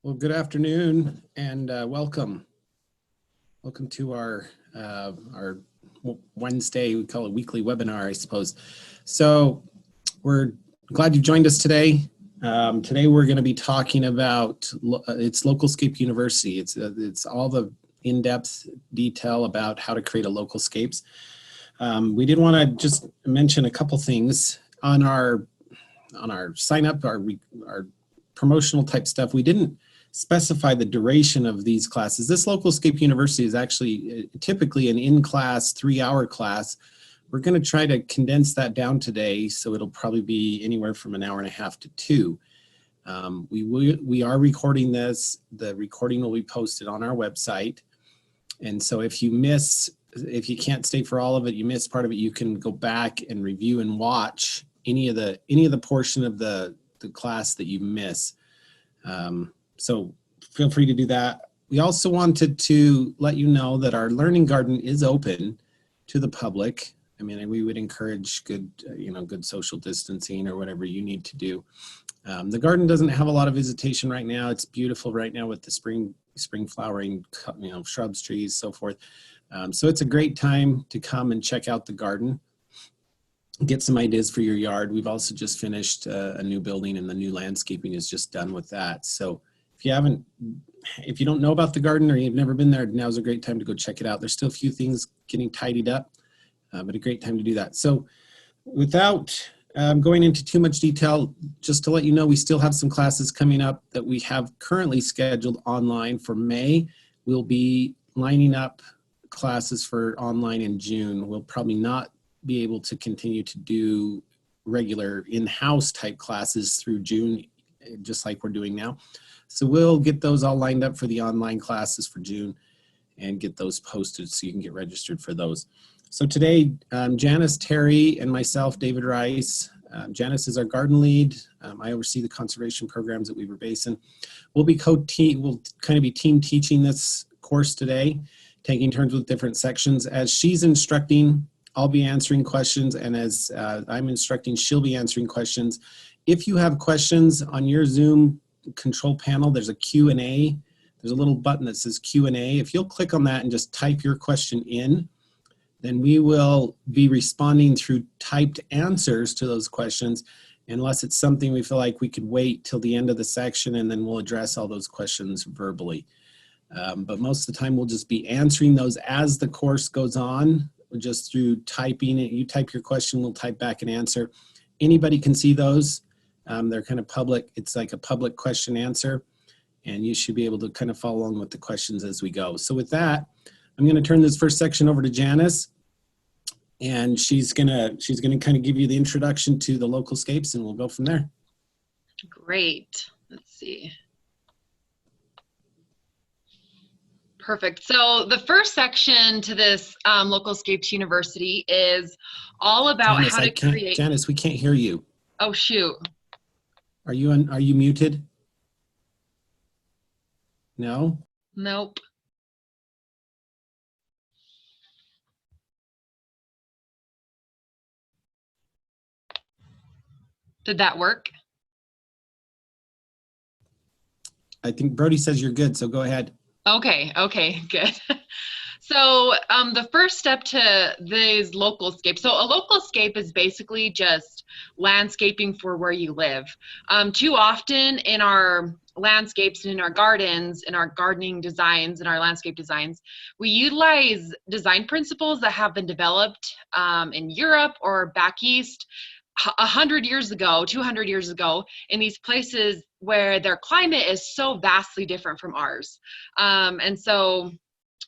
Well, good afternoon and welcome. Welcome to our Wednesday, we call it weekly webinar, I suppose. So we're glad you've joined us today. Today we're going to be talking about it's Localscape University. It's all the in-depth detail about how to create a Localscapes. We did want to just mention a couple things on our sign up, our promotional type stuff. We didn't specify the duration of these classes. This Localscape University is actually typically an in-class 3-hour class. We're going to try to condense that down today, so it'll probably be anywhere from an hour and a half to 2. We are recording this. The recording will be posted on our website. And so if you can't stay for all of it, you miss part of it, you can go back and review and watch any of the portion of the class that you miss. So feel free to do that. We also wanted to let you know that our learning garden is open to the public. I mean, we would encourage good social distancing or whatever you need to do. The garden doesn't have a lot of visitation right now. It's beautiful right now with the spring flowering, shrubs, trees, so forth. So it's a great time to come and check out the garden, get some ideas for your yard. We've also just finished a new building, and the new landscaping is just done with that. So if you don't know about the garden or you've never been there, now's a great time to go check it out. There's still a few things getting tidied up, but a great time to do that. So without going into too much detail, just to let you know, we still have some classes coming up that we have currently scheduled online for May. We'll be lining up classes for online in June. We'll probably not be able to continue to do regular in-house type classes through June, just like we're doing now. So we'll get those all lined up for the online classes for June and get those posted so you can get registered for those. So today, Janice, Terry, and myself, David Rice. Janice is our garden lead. I oversee the conservation programs at Weaver Basin. We'll kind of be team teaching this course today, taking turns with different sections. As she's instructing, I'll be answering questions, and as I'm instructing, she'll be answering questions. If you have questions on your Zoom control panel, there's a Q&A. There's a little button that says Q&A. If you'll click on that and just type your question in, then we will be responding through typed answers to those questions, unless it's something we feel like we could wait till the end of the section, and then we'll address all those questions verbally. But most of the time, we'll just be answering those as the course goes on, just through typing it. You type your question, we'll type back an answer. Anybody can see those. They're kind of public. It's like a public question answer, and you should be able to kind of follow along with the questions as we go. So with that, I'm going to turn this first section over to Janice, and she's gonna kind of give you the introduction to the Localscapes, and we'll go from there. Great. Let's see. Perfect. So the first section to this Localscapes University is all about Janice, how to create. Janice, we can't hear you. Oh shoot. Are you muted? No? Nope. Did that work? I think Brody says you're good, so go ahead. Okay, good. So the first step to these localscapes. So a localscape is basically just landscaping for where you live. Too often in our landscapes and in our gardens, in our gardening designs, in our landscape designs, we utilize design principles that have been developed in Europe or back east 100 years ago, 200 years ago, in these places where their climate is so vastly different from ours. And so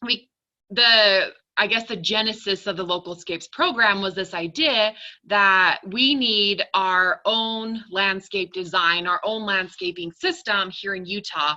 I guess the genesis of the Localscapes program was this idea that we need our own landscape design, our own landscaping system here in Utah.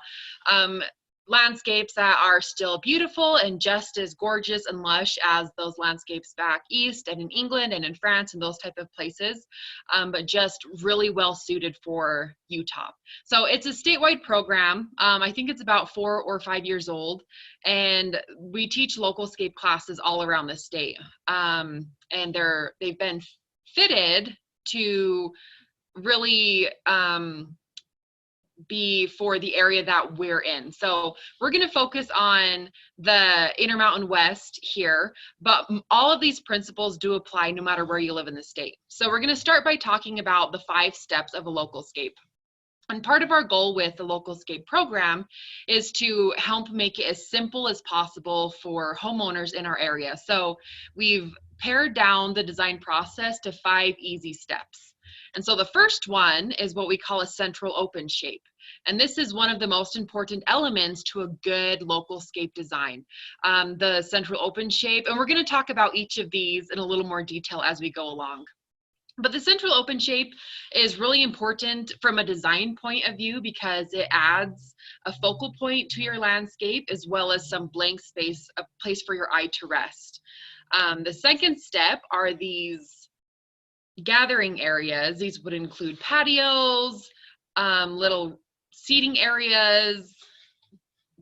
Landscapes that are still beautiful and just as gorgeous and lush as those landscapes back east and in England and in France and those type of places, but just really well suited for Utah. So it's a statewide program. I think it's about 4 or 5 years old, and we teach Localscape classes all around the state. And they've been fitted to really be for the area that we're in. So we're going to focus on the Intermountain West here, but all of these principles do apply no matter where you live in the state. So we're going to start by talking about the 5 steps of a localscape. And part of our goal with the Localscape program is to help make it as simple as possible for homeowners in our area. So we've pared down the design process to 5 easy steps. And so the first one is what we call a central open shape. And this is one of the most important elements to a good localscape design, the central open shape. And we're going to talk about each of these in a little more detail as we go along. But the central open shape is really important from a design point of view because it adds a focal point to your landscape as well as some blank space, a place for your eye to rest. The second step are these gathering areas. These would include patios, little seating areas,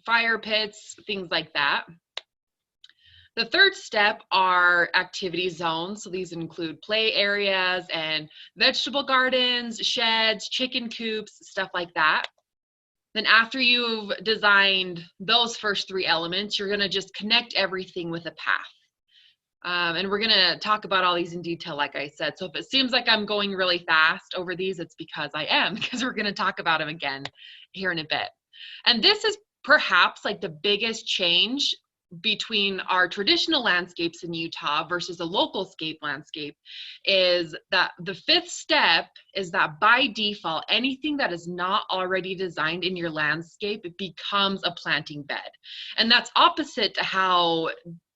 fire pits, things like that. The third step are activity zones. So these include play areas and vegetable gardens, sheds, chicken coops, stuff like that. Then after you've designed those first 3 elements, you're going to just connect everything with a path. And we're going to talk about all these in detail, like I said. So if it seems like I'm going really fast over these, it's because I am, because we're going to talk about them again here in a bit. And this is perhaps like the biggest change between our traditional landscapes in Utah versus a localscape landscape, is that the 5th step is that by default, anything that is not already designed in your landscape, it becomes a planting bed. And that's opposite to how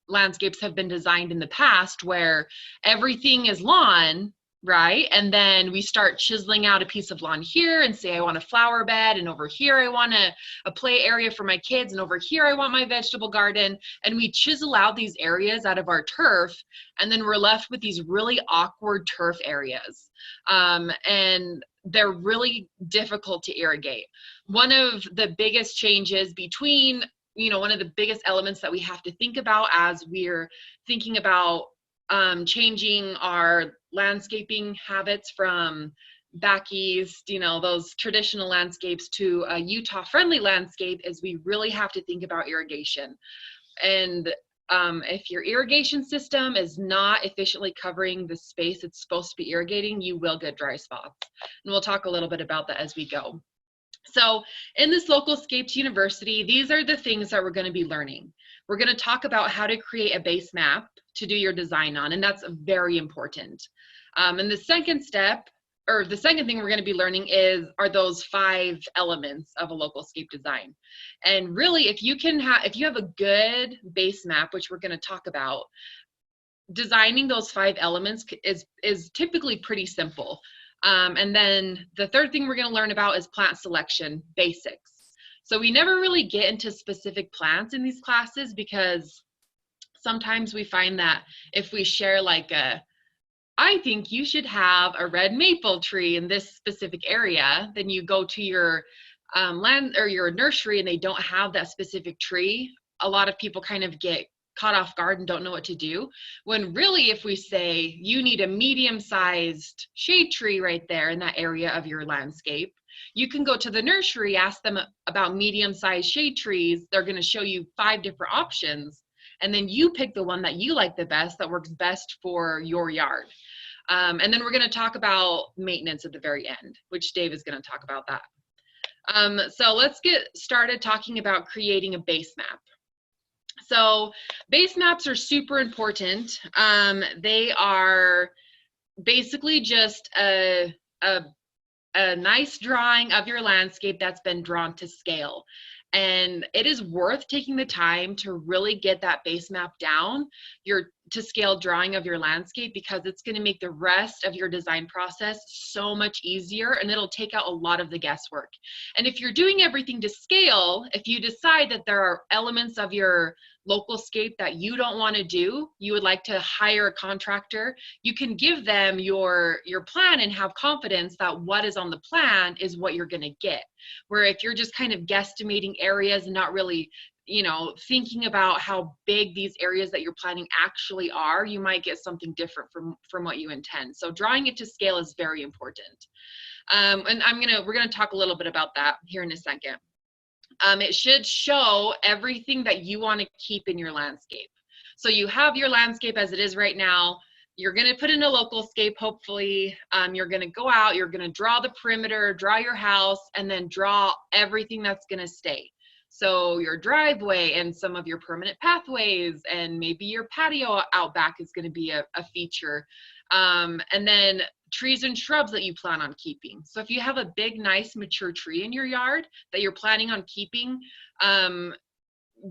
landscapes have been designed in the past, where everything is lawn, right? And then we start chiseling out a piece of lawn here and say, I want a flower bed, and over here I want a play area for my kids, and over here I want my vegetable garden. And we chisel out these areas out of our turf, and then we're left with these really awkward turf areas. And they're really difficult to irrigate. One of the biggest changes between, one of the biggest elements that we have to think about as we're thinking about changing our landscaping habits from back east, those traditional landscapes, to a Utah-friendly landscape, is we really have to think about irrigation. And if your irrigation system is not efficiently covering the space it's supposed to be irrigating, you will get dry spots. And we'll talk a little bit about that as we go. So in this Localscapes University, these are the things that we're going to be learning. We're going to talk about how to create a base map to do your design on, and that's very important. And the second step, or the second thing we're going to be learning, are those 5 elements of a localscape design. And really, if you have a good base map, which we're going to talk about, designing those 5 elements is typically pretty simple. And then the third thing we're going to learn about is plant selection basics. So we never really get into specific plants in these classes, because sometimes we find that if we share like I think you should have a red maple tree in this specific area, then you go to your land or your nursery and they don't have that specific tree. A lot of people kind of get caught off guard and don't know what to do, when really if we say you need a medium-sized shade tree right there in that area of your landscape, you can go to the nursery, ask them about medium-sized shade trees. They're going to show you 5 different options, and then you pick the one that you like the best, that works best for your yard. And then we're going to talk about maintenance at the very end, which Dave is going to talk about that. So let's get started talking about creating a base map. So base maps are super important. They are basically just a nice drawing of your landscape that's been drawn to scale. And it is worth taking the time to really get that base map down, your to scale drawing of your landscape, because it's going to make the rest of your design process so much easier, and it'll take out a lot of the guesswork. And if you're doing everything to scale, if you decide that there are elements of your localscape that you don't want to do, you would like to hire a contractor, you can give them your plan and have confidence that what is on the plan is what you're going to get. Where if you're just kind of guesstimating areas and not really thinking about how big these areas that you're planting actually are, you might get something different from what you intend. So drawing it to scale is very important. And we're gonna talk a little bit about that here in a second. It should show everything that you want to keep in your landscape. So you have your landscape as it is right now. You're going to put in a Localscape, hopefully. You're going to go out, you're going to draw the perimeter, draw your house, and then draw everything that's going to stay. So your driveway and some of your permanent pathways, and maybe your patio out back is going to be a feature. And then trees and shrubs that you plan on keeping. So if you have a big, nice, mature tree in your yard that you're planning on keeping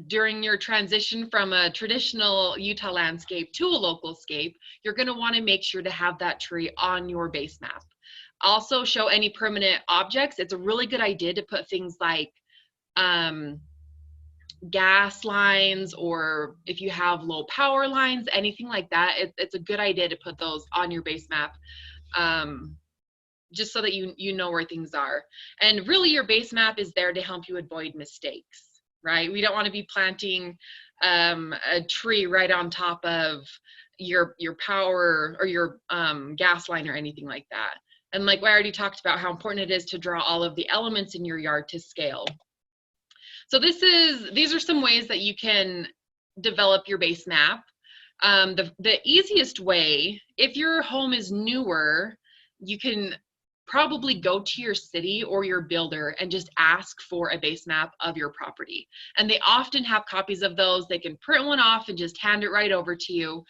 during your transition from a traditional Utah landscape to a Localscape, you're going to want to make sure to have that tree on your base map. Also show any permanent objects. It's a really good idea to put things like gas lines, or if you have low power lines, anything like that. It's a good idea to put those on your base map, just so that you know where things are. And really your base map is there to help you avoid mistakes, right? We don't want to be planting a tree right on top of your power or your gas line or anything like that. And like I already talked about, how important it is to draw all of the elements in your yard to scale. So these are some ways that you can develop your base map. The easiest way, if your home is newer, you can probably go to your city or your builder and just ask for a base map of your property. And they often have copies of those. They can print one off and just hand it right over to you.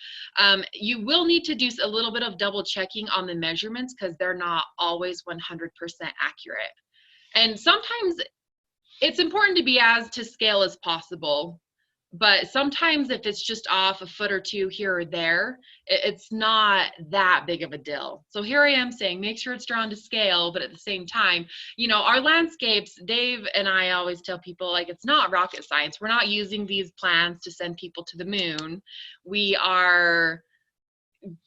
You will need to do a little bit of double checking on the measurements because they're not always 100% accurate. And sometimes it's important to be as to scale as possible. But sometimes if it's just off a foot or two here or there, it's not that big of a deal. So here I am saying, make sure it's drawn to scale, but at the same time, our landscapes, Dave and I always tell people, like, it's not rocket science. We're not using these plans to send people to the moon. We are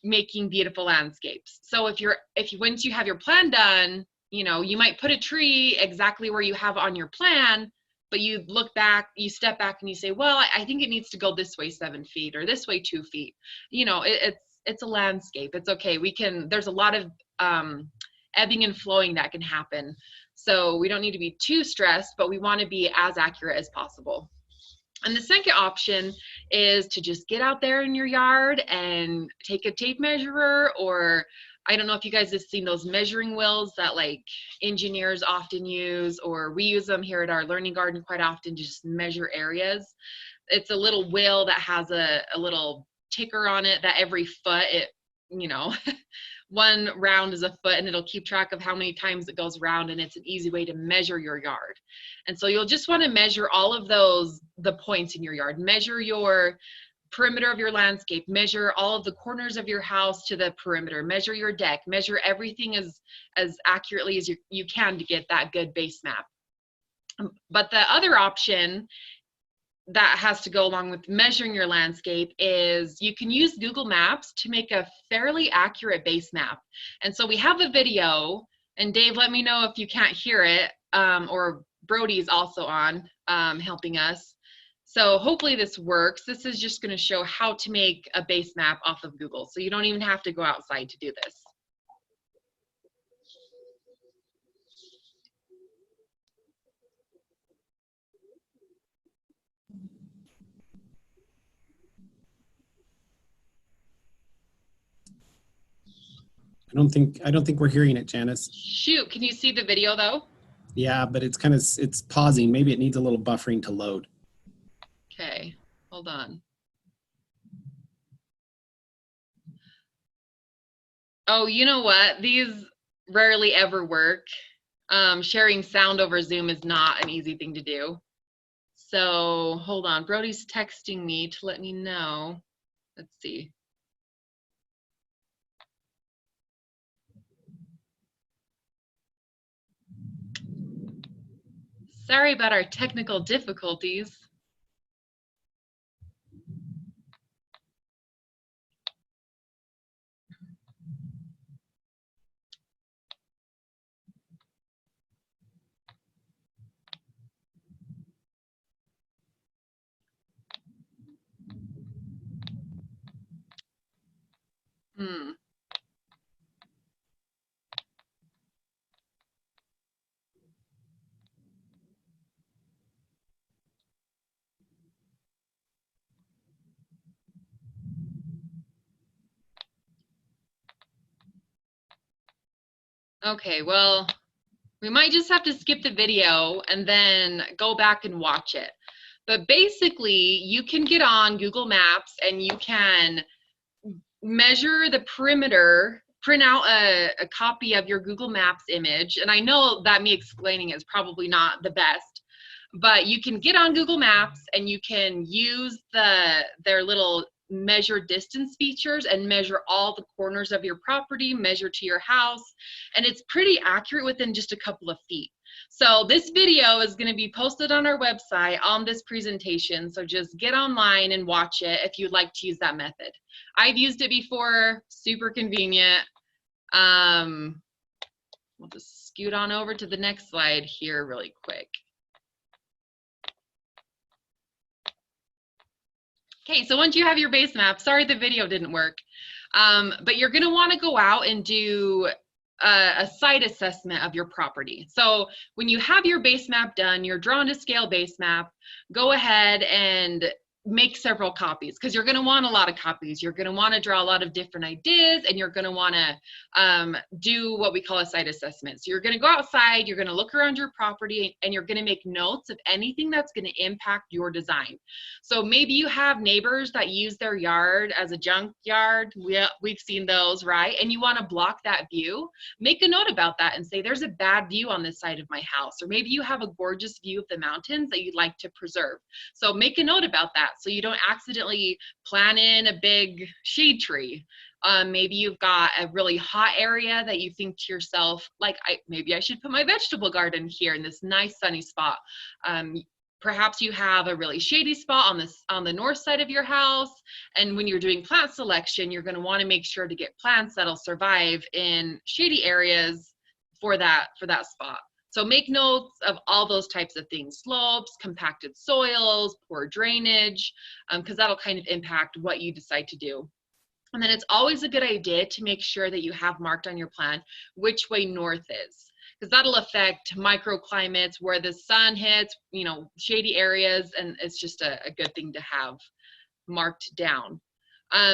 making beautiful landscapes. So once you have your plan done, you might put a tree exactly where you have on your plan, but you look back, you step back and you say, well, I think it needs to go this way 7 feet or this way 2 feet. It's a landscape. It's okay. There's a lot of ebbing and flowing that can happen. So we don't need to be too stressed, but we want to be as accurate as possible. And the second option is to just get out there in your yard and take a tape measure, or I don't know if you guys have seen those measuring wheels that like engineers often use, or we use them here at our learning garden quite often to just measure areas. It's a little wheel that has a little ticker on it that every foot, one round is a foot, and it'll keep track of how many times it goes around, and it's an easy way to measure your yard. And so you'll just want to measure all of the points in your yard. Measure your perimeter of your landscape, measure all of the corners of your house to the perimeter, measure your deck, measure everything as accurately as you can to get that good base map. But the other option that has to go along with measuring your landscape is you can use Google Maps to make a fairly accurate base map. And so we have a video, and Dave, let me know if you can't hear it, or Brody's also on helping us. So hopefully this works. This is just going to show how to make a base map off of Google. So you don't even have to go outside to do this. I don't think we're hearing it, Janice. Shoot, can you see the video though? Yeah, but it's pausing. Maybe it needs a little buffering to load. Okay, hold on. Oh, you know what? These rarely ever work. Sharing sound over Zoom is not an easy thing to do. So hold on, Brody's texting me to let me know. Let's see. Sorry about our technical difficulties. Okay, well, we might just have to skip the video and then go back and watch it. But basically, you can get on Google Maps and you can measure the perimeter, print out a copy of your Google Maps image. And I know that me explaining is probably not the best, but you can get on Google Maps and you can use their little measure distance features and measure all the corners of your property, measure to your house, and it's pretty accurate within just a couple of feet. So this video is going to be posted on our website on this presentation, so just get online and watch it if you'd like to use that method. I've used it before, super convenient. We'll just scoot on over to the next slide here really quick. Okay, so once you have your base map, sorry the video didn't work, but you're gonna wanna go out and do a site assessment of your property. So when you have your base map done, your drawn to scale base map, go ahead and make several copies, because you're going to want a lot of copies. You're going to want to draw a lot of different ideas, and you're going to want to do what we call a site assessment. So you're going to go outside, you're going to look around your property, and you're going to make notes of anything that's going to impact your design. So maybe you have neighbors that use their yard as a junk yard. We've seen those, right? And you want to block that view. Make a note about that and say, there's a bad view on this side of my house. Or maybe you have a gorgeous view of the mountains that you'd like to preserve. So make a note about that, so you don't accidentally plant in a big shade tree. Maybe you've got a really hot area that you think to yourself, like, maybe I should put my vegetable garden here in this nice sunny spot. Perhaps you have a really shady spot on the north side of your house, and when you're doing plant selection, you're going to want to make sure to get plants that'll survive in shady areas for that spot. So make notes of all those types of things: slopes, compacted soils, poor drainage, because that'll kind of impact what you decide to do. And then it's always a good idea to make sure that you have marked on your plan which way north is, because that'll affect microclimates, where the sun hits, shady areas, and it's just a good thing to have marked down.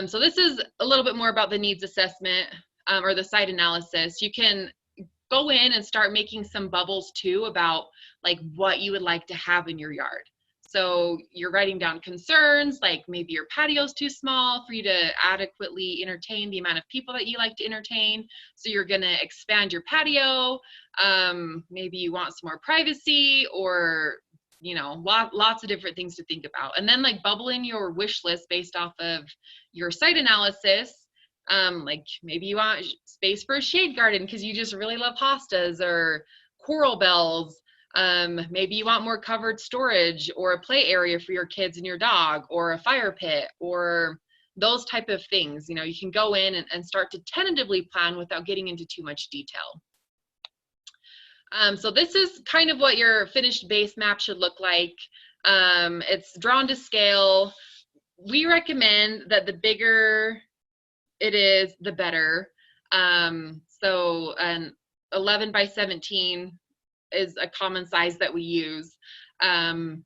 So this is a little bit more about the needs assessment or the site analysis. You can go in and start making some bubbles too about like what you would like to have in your yard. So you're writing down concerns, like maybe your patio's too small for you to adequately entertain the amount of people that you like to entertain. So you're gonna expand your patio. Maybe you want some more privacy, or lots of different things to think about. And then like bubble in your wish list based off of your site analysis. Like maybe you want space for a shade garden because you just really love hostas or coral bells. Maybe you want more covered storage or a play area for your kids and your dog, or a fire pit, or those type of things. You can go in and start to tentatively plan without getting into too much detail. So this is kind of what your finished base map should look like. It's drawn to scale. We recommend that the bigger it is, the better. So an 11 by 17 is a common size that we use. And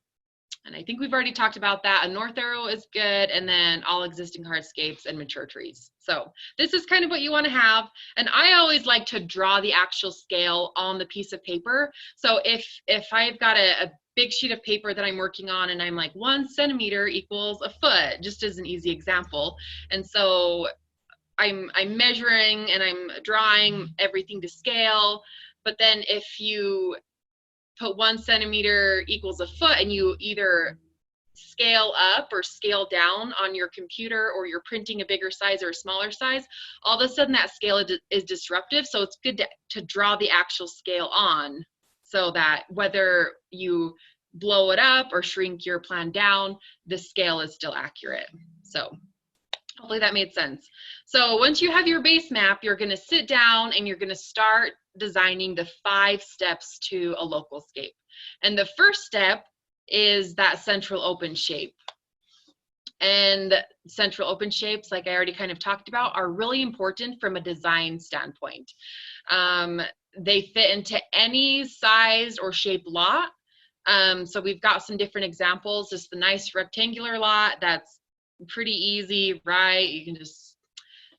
I think we've already talked about that. A north arrow is good, and then all existing hardscapes and mature trees. So this is kind of what you want to have. And I always like to draw the actual scale on the piece of paper. So if I've got a big sheet of paper that I'm working on, and I'm like 1 centimeter equals a foot, just as an easy example. And so I'm measuring and I'm drawing everything to scale. But then if you put 1 centimeter equals a foot, and you either scale up or scale down on your computer, or you're printing a bigger size or a smaller size, all of a sudden that scale is disruptive. So it's good to draw the actual scale on, so that whether you blow it up or shrink your plan down, the scale is still accurate. So hopefully that made sense. So once you have your base map, you're going to sit down and you're going to start designing the 5 steps to a localscape. And the first step is that central open shape. And central open shapes, like I already kind of talked about, are really important from a design standpoint. They fit into any size or shape lot. So we've got some different examples. Just the nice rectangular lot, that's pretty easy, right? You can just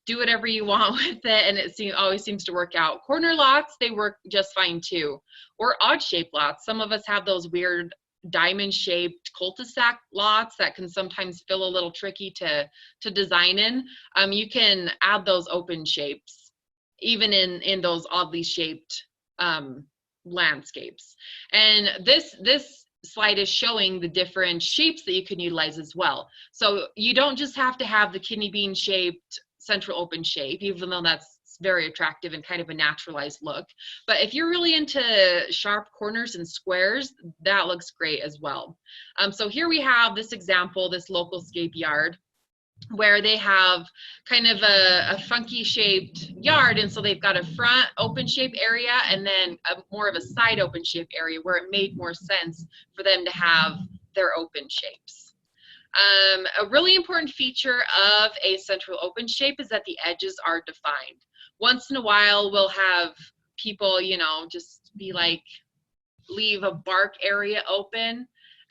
do whatever you want with it, and it always seems to work out. Corner lots, they work just fine too, or odd shaped lots. Some of us have those weird diamond shaped cul-de-sac lots that can sometimes feel a little tricky to design in. You can add those open shapes even in those oddly shaped landscapes. And this slide is showing the different shapes that you can utilize as well. So you don't just have to have the kidney bean shaped central open shape, even though that's very attractive and kind of a naturalized look. But if you're really into sharp corners and squares, that looks great as well. So here we have this example, this Localscape yard, where they have kind of a funky shaped yard, and so they've got a front open shape area and then more of a side open shape area where it made more sense for them to have their open shapes. A really important feature of a central open shape is that the edges are defined. Once in a while, we'll have people, you know, just be like, leave a bark area open.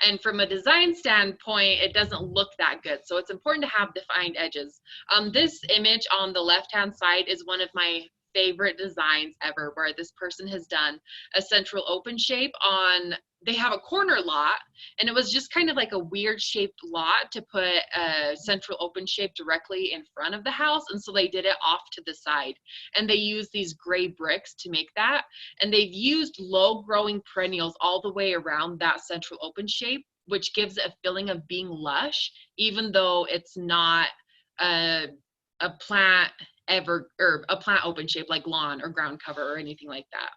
And from a design standpoint, it doesn't look that good. So it's important to have defined edges. This image on the left-hand side is one of my favorite designs ever, where this person has done a central open shape on, they have a corner lot, and it was just kind of like a weird shaped lot to put a central open shape directly in front of the house. And so they did it off to the side, and they used these gray bricks to make that. And they've used low growing perennials all the way around that central open shape, which gives it a feeling of being lush, even though it's not a plant or a plant open shape like lawn or ground cover or anything like that.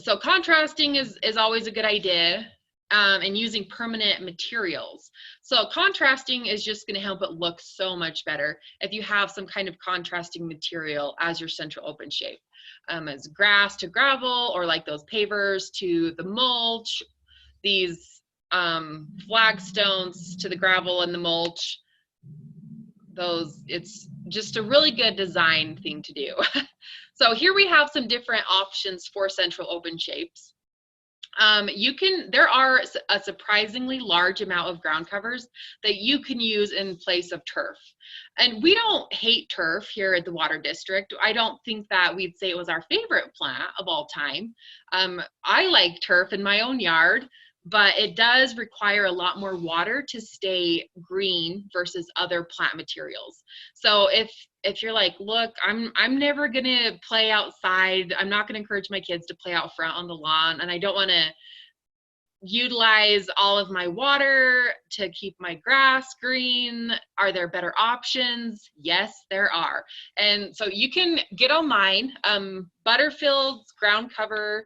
So contrasting is always a good idea, and using permanent materials. So contrasting is just going to help it look so much better if you have some kind of contrasting material as your central open shape, as grass to gravel, or like those pavers to the mulch, these flagstones to the gravel and the mulch. It's just a really good design thing to do. So here we have some different options for central open shapes. There are a surprisingly large amount of ground covers that you can use in place of turf. And we don't hate turf here at the Water District. I don't think that we'd say it was our favorite plant of all time. I like turf in my own yard, but it does require a lot more water to stay green versus other plant materials. So if you're like, look, I'm never gonna play outside, I'm not gonna encourage my kids to play out front on the lawn, and I don't wanna utilize all of my water to keep my grass green, are there better options? Yes, there are. And so you can get online. Butterfield's Ground Cover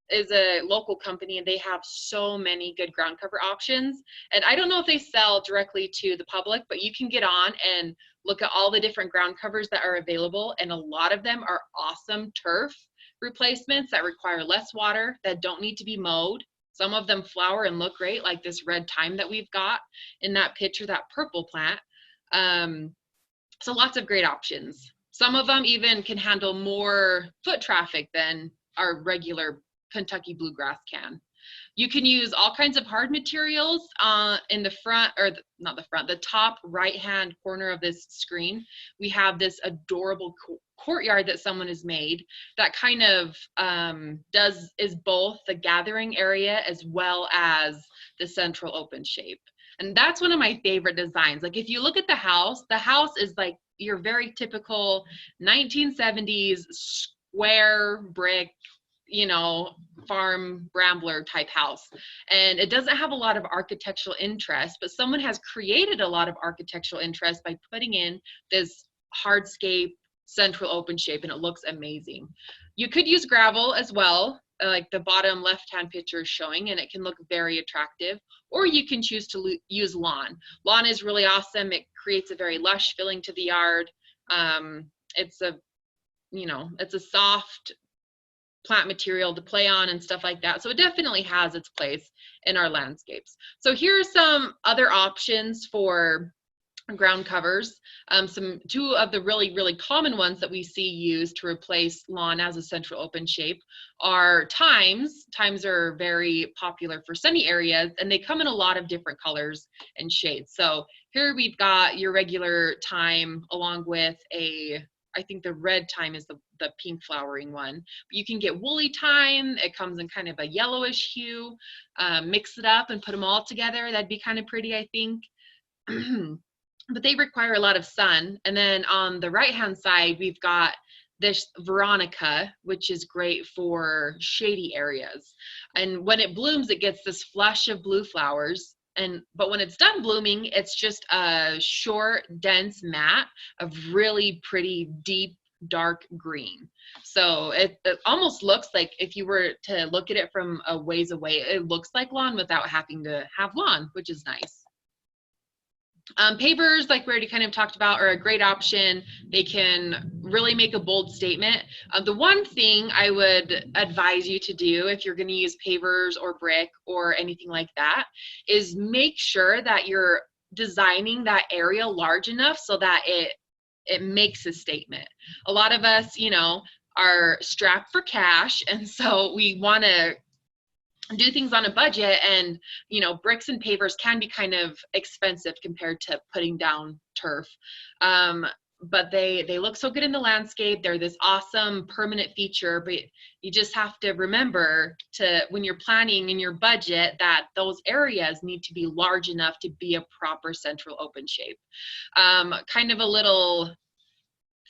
is a local company, and they have so many good ground cover options. And I don't know if they sell directly to the public, but you can get on and look at all the different ground covers that are available, and a lot of them are awesome turf replacements that require less water, that don't need to be mowed. Some of them flower and look great, like this red thyme that we've got in that picture, that purple plant. So lots of great options. Some of them even can handle more foot traffic than our regular Kentucky bluegrass can. You can use all kinds of hard materials in the front, or not the front, the top right-hand corner of this screen. We have this adorable courtyard that someone has made that kind of is both the gathering area as well as the central open shape. And that's one of my favorite designs. Like if you look at the house is like your very typical 1970s square brick, you know, farm rambler type house. And it doesn't have a lot of architectural interest, but someone has created a lot of architectural interest by putting in this hardscape central open shape, and it looks amazing. You could use gravel as well, like the bottom left-hand picture is showing, and it can look very attractive. Or you can choose to use lawn. Lawn is really awesome. It creates a very lush feeling to the yard. It's a soft plant material to play on and stuff like that. So it definitely has its place in our landscapes. So here are some other options for ground covers. Two of the really common ones that we see used to replace lawn as a central open shape are times. Times are very popular for sunny areas, and they come in a lot of different colors and shades. So here we've got your regular thyme along with I think the red thyme is the pink flowering one. But you can get woolly thyme. It comes in kind of a yellowish hue. Mix it up and put them all together. That'd be kind of pretty, I think. But they require a lot of sun. And then on the right-hand side, we've got this Veronica, which is great for shady areas. And when it blooms, it gets this flush of blue flowers. But when it's done blooming, it's just a short, dense mat of really pretty, deep, dark green. So it almost looks like, if you were to look at it from a ways away, it looks like lawn without having to have lawn, which is nice. Pavers, like we already kind of talked about, are a great option. They can really make a bold statement. The one thing I would advise you to do if you're going to use pavers or brick or anything like that is make sure that you're designing that area large enough so that it makes a statement. A lot of us, are strapped for cash, and so we want to do things on a budget, and bricks and pavers can be kind of expensive compared to putting down turf, but they look so good in the landscape. They're this awesome permanent feature, but you just have to remember when you're planning in your budget, that those areas need to be large enough to be a proper central open shape. Kind of a little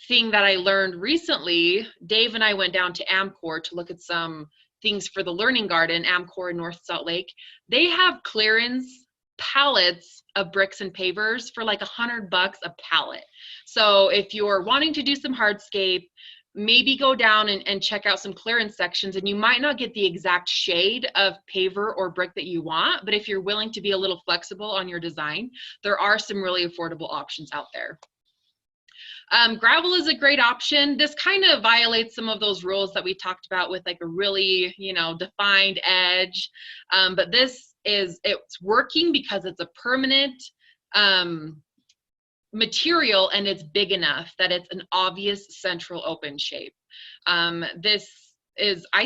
thing that I learned recently, Dave and I went down to Amcor to look at some things for the Learning Garden, Amcor in North Salt Lake. They have clearance pallets of bricks and pavers for like $100 a pallet. So if you're wanting to do some hardscape, maybe go down and check out some clearance sections, and you might not get the exact shade of paver or brick that you want, but if you're willing to be a little flexible on your design, there are some really affordable options out there. Gravel is a great option. This kind of violates some of those rules that we talked about with like a really, defined edge. But it's working because it's a permanent material, and it's big enough that it's an obvious central open shape. I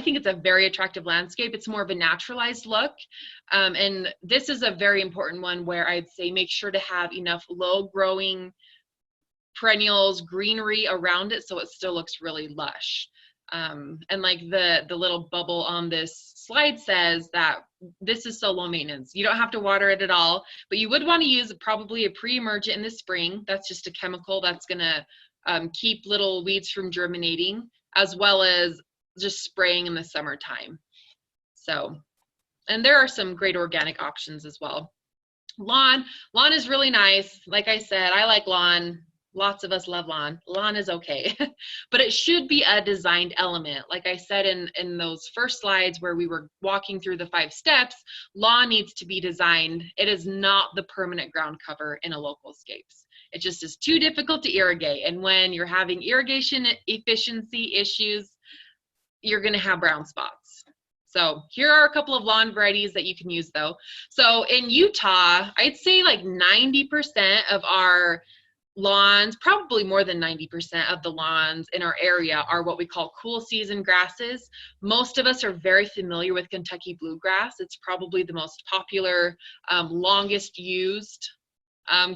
think it's a very attractive landscape. It's more of a naturalized look. And this is a very important one where I'd say make sure to have enough low growing perennials, greenery around it, so it still looks really lush. And like the little bubble on this slide says that this is so low maintenance. You don't have to water it at all, but you would want to use probably a pre-emergent in the spring. That's just a chemical that's going to keep little weeds from germinating, as well as just spraying in the summertime. So, and there are some great organic options as well. Lawn is really nice. Like I said, I like lawn. Lots of us love lawn. Lawn is okay, but it should be a designed element. Like I said in those first slides where we were walking through the 5 steps, lawn needs to be designed. It is not the permanent ground cover in a Localscapes. It just is too difficult to irrigate. And when you're having irrigation efficiency issues, you're going to have brown spots. So here are a couple of lawn varieties that you can use though. So in Utah, I'd say like 90% of our lawns, probably more than 90% of the lawns in our area are what we call cool season grasses. Most of us are very familiar with Kentucky bluegrass. It's probably the most popular, longest used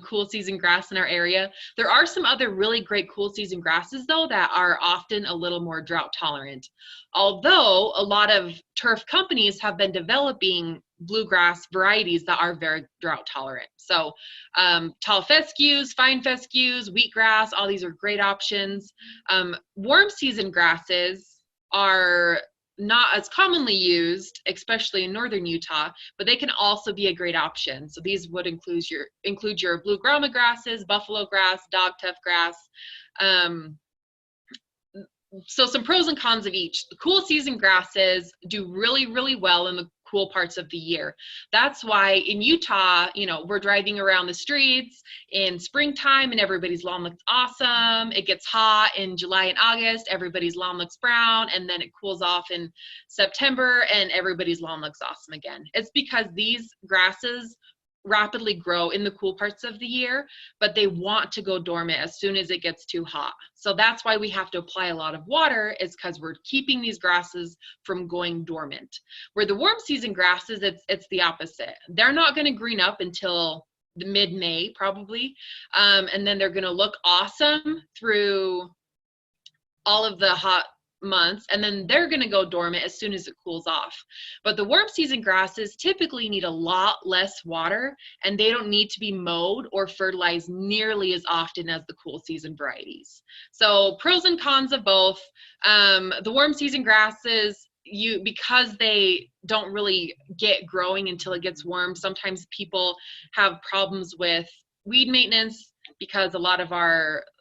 cool season grass in our area. There are some other really great cool season grasses though that are often a little more drought tolerant. Although a lot of turf companies have been developing bluegrass varieties that are very drought tolerant. So tall fescues, fine fescues, wheatgrass, all these are great options. Warm season grasses are not as commonly used, especially in northern Utah, but they can also be a great option. So these would include your blue grama grasses, buffalo grass, dogtooth grass. So some pros and cons of each. The cool season grasses do really, really well in the cool parts of the year. That's why in Utah, we're driving around the streets in springtime and everybody's lawn looks awesome. It gets hot in July and August, everybody's lawn looks brown, and then it cools off in September and everybody's lawn looks awesome again. It's because these grasses rapidly grow in the cool parts of the year, but they want to go dormant as soon as it gets too hot. So that's why we have to apply a lot of water, is because we're keeping these grasses from going dormant. Where the warm season grasses, it's the opposite. They're not going to green up until the mid-May probably, and then they're going to look awesome through all of the hot months, and then they're going to go dormant as soon as it cools off. But the warm season grasses typically need a lot less water, and they don't need to be mowed or fertilized nearly as often as the cool season varieties. So pros and cons of both. The warm season grasses, because they don't really get growing until it gets warm, sometimes people have problems with weed maintenance, because a lot of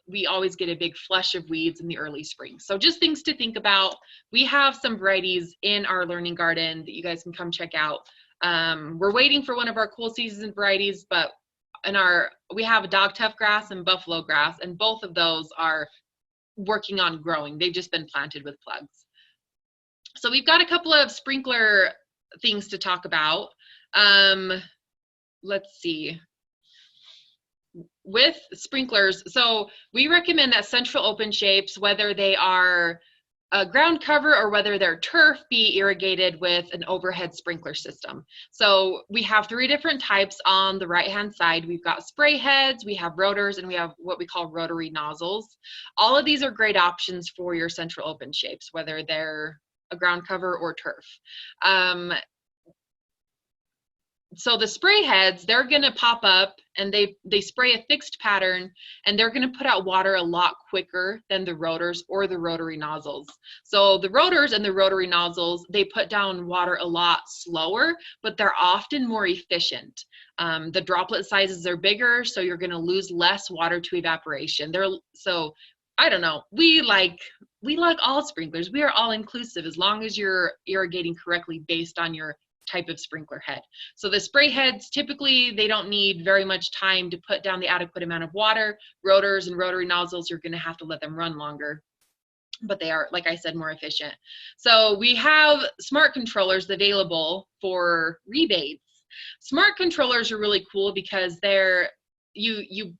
we always get a big flush of weeds in the early spring. So just things to think about. We have some varieties in our learning garden that you guys can come check out. We're waiting for one of our cool season varieties, but we have a dogtooth grass and buffalo grass, and both of those are working on growing. They've just been planted with plugs. So we've got a couple of sprinkler things to talk about. Let's see. With sprinklers, so we recommend that central open shapes, whether they are a ground cover or whether they're turf, be irrigated with an overhead sprinkler system. So we have 3 different types on the right hand side. We've got spray heads, we have rotors, and we have what we call rotary nozzles. All of these are great options for your central open shapes, whether they're a ground cover or turf. So the spray heads, they're going to pop up and they spray a fixed pattern, and they're going to put out water a lot quicker than the rotors or the rotary nozzles. So the rotors and the rotary nozzles, they put down water a lot slower, but they're often more efficient. The droplet sizes are bigger, so you're going to lose less water to evaporation. So I don't know, we like all sprinklers. We are all inclusive as long as you're irrigating correctly based on your type of sprinkler head. So the spray heads, typically they don't need very much time to put down the adequate amount of water. Rotors and rotary nozzles, you're going to have to let them run longer, but they are, like I said, more efficient. So we have smart controllers available for rebates. Smart controllers are really cool because you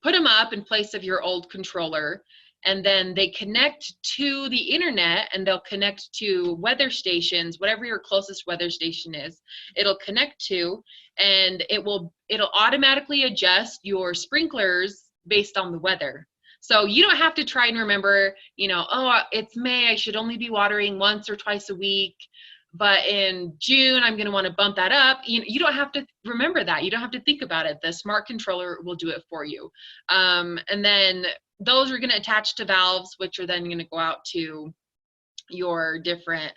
put them up in place of your old controller, and then they connect to the internet, and they'll connect to weather stations, whatever your closest weather station is, it'll connect to, and it'll automatically adjust your sprinklers based on the weather. So you don't have to try and remember, oh, it's May, I should only be watering once or twice a week, but in June, I'm going to want to bump that up. You don't have to remember that. You don't have to think about it. The smart controller will do it for you. And then those are going to attach to valves, which are then going to go out to your different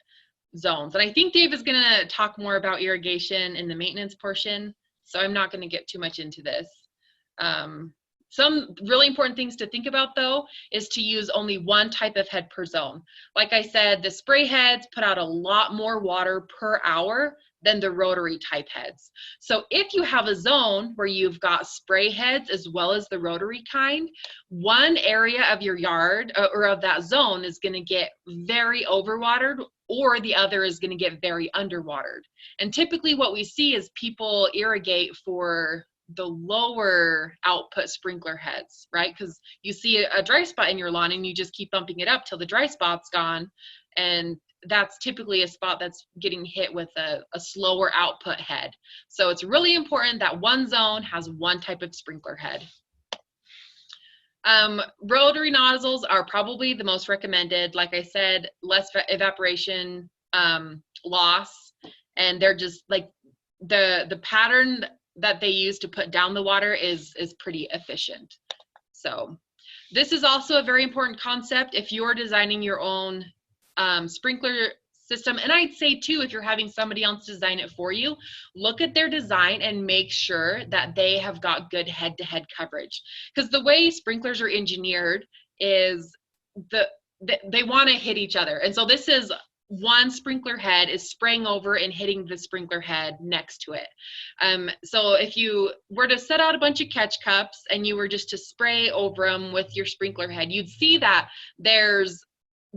zones. And I think Dave is going to talk more about irrigation in the maintenance portion, so I'm not going to get too much into this. Some really important things to think about, though, is to use only one type of head per zone. Like I said, the spray heads put out a lot more water per hour than the rotary type heads. So if you have a zone where you've got spray heads as well as the rotary kind, one area of your yard or of that zone is going to get very overwatered, or the other is going to get very underwatered. And typically what we see is people irrigate for the lower output sprinkler heads, right? Because you see a dry spot in your lawn and you just keep bumping it up till the dry spot's gone, and that's typically a spot that's getting hit with a slower output head. So it's really important that one zone has one type of sprinkler head. Rotary nozzles are probably the most recommended. Like I said, less evaporation loss, and they're just like the pattern that they use to put down the water is pretty efficient. So this is also a very important concept if you're designing your own sprinkler system. And I'd say too, if you're having somebody else design it for you, look at their design and make sure that they have got good head-to-head coverage. Because the way sprinklers are engineered is they want to hit each other. And so this is one sprinkler head is spraying over and hitting the sprinkler head next to it. So if you were to set out a bunch of catch cups and you were just to spray over them with your sprinkler head, you'd see that there's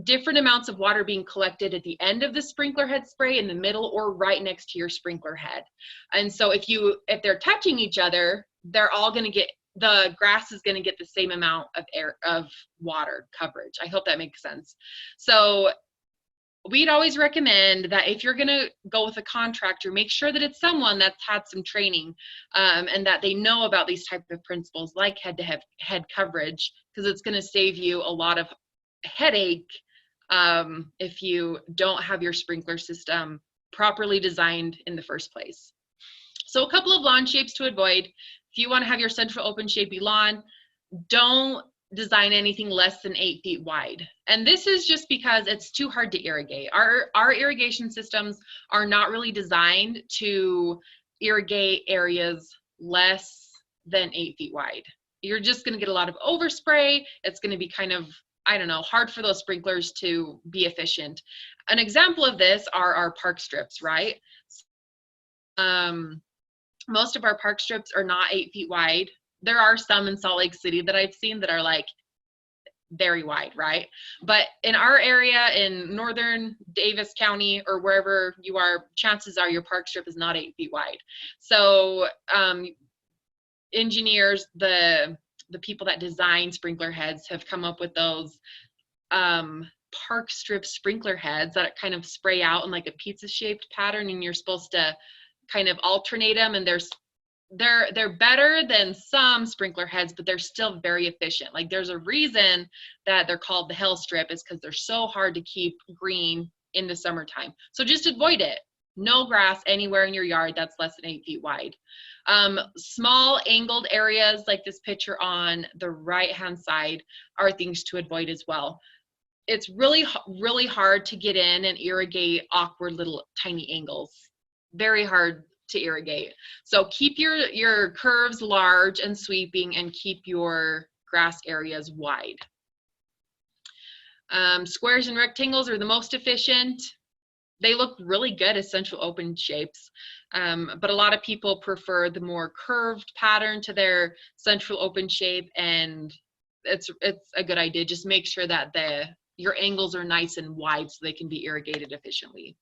different amounts of water being collected at the end of the sprinkler head spray, in the middle, or right next to your sprinkler head. And so if they're touching each other, they're all going to get, the grass is going to get the same amount of water coverage. I hope that makes sense. So we'd always recommend that if you're going to go with a contractor, make sure that it's someone that's had some training, and that they know about these type of principles like head coverage, because it's going to save you a lot of headache if you don't have your sprinkler system properly designed in the first place. So a couple of lawn shapes to avoid. If you want to have your central open shapey lawn, don't design anything less than 8 feet wide. And this is just because it's too hard to irrigate. Our irrigation systems are not really designed to irrigate areas less than 8 feet wide. You're just going to get a lot of overspray. It's going to be kind of, I don't know, hard for those sprinklers to be efficient. An example of this are our park strips, right? Most of our park strips are not 8 feet wide. There are some in Salt Lake City that I've seen that are like very wide, right? But in our area in northern Davis County or wherever you are, chances are your park strip is not 8 feet wide. So engineers, the people that design sprinkler heads have come up with those park strip sprinkler heads that kind of spray out in like a pizza shaped pattern, and you're supposed to kind of alternate them, and they're better than some sprinkler heads, but they're still very efficient. Like there's a reason that they're called the hell strip, is because they're so hard to keep green in the summertime. So just avoid it. No grass anywhere in your yard that's less than 8 feet wide. Small angled areas like this picture on the right hand side are things to avoid as well. It's really hard to get in and irrigate awkward little tiny angles. Very hard to irrigate. So keep your curves large and sweeping, and keep your grass areas wide. Squares and rectangles are the most efficient. They look really good as central open shapes, but a lot of people prefer the more curved pattern to their central open shape, and it's a good idea. Just make sure that your angles are nice and wide so they can be irrigated efficiently.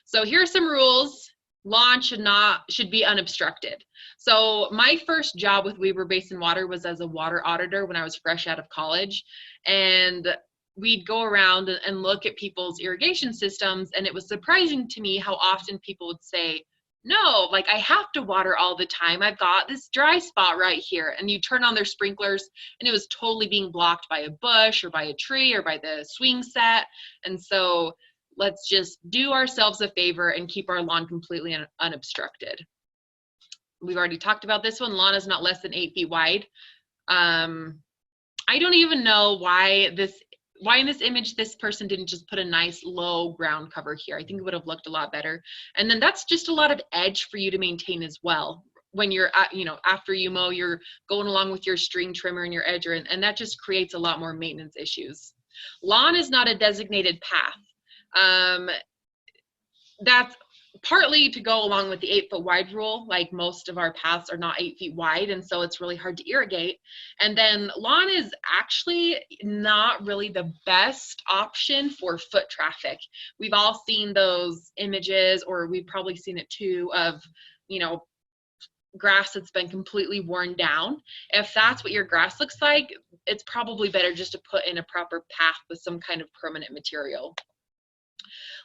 So here are some rules. Lawn should be unobstructed. So my first job with Weber Basin Water was as a water auditor when I was fresh out of college, and we'd go around and look at people's irrigation systems, and it was surprising to me how often people would say, no, like I have to water all the time. I've got this dry spot right here. And you turn on their sprinklers and it was totally being blocked by a bush or by a tree or by the swing set. And so let's just do ourselves a favor and keep our lawn completely unobstructed. We've already talked about this one. Lawn is not less than 8 feet wide. I don't even know why in this image this person didn't just put a nice low ground cover here. I think it would have looked a lot better. And then that's just a lot of edge for you to maintain as well. When you're after you mow, you're going along with your string trimmer and your edger, and that just creates a lot more maintenance issues. Lawn is not a designated path. That's partly to go along with the 8 foot wide rule. Like most of our paths are not 8 feet wide, and so it's really hard to irrigate. And then lawn is actually not really the best option for foot traffic. We've all seen those images, or we've probably seen it too, of grass that's been completely worn down. If that's what your grass looks like, it's probably better just to put in a proper path with some kind of permanent material.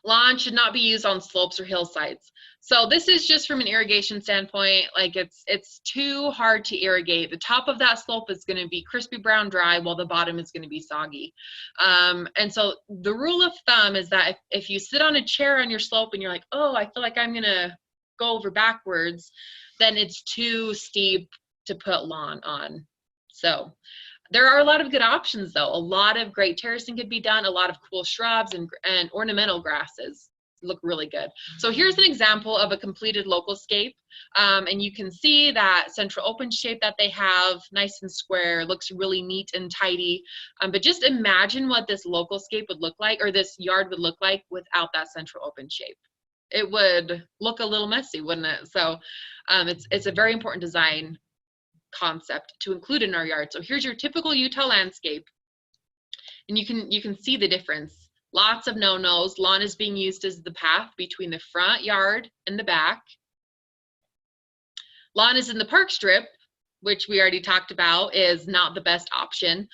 Lawn should not be used on slopes or hillsides. So this is just from an irrigation standpoint, like it's too hard to irrigate. The top of that slope is going to be crispy brown dry, while the bottom is going to be soggy. And so the rule of thumb is that if you sit on a chair on your slope and you're like, oh, I feel like I'm going to go over backwards, then it's too steep to put lawn on. So there are a lot of good options though. A lot of great terracing could be done. A lot of cool shrubs and ornamental grasses look really good. So here's an example of a completed Localscape. And you can see that central open shape that they have, nice and square, looks really neat and tidy. But just imagine what this Localscape would look like, or this yard would look like, without that central open shape. It would look a little messy, wouldn't it? So it's a very important design concept to include in our yard. So here's your typical Utah landscape. And you can see the difference. Lots of no-nos. Lawn is being used as the path between the front yard and the back. Lawn is in the park strip, which we already talked about, is not the best option.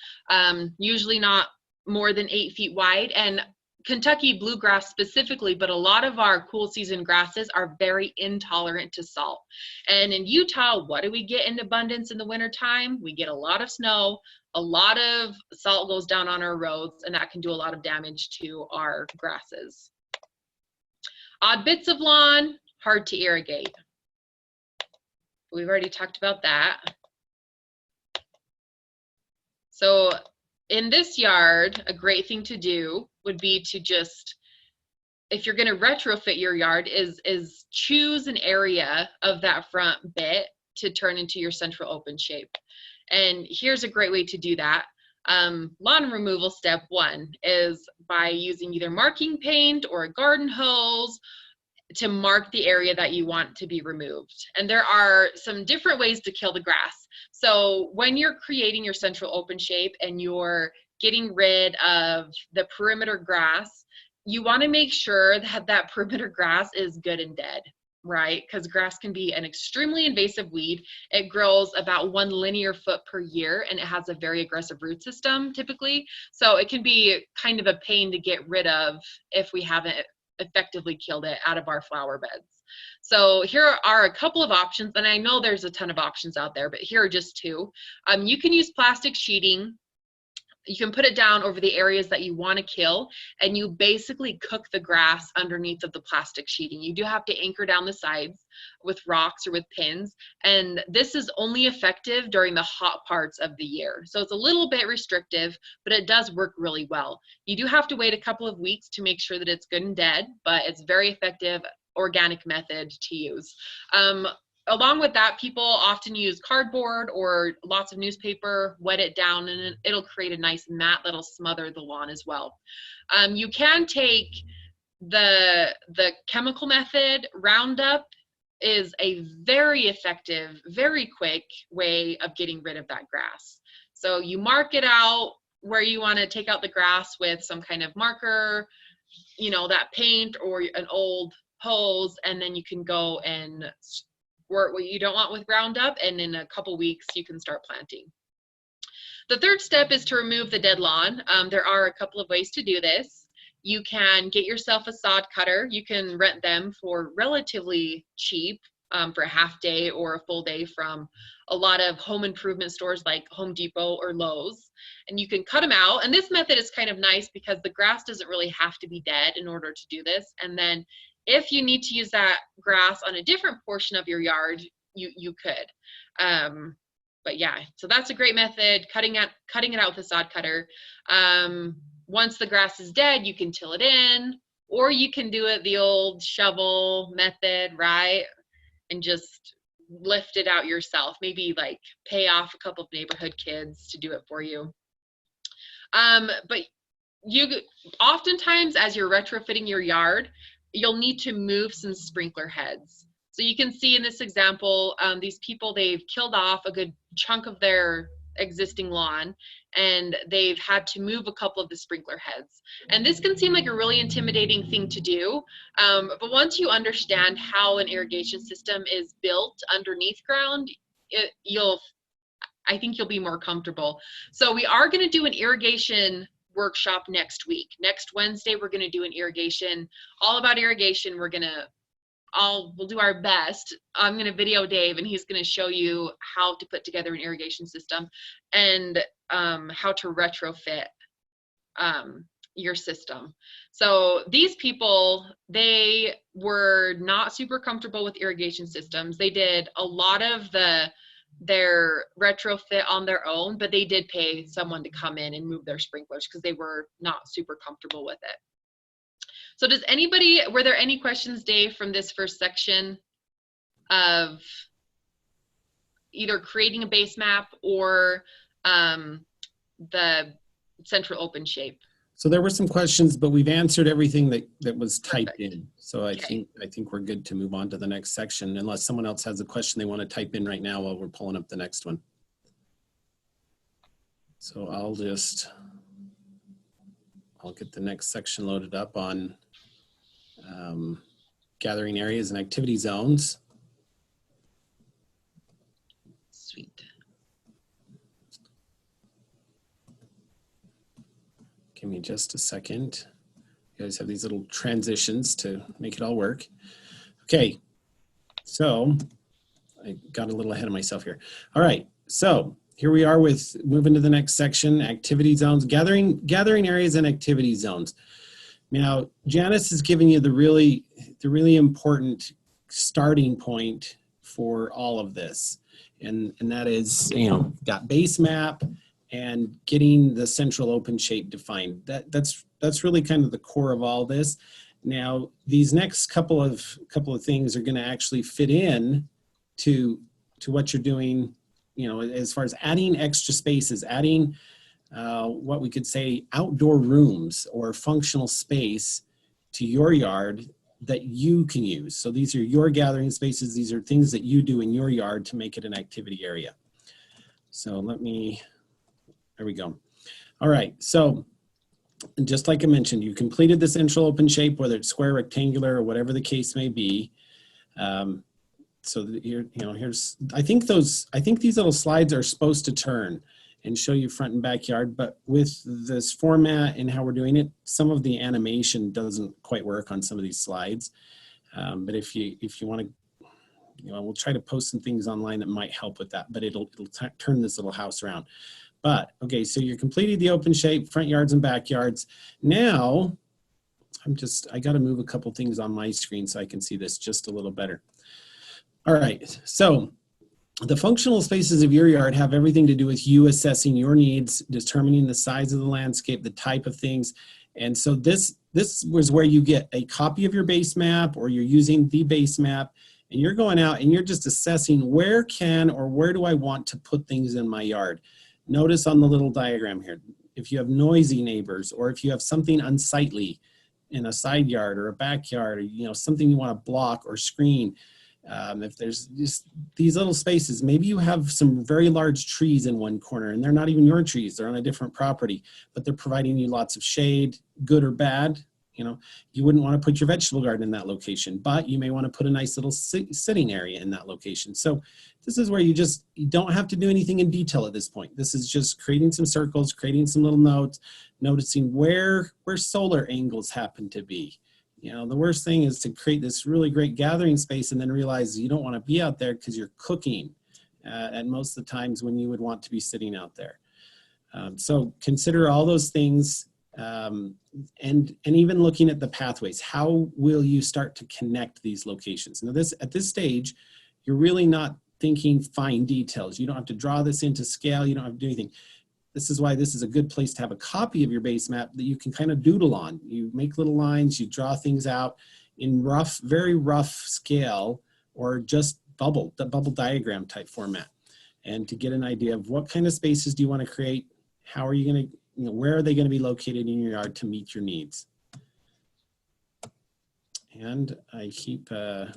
Usually not more than 8 feet wide. And Kentucky bluegrass specifically, but a lot of our cool season grasses are very intolerant to salt. And in Utah, what do we get in abundance in the wintertime? We get a lot of snow, a lot of salt goes down on our roads, and that can do a lot of damage to our grasses. Odd bits of lawn, hard to irrigate. We've already talked about that. So in this yard, a great thing to do would be to just, if you're going to retrofit your yard, is choose an area of that front bit to turn into your central open shape. And here's a great way to do that. Lawn removal step 1 is by using either marking paint or a garden hose to mark the area that you want to be removed. And there are some different ways to kill the grass. So when you're creating your central open shape and you're getting rid of the perimeter grass, you want to make sure that that perimeter grass is good and dead, right? Because grass can be an extremely invasive weed. It grows about 1 linear foot per year, and it has a very aggressive root system typically. So it can be kind of a pain to get rid of if we haven't effectively killed it out of our flower beds. So here are a couple of options, and I know there's a ton of options out there, but here are just 2. You can use plastic sheeting. You can put it down over the areas that you want to kill, and you basically cook the grass underneath of the plastic sheeting. You do have to anchor down the sides with rocks or with pins, and this is only effective during the hot parts of the year. So it's a little bit restrictive, but it does work really well. You do have to wait a couple of weeks to make sure that it's good and dead, but it's very effective organic method to use. Along with that, people often use cardboard or lots of newspaper, wet it down, and it'll create a nice mat that'll smother the lawn as well. You can take the chemical method. Roundup is a very effective, very quick way of getting rid of that grass. So you mark it out where you want to take out the grass with some kind of marker, you know, that paint or an old hose, and then you can go and work what you don't want with Roundup, and in a couple weeks you can start planting. The 3rd step is to remove the dead lawn. There are a couple of ways to do this. You can get yourself a sod cutter. You can rent them for relatively cheap for a half day or a full day from a lot of home improvement stores like Home Depot or Lowe's. And you can cut them out. And this method is kind of nice because the grass doesn't really have to be dead in order to do this. And then if you need to use that grass on a different portion of your yard, you could. But yeah, so that's a great method, cutting it out with a sod cutter. Once the grass is dead, you can till it in, or you can do it the old shovel method, right? And just lift it out yourself. Maybe like pay off a couple of neighborhood kids to do it for you. But you oftentimes, as you're retrofitting your yard, you'll need to move some sprinkler heads. So you can see in this example, these people, they've killed off a good chunk of their existing lawn, and they've had to move a couple of the sprinkler heads. And this can seem like a really intimidating thing to do, but once you understand how an irrigation system is built underneath ground, I think you'll be more comfortable. So we are going to do an irrigation workshop next week. Next Wednesday, we're going to do an irrigation, all about irrigation. We'll do our best. I'm going to video Dave, and he's going to show you how to put together an irrigation system and how to retrofit your system. So these people, they were not super comfortable with irrigation systems. They did a lot of their retrofit on their own, but they did pay someone to come in and move their sprinklers because they were not super comfortable with it. So were there any questions, Dave, from this first section of either creating a base map or the central open shape? So there were some questions, but we've answered everything that was typed in. So I think we're good to move on to the next section, unless someone else has a question they want to type in right now while we're pulling up the next one. So I'll just I'll get the next section loaded up on gathering areas and activity zones. Sweet. Give me just a second. You guys have these little transitions to make it all work. Okay, so I got a little ahead of myself here. All right, so here we are with moving to the next section, activity zones, gathering areas and activity zones. Now, Janice has given you the really important starting point for all of this. And that is, got base map and getting the central open shape defined. That's really kind of the core of all this. Now, these next couple of things are going to actually fit in to what you're doing, as far as adding extra spaces, adding what we could say outdoor rooms or functional space to your yard that you can use. So these are your gathering spaces. These are things that you do in your yard to make it an activity area. So there we go. All right, so just like I mentioned, you completed the central open shape, whether it's square, rectangular, or whatever the case may be. So here, I think these little slides are supposed to turn and show you front and backyard, but with this format and how we're doing it, some of the animation doesn't quite work on some of these slides. But if you want to, we'll try to post some things online that might help with that, but it'll turn this little house around. But okay, so you're completing the open shape, front yards and backyards. Now, I got to move a couple things on my screen so I can see this just a little better. All right, so the functional spaces of your yard have everything to do with you assessing your needs, determining the size of the landscape, the type of things. And so this was where you get a copy of your base map, or you're using the base map, and you're going out and you're just assessing where do I want to put things in my yard. Notice on the little diagram here, if you have noisy neighbors, or if you have something unsightly in a side yard or a backyard, or something you want to block or screen. If there's just these little spaces, maybe you have some very large trees in one corner and they're not even your trees, they're on a different property, but they're providing you lots of shade, good or bad. You wouldn't want to put your vegetable garden in that location, but you may want to put a nice little sitting area in that location. So this is where you don't have to do anything in detail at this point. This is just creating some circles, creating some little notes, noticing where solar angles happen to be. The worst thing is to create this really great gathering space and then realize you don't want to be out there because you're cooking at most of the times when you would want to be sitting out there. So consider all those things, and even looking at the pathways. How will you start to connect these locations? Now at this stage, you're really not thinking fine details. You don't have to draw this into scale. You don't have to do anything. This is why this is a good place to have a copy of your base map that you can kind of doodle on. You make little lines, you draw things out in very rough scale, or just the bubble diagram type format. And to get an idea of what kind of spaces do you want to create, how are you going to, where are they going to be located in your yard to meet your needs? And I keep, for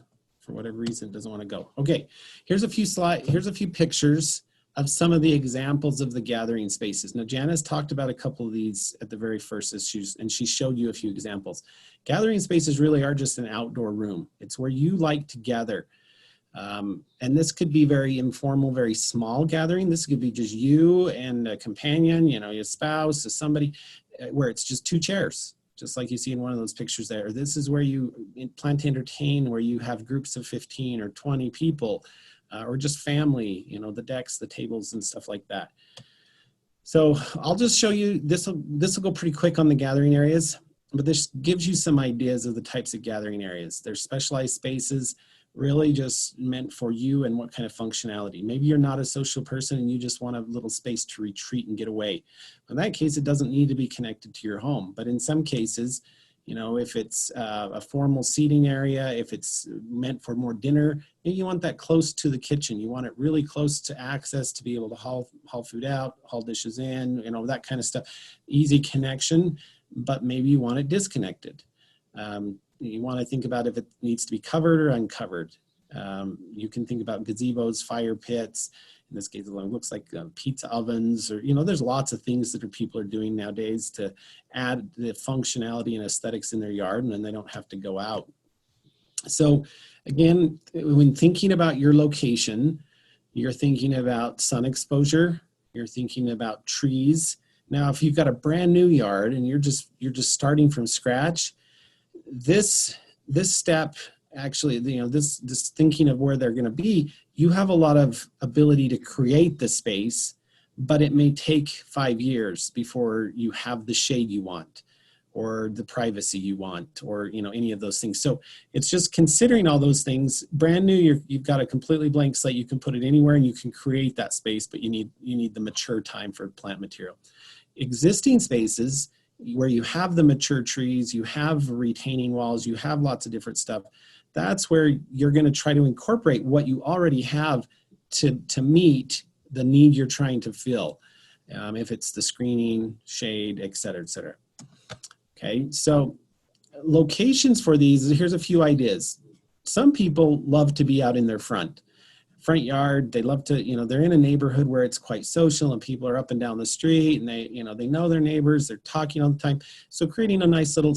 whatever reason, it doesn't want to go. Okay, here's a few pictures of some of the examples of the gathering spaces. Now, Janice talked about a couple of these at the very first, and she showed you a few examples. Gathering spaces really are just an outdoor room. It's where you like to gather. And this could be very informal, very small gathering. This could be just you and a companion, your spouse or somebody, where it's just two chairs, just like you see in one of those pictures there. This is where you plan to entertain, where you have groups of 15 or 20 people, or just family, the decks, the tables and stuff like that. So I'll just show you, this will go pretty quick on the gathering areas, but this gives you some ideas of the types of gathering areas. They're specialized spaces, really just meant for you and what kind of functionality. Maybe you're not a social person and you just want a little space to retreat and get away. In that case, it doesn't need to be connected to your home. But in some cases, if it's a formal seating area, if it's meant for more dinner, maybe you want that close to the kitchen. You want it really close to access to be able to haul food out, haul dishes in, that kind of stuff. Easy connection, but maybe you want it disconnected. You want to think about if it needs to be covered or uncovered. You can think about gazebos, fire pits. In this case, it looks like pizza ovens, or, there's lots of things that people are doing nowadays to add the functionality and aesthetics in their yard, and then they don't have to go out. So again, when thinking about your location, you're thinking about sun exposure, you're thinking about trees. Now, if you've got a brand new yard and you're just starting from scratch, this step, actually, this thinking of where they're going to be, you have a lot of ability to create the space, but it may take 5 years before you have the shade you want, or the privacy you want, or any of those things. So it's just considering all those things. Brand new, you've got a completely blank slate. You can put it anywhere and you can create that space, but you need the mature time for plant material. Existing spaces where you have the mature trees, you have retaining walls, you have lots of different stuff, that's where you're going to try to incorporate what you already have to meet the need you're trying to fill. If it's the screening, shade, et cetera, et cetera. Okay, so locations for these, here's a few ideas. Some people love to be out in their front yard. They love to, they're in a neighborhood where it's quite social and people are up and down the street, and they know their neighbors, they're talking all the time. So creating a nice little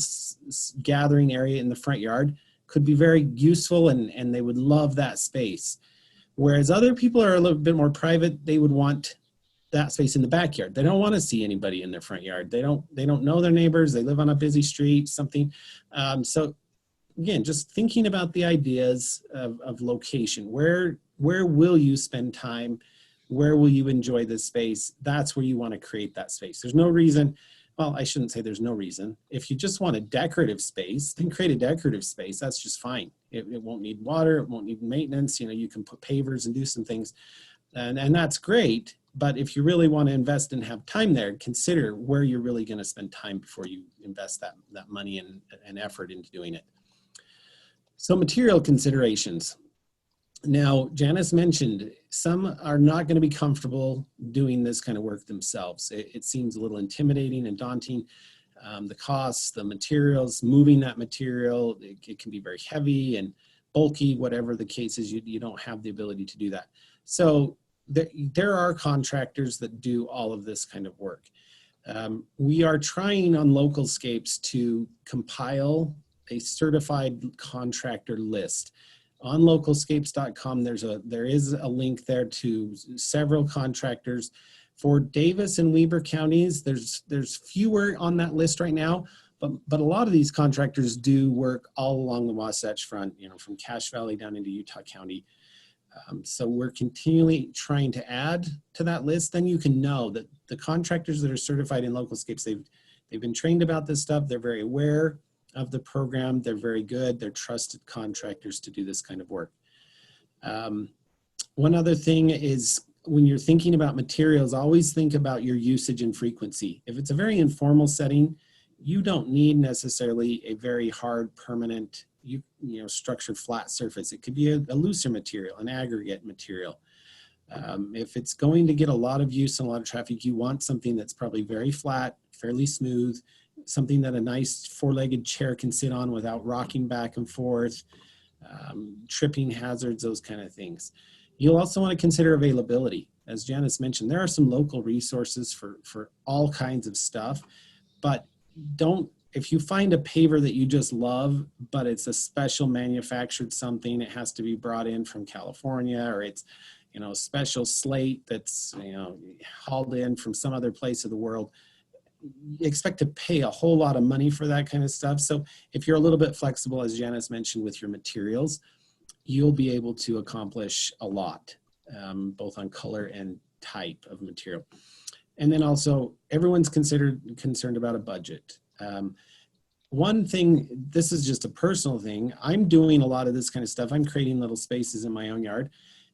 gathering area in the front yard could be very useful, and they would love that space. Whereas other people are a little bit more private, they would want that space in the backyard. They don't want to see anybody in their front yard. They don't know their neighbors. They live on a busy street, something. So again, just thinking about the ideas of location. Where will you spend time? Where will you enjoy this space? That's where you want to create that space. There's no reason, well, I shouldn't say there's no reason. If you just want a decorative space, then create a decorative space. That's just fine. It won't need water. It won't need maintenance. You can put pavers and do some things. And that's great. But if you really want to invest and have time there, consider where you're really going to spend time before you invest that money and effort into doing it. So material considerations. Now, Janice mentioned some are not going to be comfortable doing this kind of work themselves. It seems a little intimidating and daunting. The costs, the materials, moving that material, it can be very heavy and bulky, whatever the case is, you don't have the ability to do that. So there are contractors that do all of this kind of work. We are trying on Localscapes to compile a certified contractor list. On localscapes.com, there is a link there to several contractors. For Davis and Weber counties, there's fewer on that list right now, but a lot of these contractors do work all along the Wasatch Front, from Cache Valley down into Utah County. So we're continually trying to add to that list. Then you can know that the contractors that are certified in Localscapes, they've been trained about this stuff. They're very aware of the program. They're very good. They're trusted contractors to do this kind of work. One other thing is, when you're thinking about materials, always think about your usage and frequency. If it's a very informal setting, you don't need necessarily a very hard, permanent, structured flat surface. It could be a looser material, an aggregate material. If it's going to get a lot of use and a lot of traffic, you want something that's probably very flat, fairly smooth, something that a nice four-legged chair can sit on without rocking back and forth, tripping hazards, those kind of things. You'll also want to consider availability. As Janice mentioned, there are some local resources for all kinds of stuff, but if you find a paver that you just love, but it's a special manufactured something, it has to be brought in from California, or it's, a special slate that's, hauled in from some other place of the world, you expect to pay a whole lot of money for that kind of stuff. So if you're a little bit flexible, as Janice mentioned, with your materials, you'll be able to accomplish a lot, both on color and type of material. And then also, everyone's concerned about a budget. One thing, this is just a personal thing, I'm doing a lot of this kind of stuff. I'm creating little spaces in my own yard,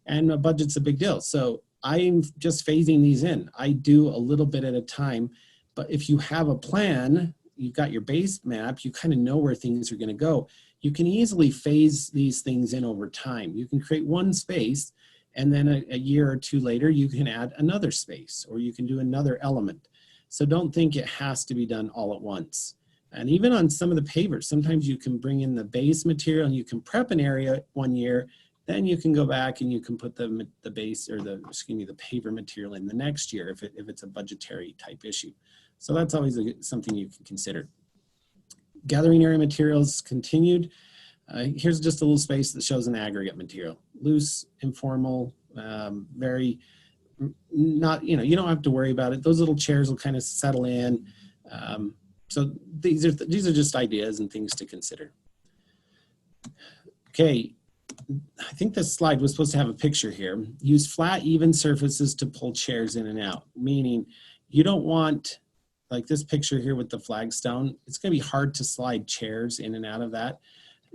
and a budget's a big deal. So I'm just phasing these in. I do a little bit at a time, but if you have a plan, you've got your base map, you kind of know where things are going to go. You can easily phase these things in over time. You can create one space, and then a year or two later, you can add another space, or you can do another element. So don't think it has to be done all at once. And even on some of the pavers, sometimes you can bring in the base material and you can prep an area one year, then you can go back and you can put the base or the paver material in the next year if it's a budgetary type issue. So that's always something you can consider. Gathering area materials continued. Here's just a little space that shows an aggregate material. Loose, informal, very not, you don't have to worry about it. Those little chairs will kind of settle in. So these are just ideas and things to consider. Okay, I think this slide was supposed to have a picture here. Use flat, even surfaces to pull chairs in and out, meaning you don't want, like this picture here with the flagstone, it's going to be hard to slide chairs in and out of that.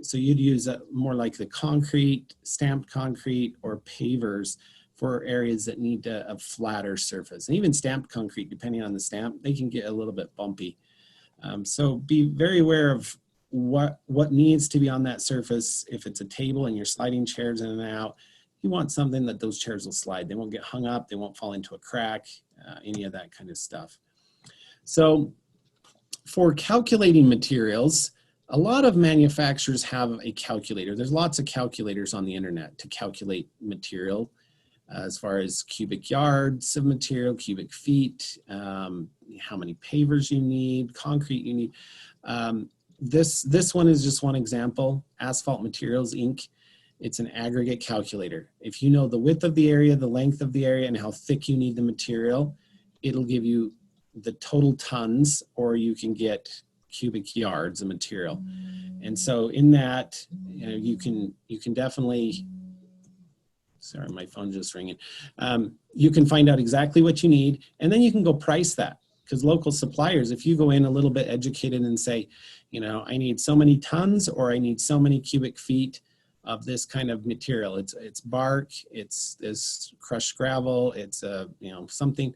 So you'd use more like the concrete, stamped concrete, or pavers for areas that need a flatter surface. And even stamped concrete, depending on the stamp, they can get a little bit bumpy. So be very aware of what needs to be on that surface. If it's a table and you're sliding chairs in and out, you want something that those chairs will slide. They won't get hung up, they won't fall into a crack, any of that kind of stuff. So for calculating materials, a lot of manufacturers have a calculator. There's lots of calculators on the internet to calculate material as far as cubic yards of material, cubic feet, how many pavers you need, concrete you need. This one is just one example, Asphalt Materials Inc. It's an aggregate calculator. If you know the width of the area, the length of the area, and how thick you need the material, it'll give you the total tons, or you can get cubic yards of material. And so in that, you can definitely, sorry, my phone just ringing. You can find out exactly what you need, and then you can go price that. Because local suppliers, if you go in a little bit educated and say, I need so many tons, or I need so many cubic feet of this kind of material. It's bark, it's this crushed gravel, it's something.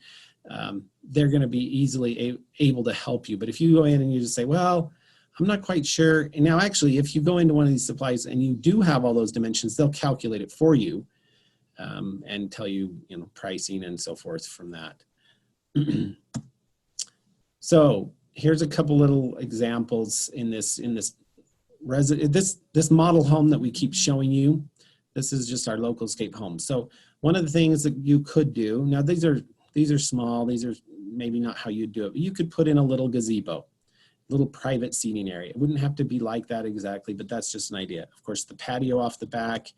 They're going to be easily able to help you. But if you go in and you just say, well, I'm not quite sure. And now actually, if you go into one of these supplies and you do have all those dimensions, they'll calculate it for you and tell you, pricing and so forth from that. So here's a couple little examples in this model home that we keep showing you. This is just our Localscape home. So one of the things that you could do, now these are small, these are maybe not how you do it, but you could put in a little gazebo, little private seating area. It wouldn't have to be like that exactly, but that's just an idea. Of course, the patio off the back,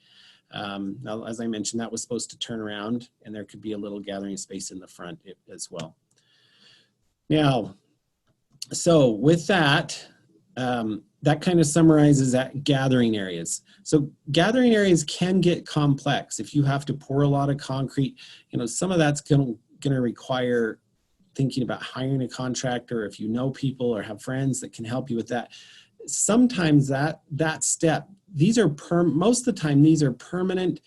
now, as I mentioned, that was supposed to turn around, and there could be a little gathering space in the front as well. Now, so with that, that kind of summarizes that gathering areas. So gathering areas can get complex. If you have to pour a lot of concrete, some of that's going to require thinking about hiring a contractor. If you know people or have friends that can help you with that, sometimes that step, most of the time, these are permanent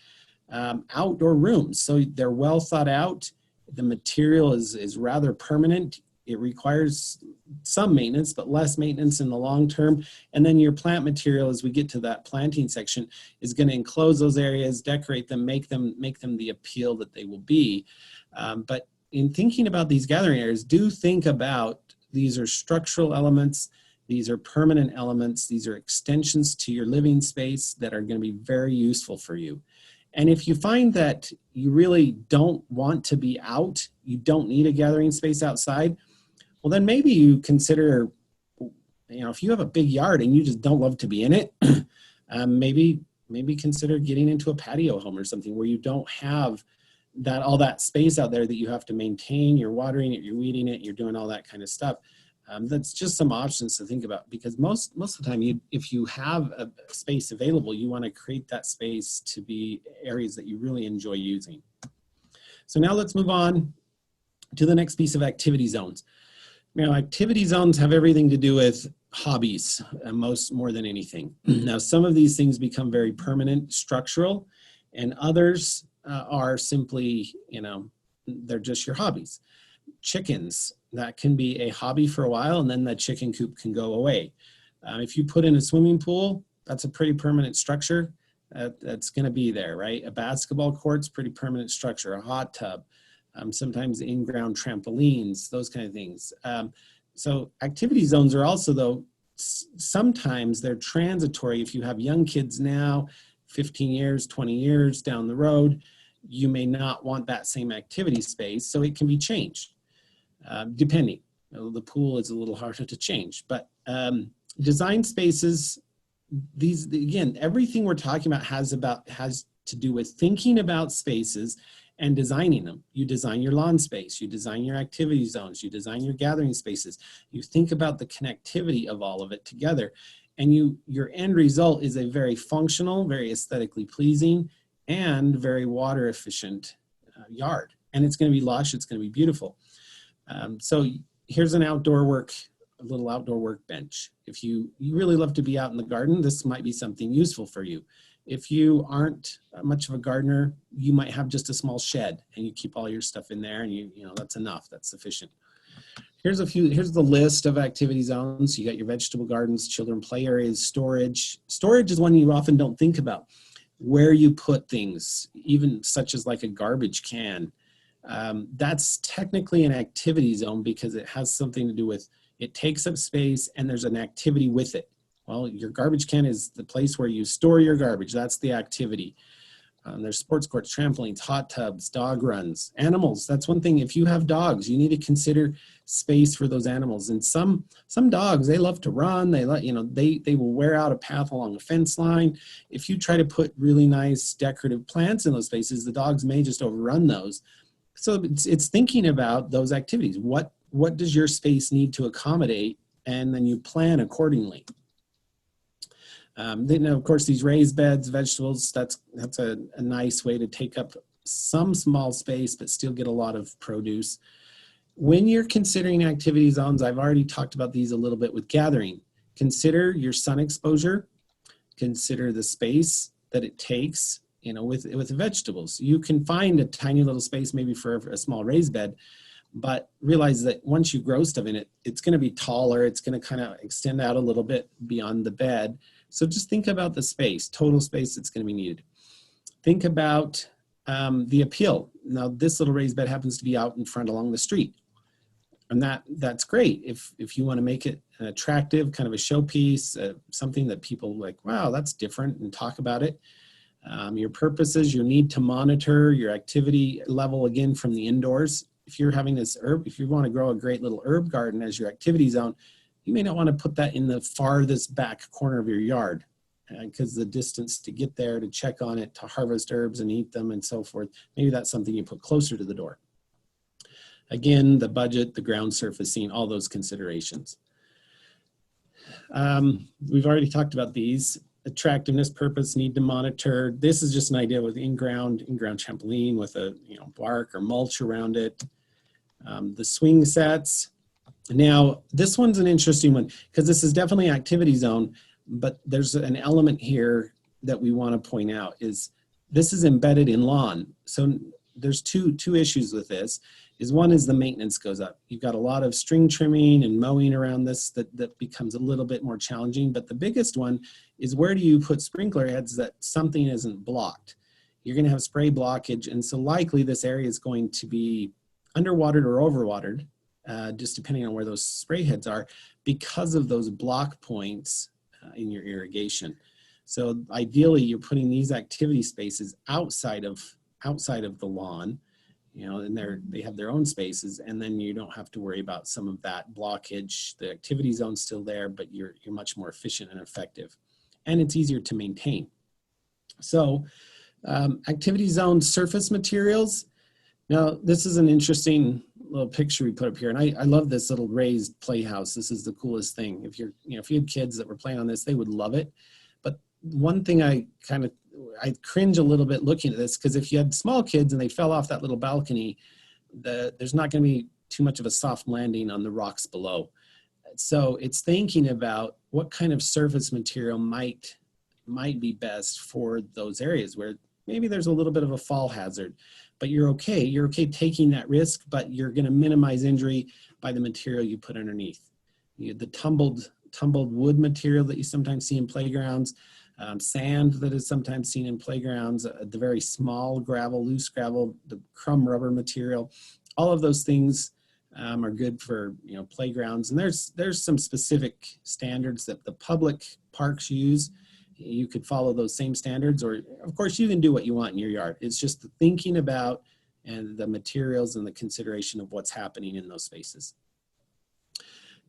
outdoor rooms. So they're well thought out. The material is rather permanent. It requires some maintenance, but less maintenance in the long term. And then your plant material, as we get to that planting section, is going to enclose those areas, decorate them, make them the appeal that they will be. But in thinking about these gathering areas, do think about these are structural elements, these are permanent elements, these are extensions to your living space that are going to be very useful for you. And if you find that you really don't want to be out, you don't need a gathering space outside, well, then maybe you consider, if you have a big yard and you just don't love to be in it, maybe consider getting into a patio home or something where you don't have all that space out there that you have to maintain. You're watering it, you're weeding it, you're doing all that kind of stuff. That's just some options to think about, because most of the time, if you have a space available, you want to create that space to be areas that you really enjoy using. So now let's move on to the next piece of activity zones. Now, activity zones have everything to do with hobbies, more than anything. Now, some of these things become very permanent, structural, and others are simply, they're just your hobbies. Chickens, that can be a hobby for a while, and then that chicken coop can go away. If you put in a swimming pool, that's a pretty permanent structure. That's going to be there, right? A basketball court's pretty permanent structure, a hot tub. Sometimes in-ground trampolines, those kind of things. So activity zones are also, though, sometimes they're transitory. If you have young kids now, 15 years, 20 years down the road, you may not want that same activity space, so it can be changed, depending. The pool is a little harder to change, but design spaces, these, again, everything we're talking about has to do with thinking about spaces and designing them. You design your lawn space, you design your activity zones, you design your gathering spaces, you think about the connectivity of all of it together, and your end result is a very functional, very aesthetically pleasing, and very water efficient yard. And it's going to be lush, it's going to be beautiful. So here's a little outdoor workbench. If you really love to be out in the garden, this might be something useful for you. If you aren't much of a gardener, you might have just a small shed and you keep all your stuff in there, and you know that's enough, that's sufficient. Here's the list of activity zones. You got your vegetable gardens, children play areas, storage. Storage is one you often don't think about. Where you put things, even such as like a garbage can. That's technically an activity zone because it has something to do with, it takes up space and there's an activity with it. Well, your garbage can is the place where you store your garbage. That's the activity. There's sports courts, trampolines, hot tubs, dog runs, animals. That's one thing. If you have dogs, you need to consider space for those animals. And some dogs, they love to run. They will wear out a path along a fence line. If you try to put really nice decorative plants in those spaces, the dogs may just overrun those. So it's thinking about those activities. What does your space need to accommodate? And then you plan accordingly. Then of course, these raised beds, vegetables, that's a nice way to take up some small space, but still get a lot of produce. When you're considering activity zones, I've already talked about these a little bit with gathering. Consider your sun exposure, consider the space that it takes. You know, with vegetables, you can find a tiny little space maybe for a small raised bed, but realize that once you grow stuff in it, it's going to be taller. It's going to kind of extend out a little bit beyond the bed. So just think about the space, total space that's going to be needed. Think about the appeal. Now, this little raised bed happens to be out in front along the street. And that's great if you want to make it an attractive, kind of a showpiece, something that people like, wow, that's different, and talk about it. Your purposes, your need to monitor your activity level, again, from the indoors. If you're having this if you want to grow a great little herb garden as your activity zone, you may not want to put that in the farthest back corner of your yard because the distance to get there, to check on it, to harvest herbs and eat them and so forth, maybe that's something you put closer to the door. Again, the budget, the ground surfacing, all those considerations. We've already talked about these. Attractiveness, purpose, need to monitor. This is just an idea with in-ground trampoline with a bark or mulch around it. The swing sets. Now, this one's an interesting one because this is definitely activity zone, but there's an element here that we want to point out is this is embedded in lawn. So there's two issues with this. One is the maintenance goes up. You've got a lot of string trimming and mowing around this that becomes a little bit more challenging. But the biggest one is where do you put sprinkler heads that something isn't blocked? You're going to have spray blockage. And so likely this area is going to be underwatered or overwatered, just depending on where those spray heads are, because of those block points in your irrigation. So ideally, you're putting these activity spaces outside of the lawn, and they have their own spaces, and then you don't have to worry about some of that blockage. The activity zone's still there, but you're much more efficient and effective, and it's easier to maintain. So activity zone surface materials. Now, this is an interesting little picture we put up here, and I love this little raised playhouse. This is the coolest thing. If you had kids that were playing on this, they would love it. But one thing I cringe a little bit looking at this, because if you had small kids and they fell off that little balcony, there's not going to be too much of a soft landing on the rocks below. So it's thinking about what kind of surface material might be best for those areas where maybe there's a little bit of a fall hazard, but you're okay taking that risk, but you're going to minimize injury by the material you put underneath. The tumbled wood material that you sometimes see in playgrounds, sand that is sometimes seen in playgrounds, the very small gravel, loose gravel, the crumb rubber material, all of those things are good for playgrounds. And there's some specific standards that the public parks use, you could follow those same standards, or of course you can do what you want in your yard. It's just the thinking about and the materials and the consideration of what's happening in those spaces.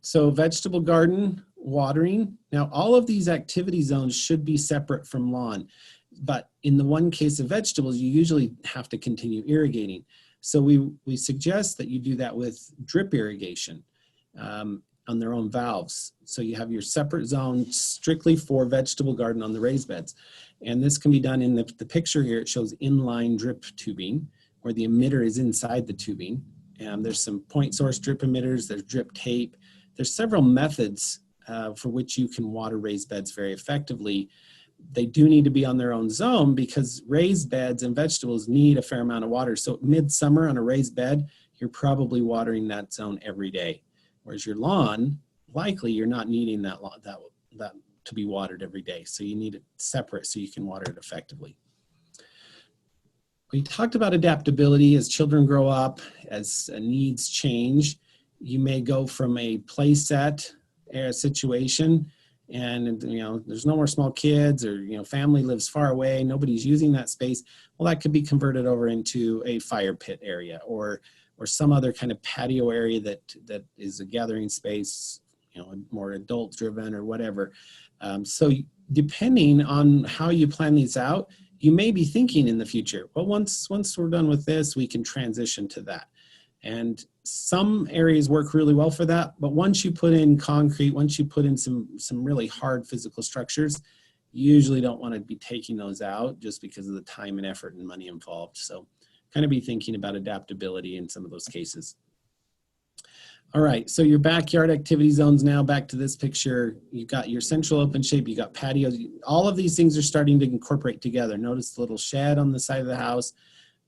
So vegetable garden, watering. Now all of these activity zones should be separate from lawn, but in the one case of vegetables, you usually have to continue irrigating. So we suggest that you do that with drip irrigation on their own valves. So you have your separate zone strictly for vegetable garden on the raised beds. And this can be done in the picture here. It shows inline drip tubing, where the emitter is inside the tubing. And there's some point source drip emitters, there's drip tape. There's several methods for which you can water raised beds very effectively. They do need to be on their own zone because raised beds and vegetables need a fair amount of water. So midsummer on a raised bed, you're probably watering that zone every day. Whereas your lawn, likely you're not needing that to be watered every day. So you need it separate so you can water it effectively. We talked about adaptability as children grow up, as needs change. You may go from a play set situation and there's no more small kids, or family lives far away, nobody's using that space. Well, that could be converted over into a fire pit area or some other kind of patio area that is a gathering space, more adult driven or whatever. So depending on how you plan these out, you may be thinking in the future, well, once we're done with this, we can transition to that. And some areas work really well for that, but once you put in concrete, once you put in some really hard physical structures, you usually don't want to be taking those out just because of the time and effort and money involved. So kind of be thinking about adaptability in some of those cases. All right, so your backyard activity zones now, back to this picture, you've got your central open shape, you got patios, all of these things are starting to incorporate together. Notice the little shed on the side of the house.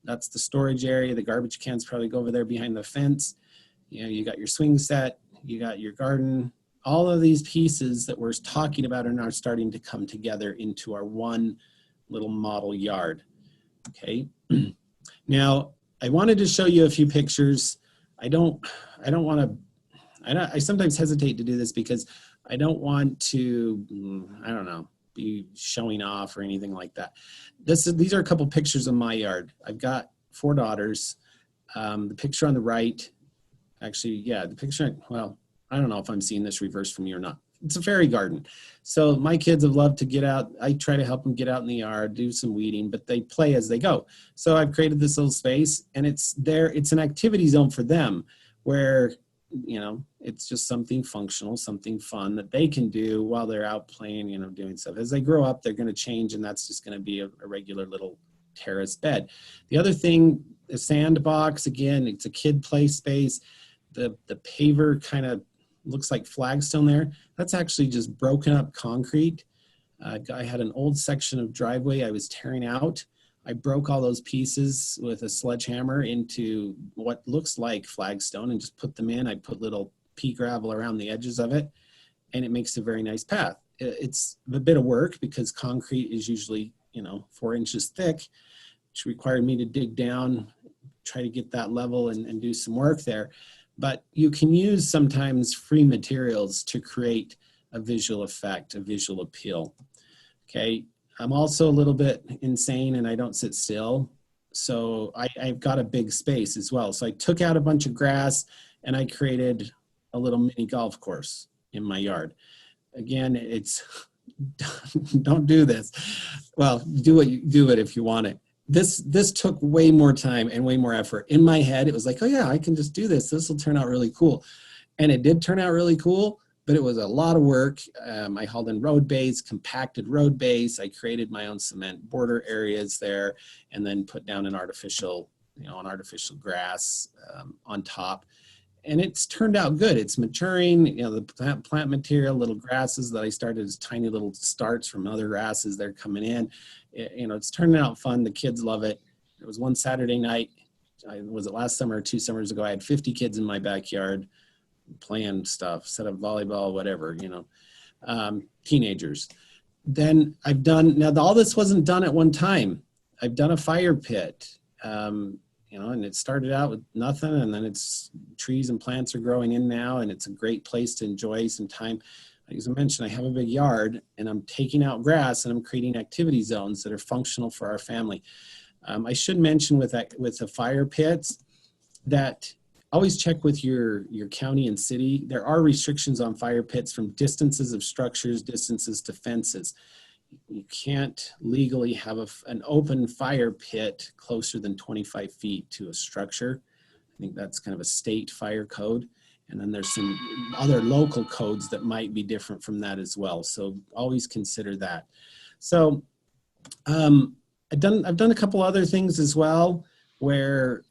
That's the storage area. The garbage cans probably go over there behind the fence. You got your swing set, you got your garden. All of these pieces that we're talking about are now starting to come together into our one little model yard. Okay. Now, I wanted to show you a few pictures. I sometimes hesitate to do this because I don't want to, be showing off or anything like that. These are a couple pictures of my yard. I've got 4 daughters. The picture on the right, actually, yeah, the picture, well, I don't know if I'm seeing this reversed from you or not. It's a fairy garden. So my kids have loved to get out. I try to help them get out in the yard, do some weeding, but they play as they go. So I've created this little space, and it's an activity zone for them where, it's just something functional, something fun that they can do while they're out playing, doing stuff. As they grow up, they're going to change, and that's just going to be a regular little terraced bed. The other thing, a sandbox, again, it's a kid play space. The paver kind of looks like flagstone there. That's actually just broken up concrete. I had an old section of driveway I was tearing out. I broke all those pieces with a sledgehammer into what looks like flagstone and just put them in. I put little pea gravel around the edges of it, and it makes a very nice path. It's a bit of work because concrete is usually, 4 inches thick, which required me to dig down, try to get that level and do some work there. But you can use sometimes free materials to create a visual effect, a visual appeal. Okay. I'm also a little bit insane and I don't sit still. So I've got a big space as well. So I took out a bunch of grass and I created a little mini golf course in my yard. Again, it's, don't do this. Well, do it if you want it. This took way more time and way more effort. In my head, it was like, oh yeah, I can just do this. This will turn out really cool. And it did turn out really cool, but it was a lot of work. I hauled in road base, compacted road base. I created my own cement border areas there, and then put down an artificial grass on top. And it's turned out good. It's maturing, the plant material, little grasses that I started as tiny little starts from other grasses, they're coming in. It's turning out fun. The kids love it. It was one Saturday night, was it last summer or 2 summers ago? I had 50 kids in my backyard playing stuff, set up volleyball, whatever, teenagers. Then now all this wasn't done at one time. I've done a fire pit, and it started out with nothing, and then it's trees and plants are growing in now, and it's a great place to enjoy some time. as I mentioned, I have a big yard and I'm taking out grass and I'm creating activity zones that are functional for our family. I should mention with the fire pits that always check with your county and city. There are restrictions on fire pits from distances of structures, distances to fences. You can't legally have an open fire pit closer than 25 feet to a structure. I think that's kind of a state fire code. And then there's some other local codes that might be different from that as well. So always consider that. So I've done a couple other things as well where,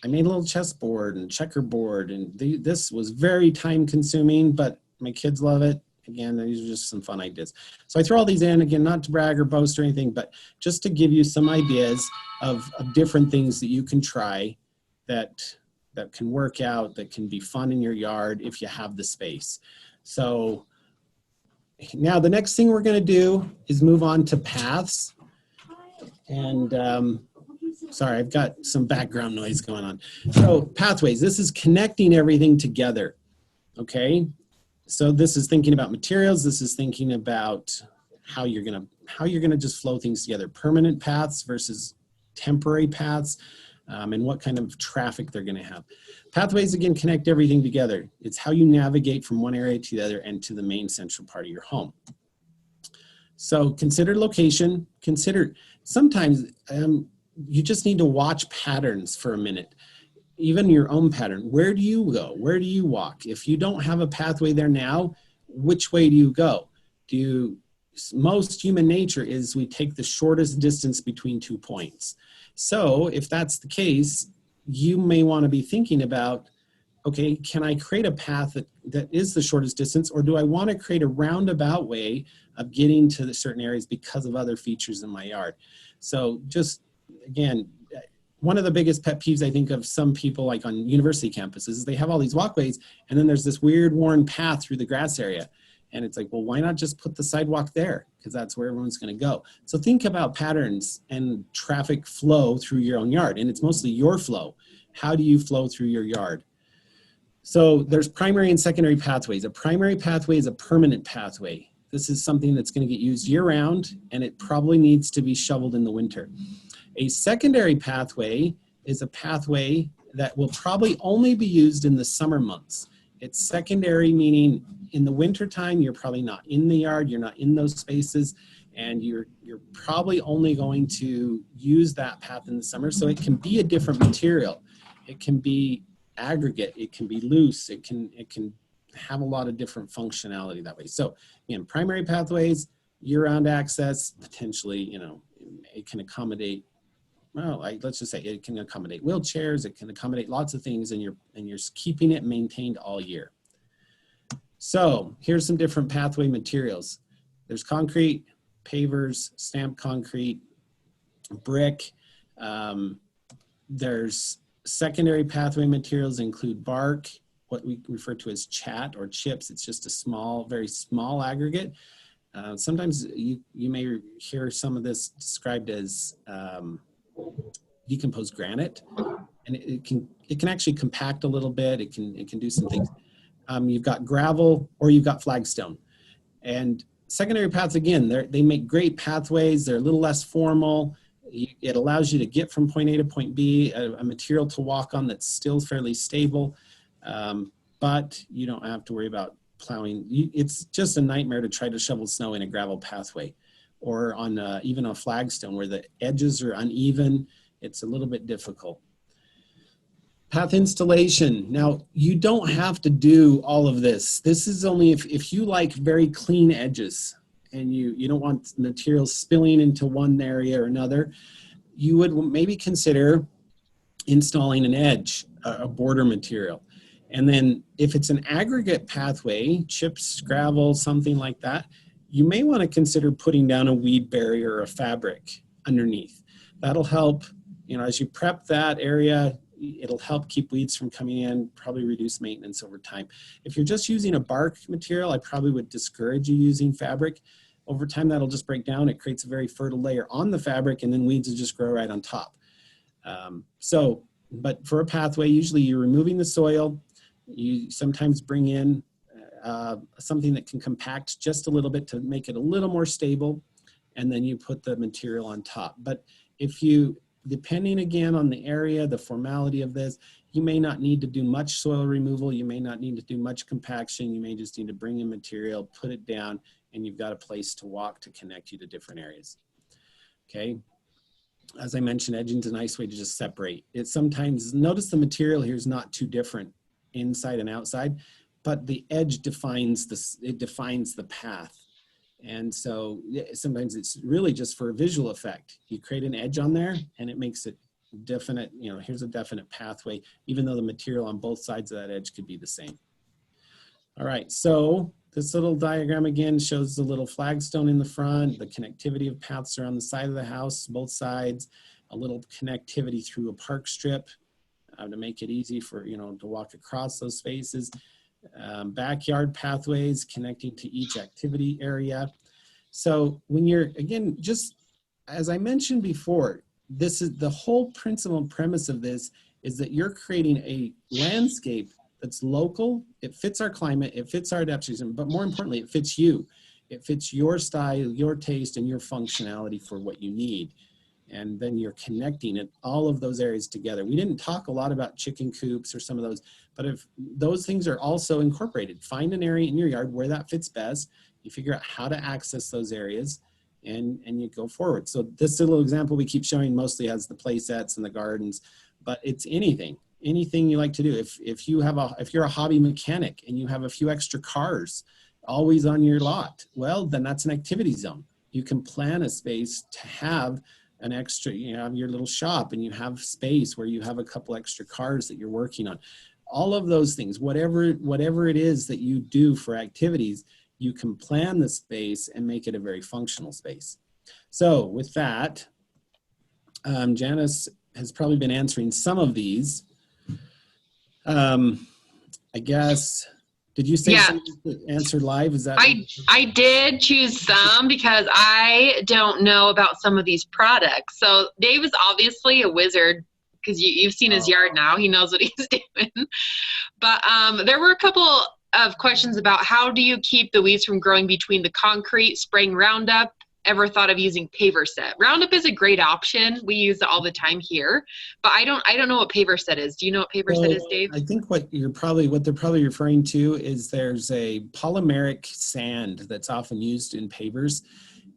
I made a little chessboard and checkerboard, and this was very time consuming, but my kids love it. Again, these are just some fun ideas. So I throw all these in, again, not to brag or boast or anything, but just to give you some ideas of different things that you can try that can work out, that can be fun in your yard if you have the space. So now the next thing we're going to do is move on to paths. And sorry, I've got some background noise going on. So pathways, this is connecting everything together, okay? So this is thinking about materials. This is thinking about how you're gonna just flow things together. Permanent paths versus temporary paths, and what kind of traffic they're gonna have. Pathways, again, connect everything together. It's how you navigate from one area to the other and to the main central part of your home. So consider location, sometimes you just need to watch patterns for a minute, even your own pattern. Where do you go? Where do you walk? If you don't have a pathway there now, which way do you go? Most human nature is we take the shortest distance between 2 points. So if that's the case, you may want to be thinking about, okay, can I create a path that is the shortest distance, or do I want to create a roundabout way of getting to the certain areas because of other features in my yard? So just, again, one of the biggest pet peeves I think of some people like on university campuses is they have all these walkways and then there's this weird worn path through the grass area. And it's like, well, why not just put the sidewalk there? Because that's where everyone's going to go. So think about patterns and traffic flow through your own yard. And it's mostly your flow. How do you flow through your yard? So there's primary and secondary pathways. A primary pathway is a permanent pathway. This is something that's going to get used year round, and it probably needs to be shoveled in the winter. A secondary pathway is a pathway that will probably only be used in the summer months. It's secondary, meaning in the wintertime, you're probably not in the yard, you're not in those spaces, and you're probably only going to use that path in the summer. So it can be a different material. It can be aggregate, it can be loose, it can have a lot of different functionality that way. So again, primary pathways, year-round access, potentially, it can accommodate, well, let's just say it can accommodate wheelchairs, it can accommodate lots of things, and you're keeping it maintained all year. So here's some different pathway materials. There's concrete, pavers, stamped concrete, brick. There's secondary pathway materials include bark, what we refer to as chat or chips. It's just a small, very small aggregate. Sometimes you may hear some of this described as decomposed granite, and it can actually compact a little bit. It can do some things. You've got gravel or you've got flagstone. And secondary paths, again, they make great pathways. They're a little less formal. It allows you to get from point A to point B, a material to walk on that's still fairly stable, but you don't have to worry about plowing. It's just a nightmare to try to shovel snow in a gravel pathway, or on even a flagstone where the edges are uneven. It's a little bit difficult. Path installation. Now, you don't have to do all of this. This is only if you like very clean edges and you don't want materials spilling into one area or another, you would maybe consider installing an edge, a border material. And then if it's an aggregate pathway, chips, gravel, something like that, you may want to consider putting down a weed barrier or a fabric underneath. That'll help, as you prep that area, it'll help keep weeds from coming in, probably reduce maintenance over time. If you're just using a bark material, I probably would discourage you using fabric. Over time, that'll just break down. It creates a very fertile layer on the fabric, and then weeds will just grow right on top. But for a pathway, usually you're removing the soil. You sometimes bring in something that can compact just a little bit to make it a little more stable, and then you put the material on top. But if you, depending again on the area, the formality of this, you may not need to do much soil removal. You may not need to do much compaction. You may just need to bring in material, put it down, and you've got a place to walk to connect you to different areas. Okay. As I mentioned, edging is a nice way to just separate. It sometimes, notice the material here is not too different inside and outside, but the edge defines this, it defines the path. And so sometimes it's really just for a visual effect. You create an edge on there and it makes it definite, you know, here's a definite pathway, even though the material on both sides of that edge could be the same. All right, so this little diagram again shows the little flagstone in the front, the connectivity of paths around the side of the house, both sides, a little connectivity through a park strip to make it easy for, you know, to walk across those spaces. Backyard pathways connecting to each activity area. So when you're, again, just as I mentioned before, this is the whole principle and premise of this is that you're creating a landscape that's local. It fits our climate, it fits our adaptation, but more importantly, it fits you. It fits your style, your taste, and your functionality for what you need. And then you're connecting it, all of those areas together. We didn't talk a lot about chicken coops or some of those, but if those things are also incorporated, find an area in your yard where that fits best. You figure out how to access those areas and you go forward. So this little example we keep showing mostly has the play sets and the gardens, but it's anything you like to do. If you're a hobby mechanic and you have a few extra cars always on your lot, well, then that's an activity zone. You can plan a space to have an extra, you have your little shop and you have space where you have a couple extra cars that you're working on. All of those things, whatever it is that you do for activities, you can plan the space and make it a very functional space. So with that, Janice has probably been answering some of these. I guess, did you say something to answer live? Is that? I did choose some because I don't know about some of these products. So Dave is obviously a wizard because you've seen his yard now. He knows what he's doing. But there were a couple of questions about how do you keep the weeds from growing between the concrete, spraying Roundup. Ever thought of using Pavers set? Roundup is a great option. We use it all the time here, but I don't know what Pavers set is. Do you know what Pavers set is, Dave? I think what they're probably referring to is there's a polymeric sand that's often used in pavers,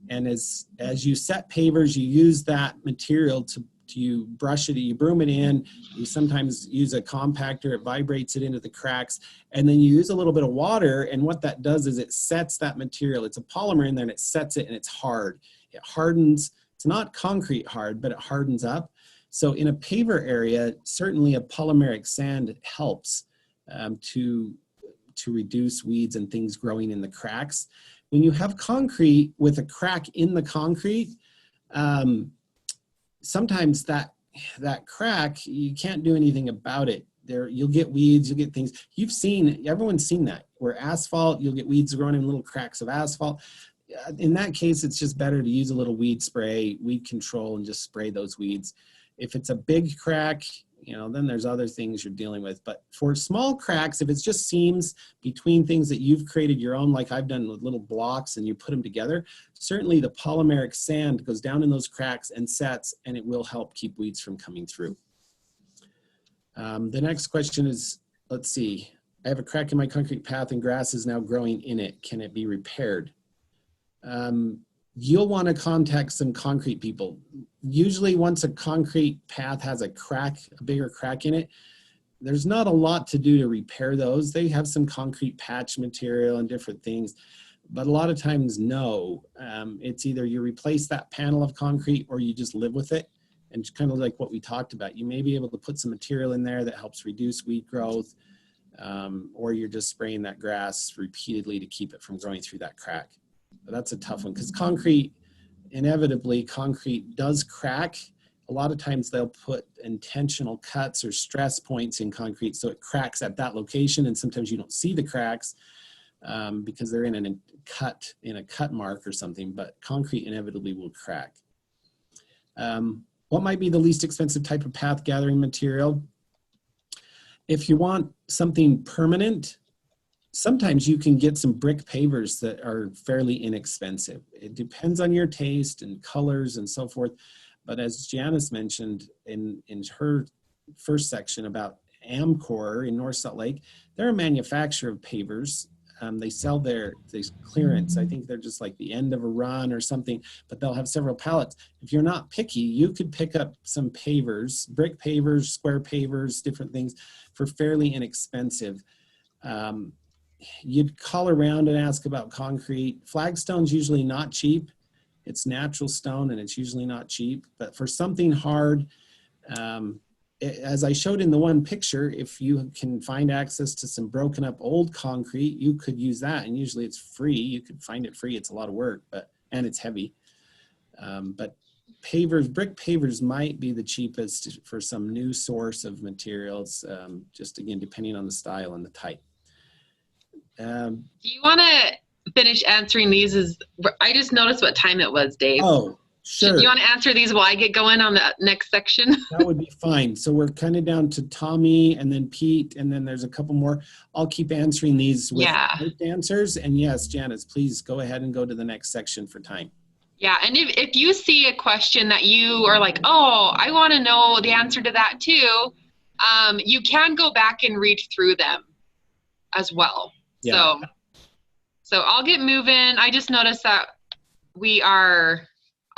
and as you set pavers, you use that material to you brush it, you broom it in, you sometimes use a compactor, it vibrates it into the cracks, and then you use a little bit of water, and what that does is it sets that material, it's a polymer in there, and it sets it, and it's hard. It hardens, it's not concrete hard, but it hardens up. So in a paver area, certainly a polymeric sand helps to reduce weeds and things growing in the cracks. When you have concrete with a crack in the concrete, sometimes that crack, you can't do anything about it. You'll get weeds, you'll get things. Everyone's seen that. Where asphalt, you'll get weeds growing in little cracks of asphalt. In that case, it's just better to use a little weed spray, weed control, and just spray those weeds. If it's a big crack, then there's other things you're dealing with. But for small cracks, if it's just seams between things that you've created your own, like I've done with little blocks and you put them together, certainly the polymeric sand goes down in those cracks and sets, and it will help keep weeds from coming through. The next question is, let's see. I have a crack in my concrete path and grass is now growing in it. Can it be repaired? You'll want to contact some concrete people. Usually once a concrete path has a crack, a bigger crack in it, there's not a lot to do to repair those. They have some concrete patch material and different things, but a lot of times, no. It's either you replace that panel of concrete or you just live with it. And kind of like what we talked about, you may be able to put some material in there that helps reduce weed growth, or you're just spraying that grass repeatedly to keep it from growing through that crack. But that's a tough one because inevitably concrete does crack. A lot of times they'll put intentional cuts or stress points in concrete so it cracks at that location, and sometimes you don't see the cracks because they're in a cut mark or something, but concrete inevitably will crack. What might be the least expensive type of path gathering material? If you want something permanent, Sometimes you can get some brick pavers that are fairly inexpensive. It depends on your taste and colors and so forth. But as Janice mentioned in her first section about Amcor in North Salt Lake, they're a manufacturer of pavers. They sell their clearance. I think they're just like the end of a run or something, but they'll have several pallets. If you're not picky, you could pick up some pavers, brick pavers, square pavers, different things for fairly inexpensive. You'd call around and ask about concrete. Flagstone's usually not cheap. It's natural stone and it's usually not cheap, but for something hard, as I showed in the one picture, if you can find access to some broken up old concrete, you could use that, and usually it's free. You could find it free. It's a lot of work, and it's heavy. But pavers, brick pavers might be the cheapest for some new source of materials, just again, depending on the style and the type. Do you want to finish answering these? I just noticed what time it was, Dave. Oh, sure. You want to answer these while I get going on the next section? That would be fine. So we're kind of down to Tommy and then Pete, and then there's a couple more. I'll keep answering these with answers. And yes, Janice, please go ahead and go to the next section for time. Yeah, and if you see a question that you are like, oh, I want to know the answer to that too, you can go back and read through them as well. Yeah. So I'll get moving. I just noticed that we are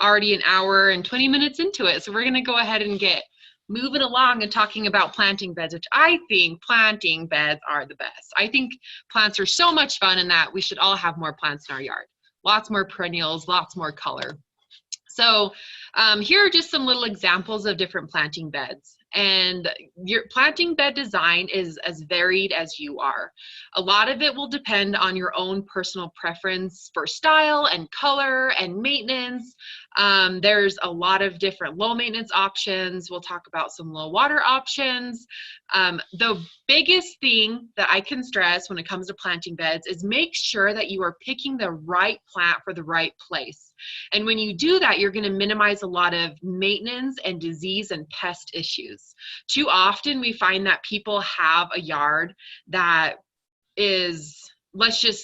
already an hour and 20 minutes into it. So we're going to go ahead and get moving along and talking about planting beds, which I think planting beds are the best. I think plants are so much fun in that we should all have more plants in our yard. Lots more perennials, lots more color. So here are just some little examples of different planting beds. And your planting bed design is as varied as you are. A lot of it will depend on your own personal preference for style and color and maintenance. There's a lot of different low maintenance options. We'll talk about some low water options. The biggest thing that I can stress when it comes to planting beds is make sure that you are picking the right plant for the right place. And when you do that, you're going to minimize a lot of maintenance and disease and pest issues. Too often we find that people have a yard that is,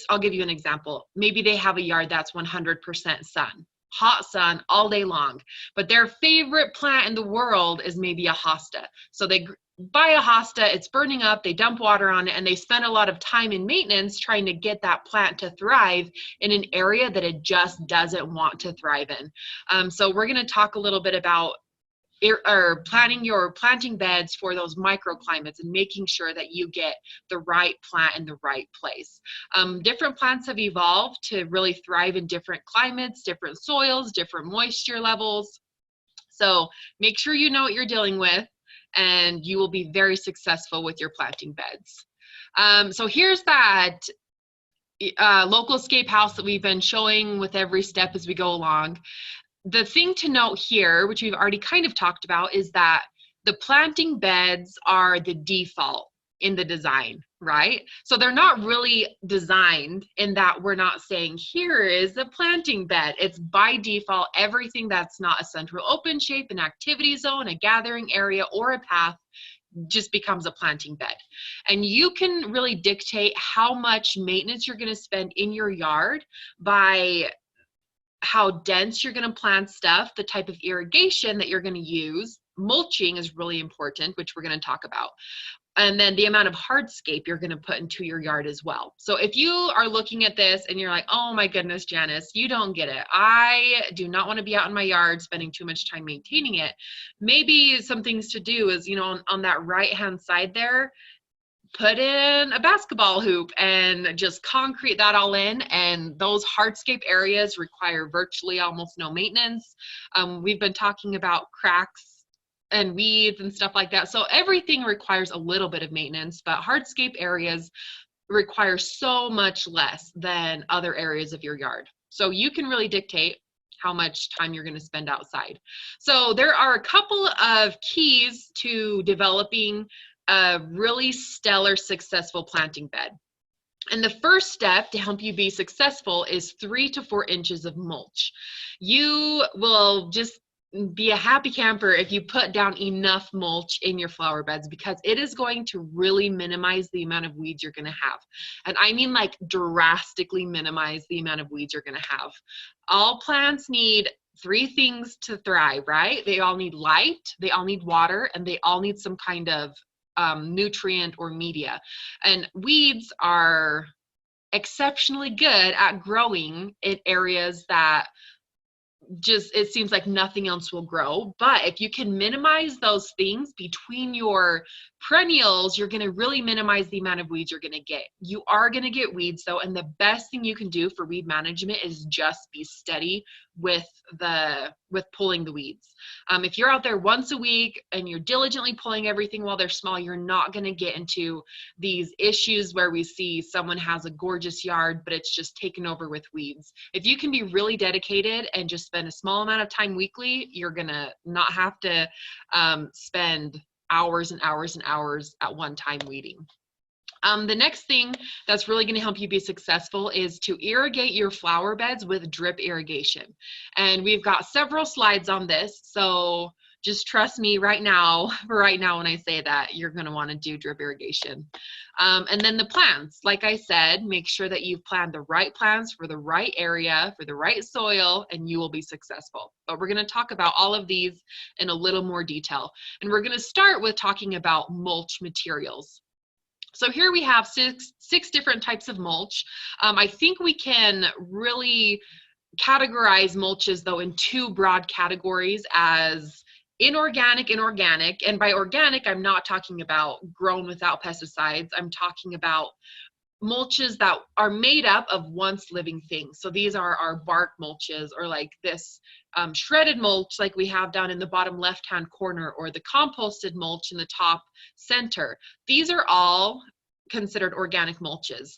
I'll give you an example. Maybe they have a yard that's 100% sun, hot sun all day long, but their favorite plant in the world is maybe a hosta. So they buy a hosta, it's burning up, they dump water on it, and they spend a lot of time in maintenance trying to get that plant to thrive in an area that it just doesn't want to thrive in. So we're going to talk a little bit about planning your planting beds for those microclimates and making sure that you get the right plant in the right place. Different plants have evolved to really thrive in different climates, different soils, different moisture levels. So make sure you know what you're dealing with, and you will be very successful with your planting beds. So here's that Localscape house that we've been showing with every step as we go along. The thing to note here, which we've already kind of talked about, is that the planting beds are the default in the design, right? So they're not really designed in that we're not saying here is a planting bed. It's by default, everything that's not a central open shape, an activity zone, a gathering area, or a path just becomes a planting bed. And you can really dictate how much maintenance you're going to spend in your yard by how dense you're going to plant stuff, the type of irrigation that you're going to use. Mulching is really important, which we're going to talk about. And then the amount of hardscape you're going to put into your yard as well. So if you are looking at this and you're like, oh my goodness, Janice, you don't get it. I do not want to be out in my yard spending too much time maintaining it. Maybe some things to do is, on that right-hand side there, put in a basketball hoop and just concrete that all in. And those hardscape areas require virtually almost no maintenance. We've been talking about cracks and weeds and stuff like that. So everything requires a little bit of maintenance, but hardscape areas require so much less than other areas of your yard. So you can really dictate how much time you're going to spend outside. So there are a couple of keys to developing a really stellar, successful planting bed. And the first step to help you be successful is 3 to 4 inches of mulch. You will just be a happy camper if you put down enough mulch in your flower beds, because it is going to really minimize the amount of weeds you're going to have. And I mean like drastically minimize the amount of weeds you're going to have. All plants need three things to thrive, right? They all need light, they all need water, and they all need some kind of nutrient or media. And weeds are exceptionally good at growing in areas that just, it seems like nothing else will grow. But if you can minimize those things between your perennials, you're going to really minimize the amount of weeds you're going to get. You are going to get weeds though, and the best thing you can do for weed management is just be steady with pulling the weeds. If you're out there once a week and you're diligently pulling everything while they're small, you're not going to get into these issues where we see someone has a gorgeous yard but it's just taken over with weeds. If you can be really dedicated and just spend a small amount of time weekly, you're going to not have to spend hours and hours and hours at one time weeding. The next thing that's really going to help you be successful is to irrigate your flower beds with drip irrigation. And we've got several slides on this, so just trust me right now when I say that you're going to want to do drip irrigation. And then the plants, like I said, make sure that you've planted the right plants for the right area, for the right soil, and you will be successful. But we're going to talk about all of these in a little more detail. And we're going to start with talking about mulch materials. So here we have six different types of mulch. I think we can really categorize mulches though in two broad categories as inorganic and organic. And by organic, I'm not talking about grown without pesticides. I'm talking about mulches that are made up of once living things. So these are our bark mulches, or like this shredded mulch like we have down in the bottom left-hand corner, or the composted mulch in the top center. These are all considered organic mulches.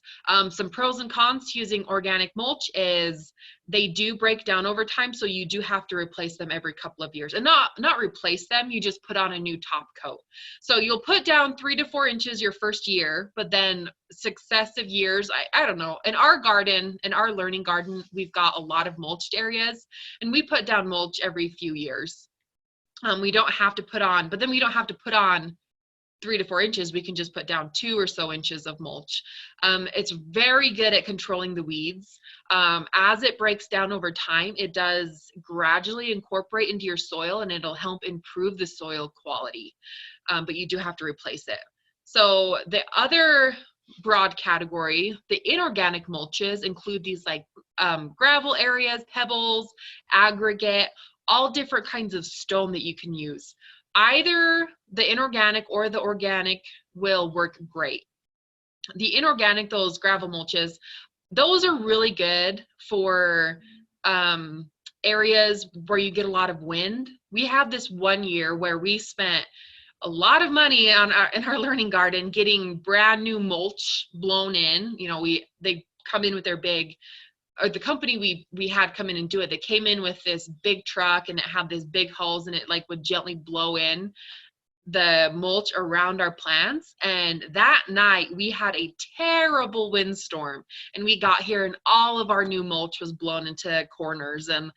Some pros and cons to using organic mulch is they do break down over time, so you do have to replace them every couple of years. And not replace them, you just put on a new top coat. So you'll put down 3 to 4 inches your first year, but then successive years, I don't know, in our garden, in our learning garden, we've got a lot of mulched areas, and we put down mulch every few years. We don't have to put on, but then we don't have to put on 3 to 4 inches, we can just put down 2 or so inches of mulch. It's very good at controlling the weeds. As it breaks down over time, it does gradually incorporate into your soil, and it'll help improve the soil quality, but you do have to replace it. So the other broad category, the inorganic mulches, include these like gravel areas, pebbles, aggregate, all different kinds of stone that you can use. Either the inorganic or the organic will work great. The inorganic, those gravel mulches, those are really good for areas where you get a lot of wind. We have this one year where we spent a lot of money on in our learning garden getting brand new mulch blown in. You know, they come in with their big, or the company we had come in and do it, they came in with this big truck, and it had this big hose, and it like would gently blow in the mulch around our plants. And that night we had a terrible windstorm, and we got here and all of our new mulch was blown into corners, and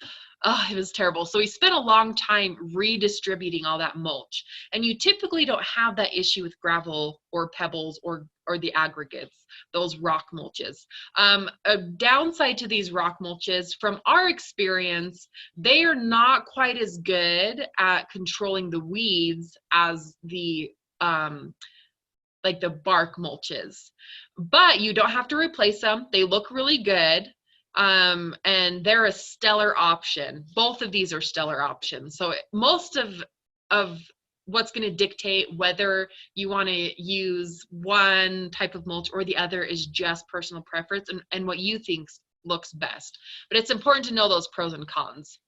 it was terrible. So we spent a long time redistributing all that mulch, and you typically don't have that issue with gravel or pebbles or the aggregates, those rock mulches. A downside to these rock mulches, from our experience, they are not quite as good at controlling the weeds as the like the bark mulches, but you don't have to replace them. They look really good. And they're a stellar option. Both of these are stellar options. So most of what's going to dictate whether you want to use one type of mulch or the other is just personal preference and what you think looks best. But it's important to know those pros and cons.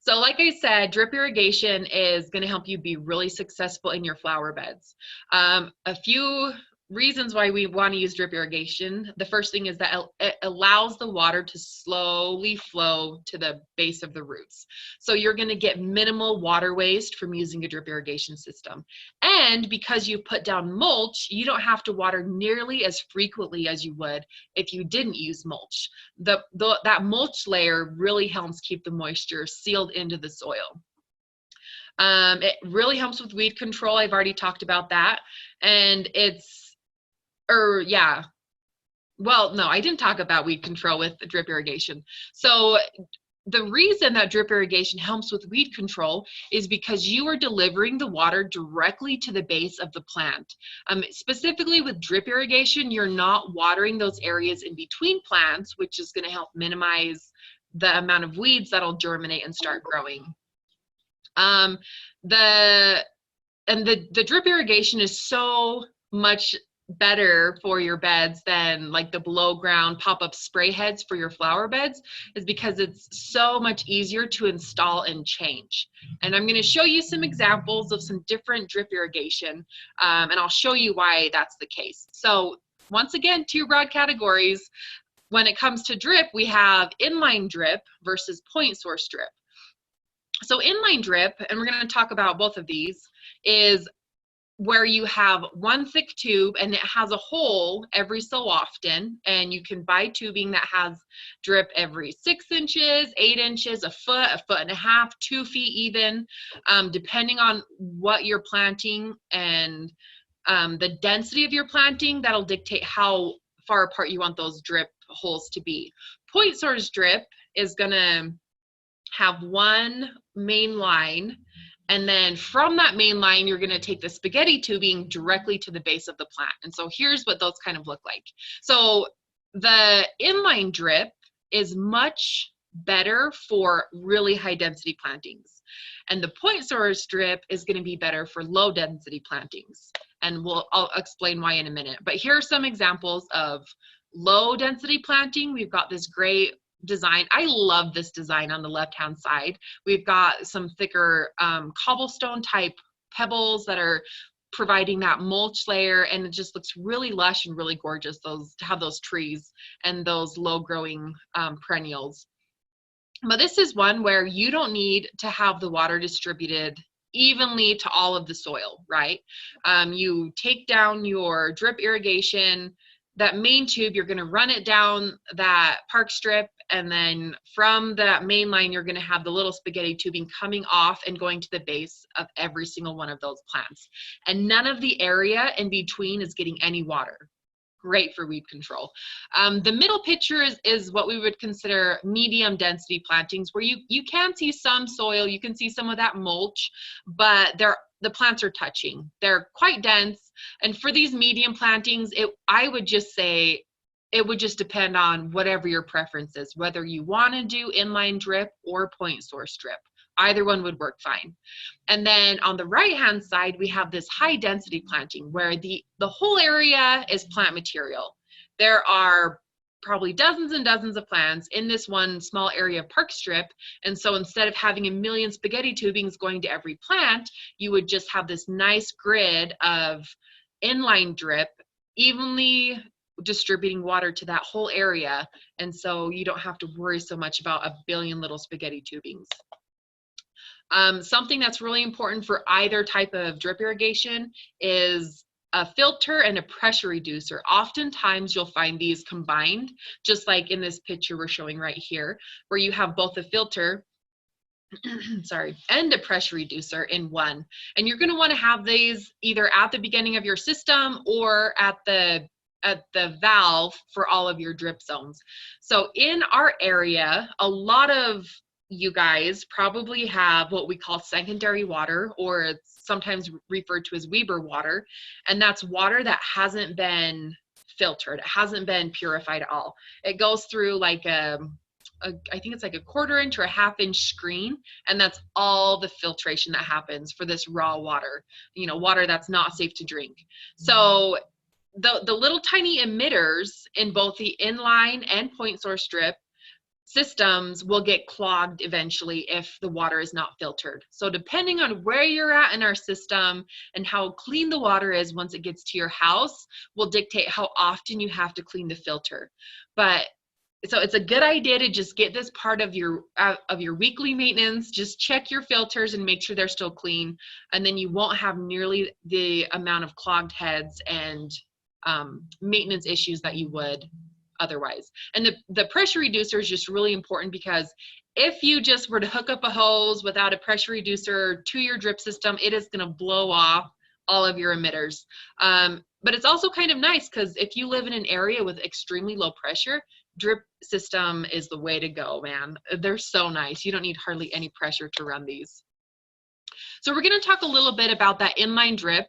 So like I said, drip irrigation is going to help you be really successful in your flower beds. A few reasons why we want to use drip irrigation. The first thing is that it allows the water to slowly flow to the base of the roots. So you're going to get minimal water waste from using a drip irrigation system. And because you put down mulch, you don't have to water nearly as frequently as you would if you didn't use mulch. That mulch layer really helps keep the moisture sealed into the soil. It really helps with weed control. I've already talked about that. And well, no, I didn't talk about weed control with drip irrigation. So the reason that drip irrigation helps with weed control is because you are delivering the water directly to the base of the plant. Specifically with drip irrigation, you're not watering those areas in between plants, which is going to help minimize the amount of weeds that'll germinate and start growing. The drip irrigation is so much better for your beds than like the below ground pop-up spray heads for your flower beds, is because it's so much easier to install and change. And I'm going to show you some examples of some different drip irrigation, and I'll show you why that's the case. So once again, two broad categories. When it comes to drip, we have inline drip versus point source drip. So inline drip, and we're going to talk about both of these, is where you have one thick tube and it has a hole every so often, and you can buy tubing that has drip every 6 inches, 8 inches, a foot and a half, 2 feet even, depending on what you're planting and the density of your planting. That'll dictate how far apart you want those drip holes to be. Point source drip is gonna have one main line, and then from that main line, you're gonna take the spaghetti tubing directly to the base of the plant. And so here's what those kind of look like. So the inline drip is much better for really high density plantings. And the point source drip is gonna be better for low density plantings. And I'll explain why in a minute. But here are some examples of low density planting. We've got this great design. I love this design on the left-hand side. We've got some thicker cobblestone type pebbles that are providing that mulch layer, and it just looks really lush and really gorgeous to have those trees and those low growing perennials. But this is one where you don't need to have the water distributed evenly to all of the soil, right? You take down your drip irrigation, that main tube, you're going to run it down that park strip, and then from that main line, you're going to have the little spaghetti tubing coming off and going to the base of every single one of those plants. And none of the area in between is getting any water. Great for weed control. The middle picture is what we would consider medium density plantings, where you can see some soil, you can see some of that mulch, but the plants are touching. They're quite dense. And for these medium plantings, I would just say it would just depend on whatever your preference is, whether you want to do inline drip or point source drip. Either one would work fine. And then on the right-hand side, we have this high density planting where the whole area is plant material. There are probably dozens and dozens of plants in this one small area of park strip. And so instead of having a million spaghetti tubings going to every plant, you would just have this nice grid of inline drip evenly distributing water to that whole area. And so you don't have to worry so much about a billion little spaghetti tubings. Something that's really important for either type of drip irrigation is a filter and a pressure reducer. Oftentimes you'll find these combined, just like in this picture we're showing right here, where you have both a filter and a pressure reducer in one. And you're going to want to have these either at the beginning of your system or at the valve for all of your drip zones. So in our area, a lot of you guys probably have what we call secondary water, or it's sometimes referred to as Weber water, and that's water that hasn't been filtered, it hasn't been purified at all. It goes through like I think it's like a 1/4 inch or a 1/2 inch screen, and that's all the filtration that happens for this raw water, water that's not safe to drink. So the little tiny emitters in both the inline and point source drip systems will get clogged eventually if the water is not filtered. So depending on where you're at in our system and how clean the water is once it gets to your house will dictate how often you have to clean the filter. But so it's a good idea to just get this part of your weekly maintenance. Just check your filters and make sure they're still clean, and then you won't have nearly the amount of clogged heads and maintenance issues that you would otherwise. And the pressure reducer is just really important, because if you just were to hook up a hose without a pressure reducer to your drip system, it is going to blow off all of your emitters. But it's also kind of nice, because if you live in an area with extremely low pressure, drip system is the way to go, man. They're so nice. You don't need hardly any pressure to run these. So we're going to talk a little bit about that inline drip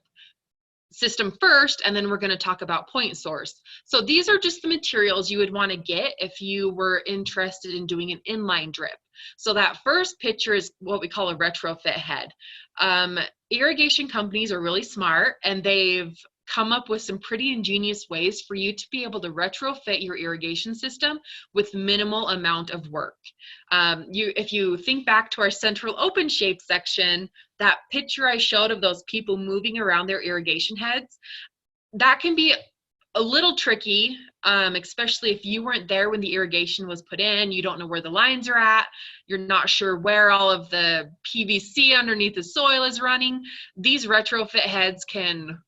system first, and then we're going to talk about point source. So these are just the materials you would want to get if you were interested in doing an inline drip. So that first picture is what we call a retrofit head. Irrigation companies are really smart, and they've come up with some pretty ingenious ways for you to be able to retrofit your irrigation system with minimal amount of work. If you think back to our central open shape section, that picture I showed of those people moving around their irrigation heads, that can be a little tricky, especially if you weren't there when the irrigation was put in. You don't know where the lines are at. You're not sure where all of the PVC underneath the soil is running. These retrofit heads can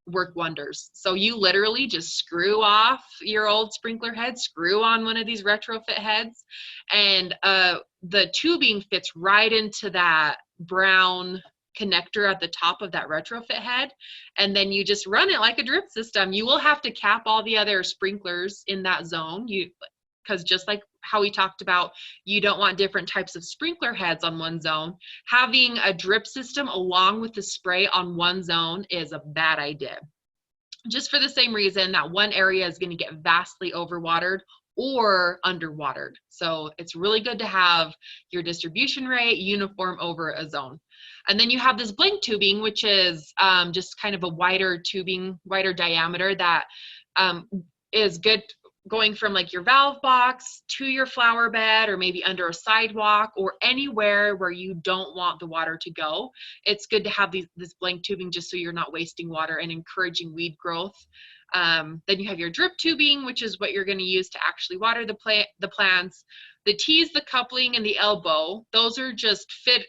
work wonders. So you literally just screw off your old sprinkler head, screw on one of these retrofit heads, and the tubing fits right into that brown connector at the top of that retrofit head, and then you just run it like a drip system. You will have to cap all the other sprinklers in that zone, because just like how we talked about, you don't want different types of sprinkler heads on one zone. Having a drip system along with the spray on one zone is a bad idea, just for the same reason that one area is going to get vastly overwatered or underwatered. So it's really good to have your distribution rate uniform over a zone. And then you have this blank tubing, which is just kind of a wider tubing, wider diameter, that is good going from like your valve box to your flower bed, or maybe under a sidewalk, or anywhere where you don't want the water to go. It's good to have this blank tubing, just so you're not wasting water and encouraging weed growth. Then you have your drip tubing, which is what you're going to use to actually water the plants. The tees, the coupling, and the elbow, those are just fit,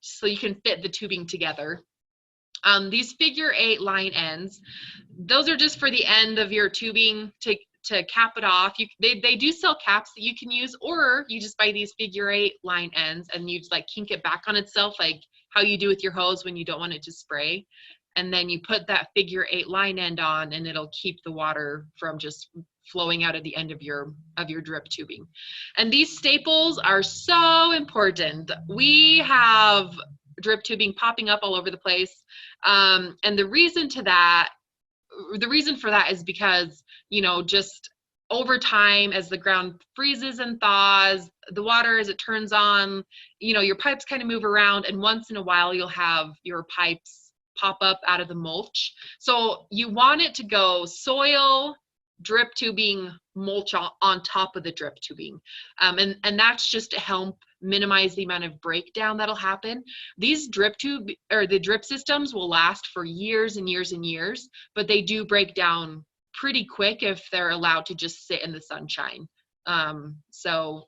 so you can fit the tubing together. These figure 8 line ends, those are just for the end of your tubing to cap it off. They do sell caps that you can use, or you just buy these figure 8 line ends and you just like kink it back on itself, like how you do with your hose when you don't want it to spray. And then you put that figure 8 line end on, and it'll keep the water from just flowing out of the end of your drip tubing. And these staples are so important. We have drip tubing popping up all over the place, and the reason for that is because, just over time, as the ground freezes and thaws, the water, as it turns on, your pipes kind of move around, and once in a while you'll have your pipes pop up out of the mulch. So you want it to go soil, drip tubing, mulch on top of the drip tubing, and that's just to help minimize the amount of breakdown that'll happen. These the drip systems will last for years and years and years, but they do break down pretty quick if they're allowed to just sit in the sunshine. So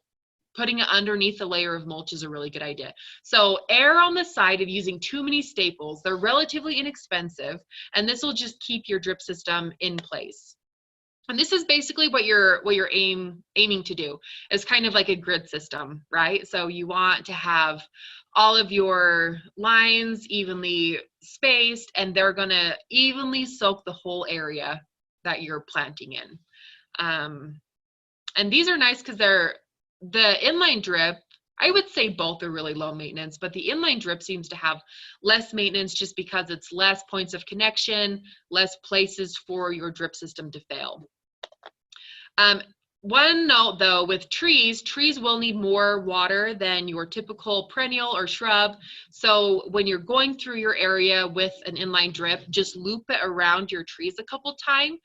putting it underneath a layer of mulch is a really good idea. So err on the side of using too many staples. They're relatively inexpensive, and this will just keep your drip system in place. And this is basically what you're aiming to do. It's kind of like a grid system, right? So you want to have all of your lines evenly spaced, and they're gonna evenly soak the whole area that you're planting in. And these are nice because the inline drip, I would say both are really low maintenance, but the inline drip seems to have less maintenance just because it's less points of connection, less places for your drip system to fail. One note though, with trees will need more water than your typical perennial or shrub. So when you're going through your area with an inline drip, just loop it around your trees a couple times.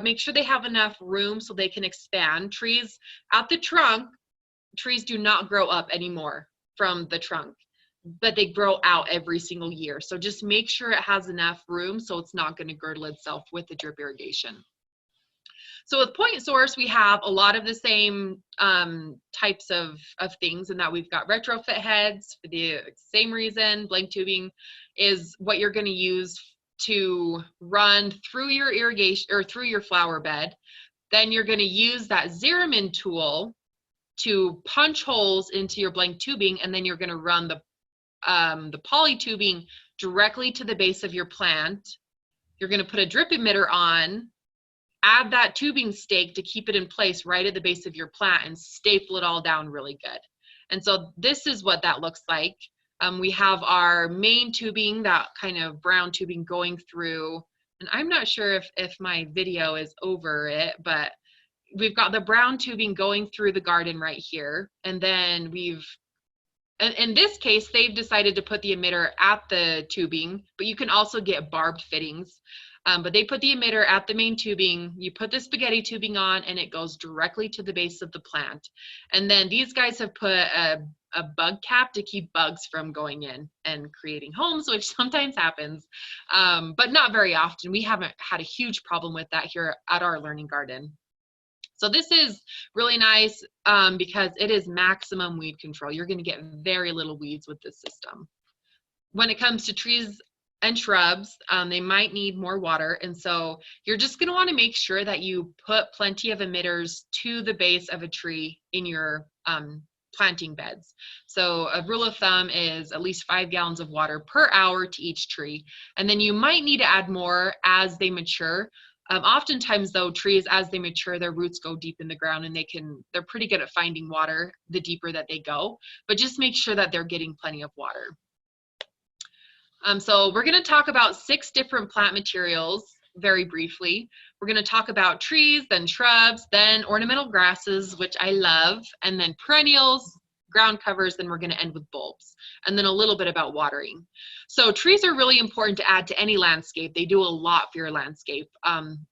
make sure they have enough room so they can expand. Trees at the trunk, trees do not grow up anymore from the trunk, but they grow out every single year. So just make sure it has enough room so it's not going to girdle itself with the drip irrigation. So with point source, we have a lot of the same types of things, in that we've got retrofit heads for the same reason. Blank tubing is what you're going to use to run through your irrigation or through your flower bed. Then you're going to use that Zeramin tool to punch holes into your blank tubing, and then you're going to run the poly tubing directly to the base of your plant. You're going to put a drip emitter on, add that tubing stake to keep it in place right at the base of your plant, and staple it all down really good. And so this is what that looks like. We have our main tubing, that kind of brown tubing going through, and I'm not sure if my video is over it, but we've got the brown tubing going through the garden right here. And then in this case, they've decided to put the emitter at the tubing, but you can also get barbed fittings. But they put the emitter at the main tubing, you put the spaghetti tubing on, and it goes directly to the base of the plant. And then these guys have put a bug cap to keep bugs from going in and creating homes, which sometimes happens, but not very often. We haven't had a huge problem with that here at our learning garden. So this is really nice because it is maximum weed control. You're going to get very little weeds with this system. When it comes to trees and shrubs, they might need more water, and so you're just going to want to make sure that you put plenty of emitters to the base of a tree in your planting beds. So a rule of thumb is at least 5 gallons of water per hour to each tree, and then you might need to add more as they mature. Oftentimes though, trees, as they mature, their roots go deep in the ground, and they're pretty good at finding water the deeper that they go, but just make sure that they're getting plenty of water. So we're going to talk about 6 different plant materials very briefly. We're going to talk about trees, then shrubs, then ornamental grasses, which I love, and then perennials, ground covers, then we're going to end with bulbs, and then a little bit about watering. So trees are really important to add to any landscape. They do a lot for your landscape.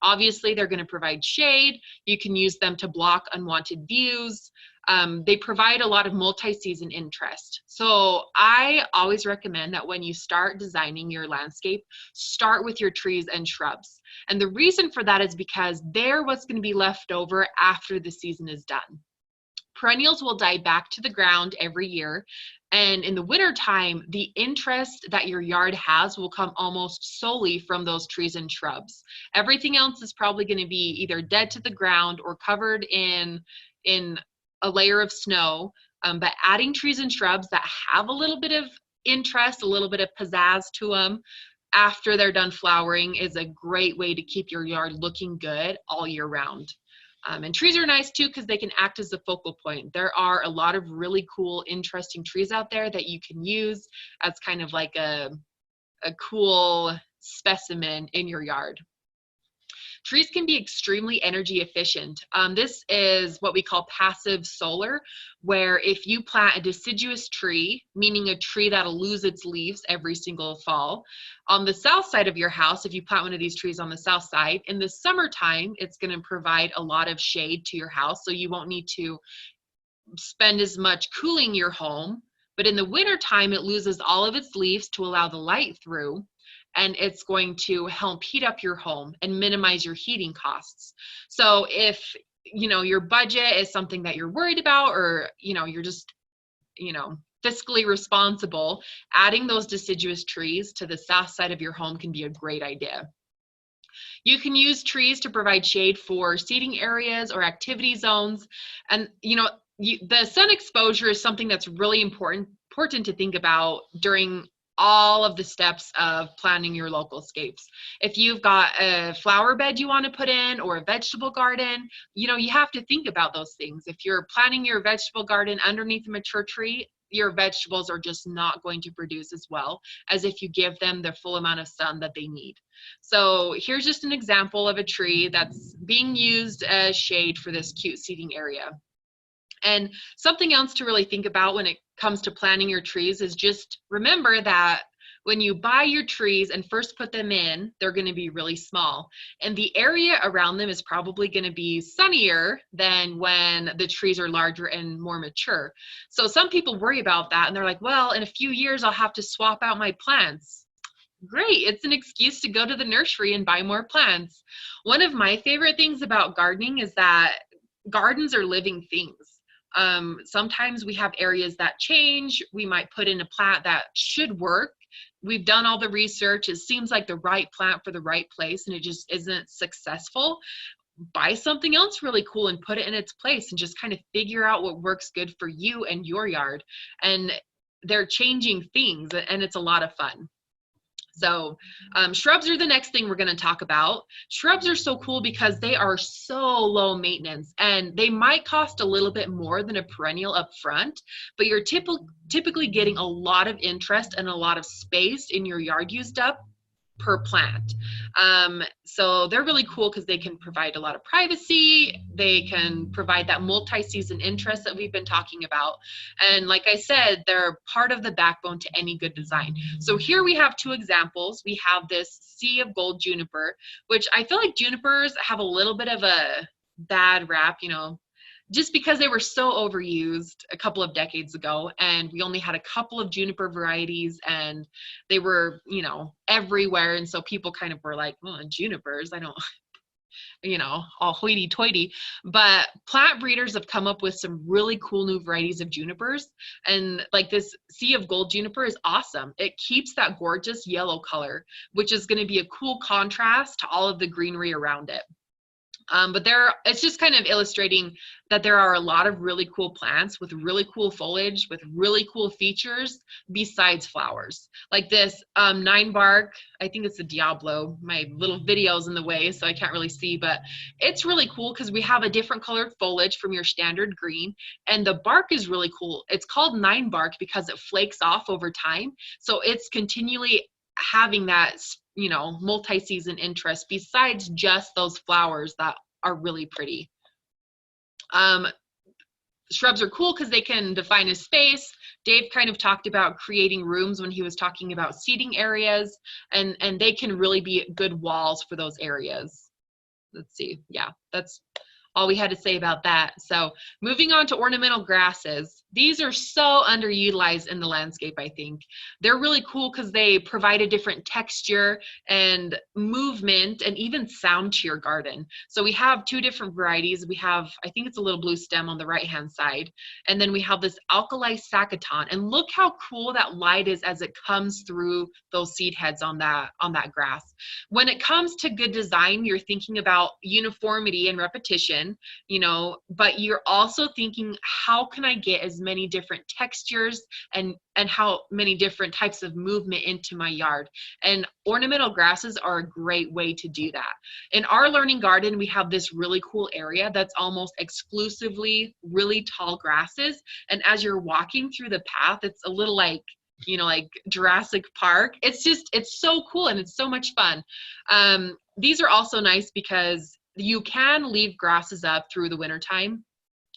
Obviously, they're going to provide shade. You can use them to block unwanted views. They provide a lot of multi-season interest. So I always recommend that when you start designing your landscape, start with your trees and shrubs. And the reason for that is because they're what's going to be left over after the season is done. Perennials will die back to the ground every year. And in the winter time, the interest that your yard has will come almost solely from those trees and shrubs. Everything else is probably going to be either dead to the ground or covered in a layer of snow. But adding trees and shrubs that have a little bit of interest, a little bit of pizzazz to them after they're done flowering is a great way to keep your yard looking good all year round. And trees are nice too because they can act as a focal point. There are a lot of really cool, interesting trees out there that you can use as kind of like a cool specimen in your yard. Trees can be extremely energy efficient. This is what we call passive solar, where if you plant a deciduous tree, meaning a tree that'll lose its leaves every single fall, on the south side of your house, if you plant one of these trees on the south side, in the summertime, it's going to provide a lot of shade to your house, so you won't need to spend as much cooling your home. But in the wintertime, it loses all of its leaves to allow the light through, and it's going to help heat up your home and minimize your heating costs. So if your budget is something that you're worried about, or you're just fiscally responsible, adding those deciduous trees to the south side of your home can be a great idea. You can use trees to provide shade for seating areas or activity zones, and the sun exposure is something that's really important to think about during all of the steps of planning your localscapes. If you've got a flower bed you want to put in, or a vegetable garden, you have to think about those things. If you're planting your vegetable garden underneath a mature tree, your vegetables are just not going to produce as well as if you give them the full amount of sun that they need. So here's just an example of a tree that's being used as shade for this cute seating area. And something else to really think about when it comes to planting your trees is just remember that when you buy your trees and first put them in, they're going to be really small. And the area around them is probably going to be sunnier than when the trees are larger and more mature. So some people worry about that and they're like, well, in a few years, I'll have to swap out my plants. Great, it's an excuse to go to the nursery and buy more plants. One of my favorite things about gardening is that gardens are living things. Sometimes we have areas that change. We might put in a plant that should work. We've done all the research. It seems like the right plant for the right place, and it just isn't successful. Buy something else really cool and put it in its place and just kind of figure out what works good for you and your yard. And they're changing things, and it's a lot of fun. So shrubs are the next thing we're going to talk about. Shrubs are so cool because they are so low maintenance, and they might cost a little bit more than a perennial up front, but you're typically getting a lot of interest and a lot of space in your yard used up per plant. So they're really cool because they can provide a lot of privacy. They can provide that multi-season interest that we've been talking about. And like I said, they're part of the backbone to any good design. So here we have two examples. We have this sea of gold juniper, which I feel like junipers have a little bit of a bad rap, you know, just because they were so overused a couple of decades ago, and we only had a couple of juniper varieties, and they were, you know, everywhere. And so people kind of were like, well, junipers, I don't, you know, all hoity-toity. But plant breeders have come up with some really cool new varieties of junipers. And like this sea of gold juniper is awesome. It keeps that gorgeous yellow color, which is going to be a cool contrast to all of the greenery around it. But it's just kind of illustrating that there are a lot of really cool plants with really cool foliage, with really cool features besides flowers. Like this 9-bark, I think it's a Diablo. My little video's in the way, so I can't really see, but it's really cool because we have a different colored foliage from your standard green, and the bark is really cool. It's called 9-bark because it flakes off over time, so it's continually having that, you know, multi-season interest besides just those flowers that are really pretty. Shrubs are cool because they can define a space. Dave kind of talked about creating rooms when he was talking about seating areas, and they can really be good walls for those areas. Let's see, yeah, that's all we had to say about that. So moving on to ornamental grasses. These are so underutilized in the landscape, I think. They're really cool because they provide a different texture and movement and even sound to your garden. So we have two different varieties. We have, I think it's a little blue stem on the right-hand side. And then we have this alkali saccaton. And look how cool that light is as it comes through those seed heads on that grass. When it comes to good design, you're thinking about uniformity and repetition, you know, but you're also thinking, how can I get as many different textures and how many different types of movement into my yard? And ornamental grasses are a great way to do that. In our learning garden, we have this really cool area that's almost exclusively really tall grasses. And as you're walking through the path, it's a little like, you know, like Jurassic Park. It's so cool and it's so much fun. These are also nice because you can leave grasses up through the wintertime.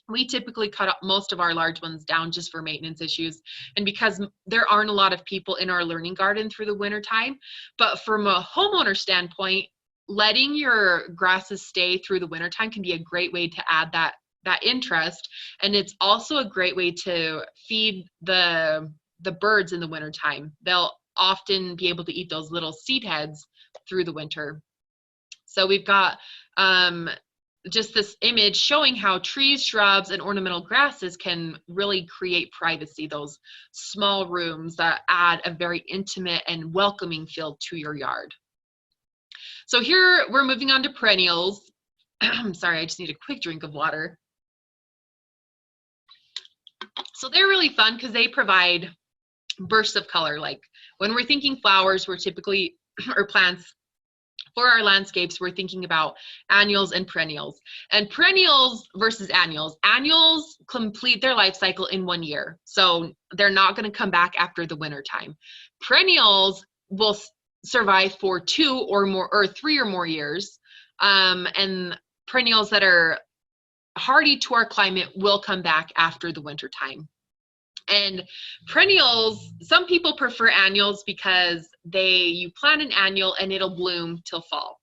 We typically cut up most of our large ones down just for maintenance issues, and because there aren't a lot of people in our learning garden through the wintertime. But from a homeowner standpoint, letting your grasses stay through the wintertime can be a great way to add that interest. And it's also a great way to feed the birds in the wintertime. They'll often be able to eat those little seed heads through the winter. So we've got just this image showing how trees, shrubs, and ornamental grasses can really create privacy, those small rooms that add a very intimate and welcoming feel to your yard. So here we're moving on to perennials. Sorry, I just need a quick drink of water. So they're really fun because they provide bursts of color. Like when we're thinking flowers, we're typically, or plants, for our landscapes, we're thinking about annuals and perennials. And perennials versus annuals. Annuals complete their life cycle in 1 year. So they're not going to come back after the winter time. Perennials will survive for 2 or more, or 3 or more years. And perennials that are hardy to our climate will come back after the winter time. And perennials, some people prefer annuals because you plant an annual and it'll bloom till fall.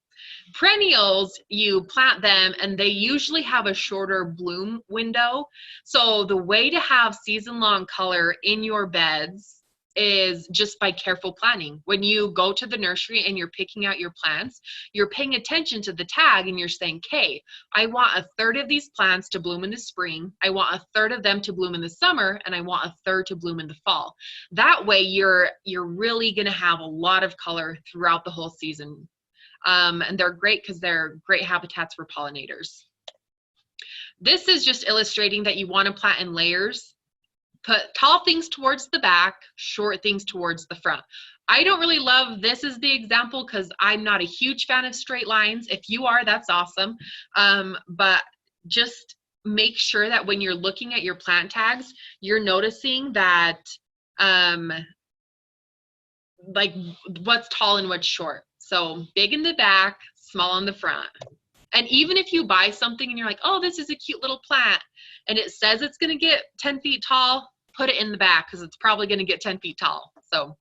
Perennials, you plant them and they usually have a shorter bloom window. So the way to have season-long color in your beds is just by careful planning. When you go to the nursery and you're picking out your plants, you're paying attention to the tag and you're saying, okay, I want a third of these plants to bloom in the spring, I want a third of them to bloom in the summer, and I want a third to bloom in the fall. That way you're really gonna have a lot of color throughout the whole season. And they're great because they're great habitats for pollinators. This is just illustrating that you want to plant in layers. Put tall things towards the back, short things towards the front. I don't really love this as the example because I'm not a huge fan of straight lines. If you are, that's awesome. But just make sure that when you're looking at your plant tags, you're noticing that like what's tall and what's short. So big in the back, small on the front. And even if you buy something and you're like, oh, this is a cute little plant, and it says it's gonna get 10 feet tall, put it in the back because it's probably gonna get 10 feet tall. So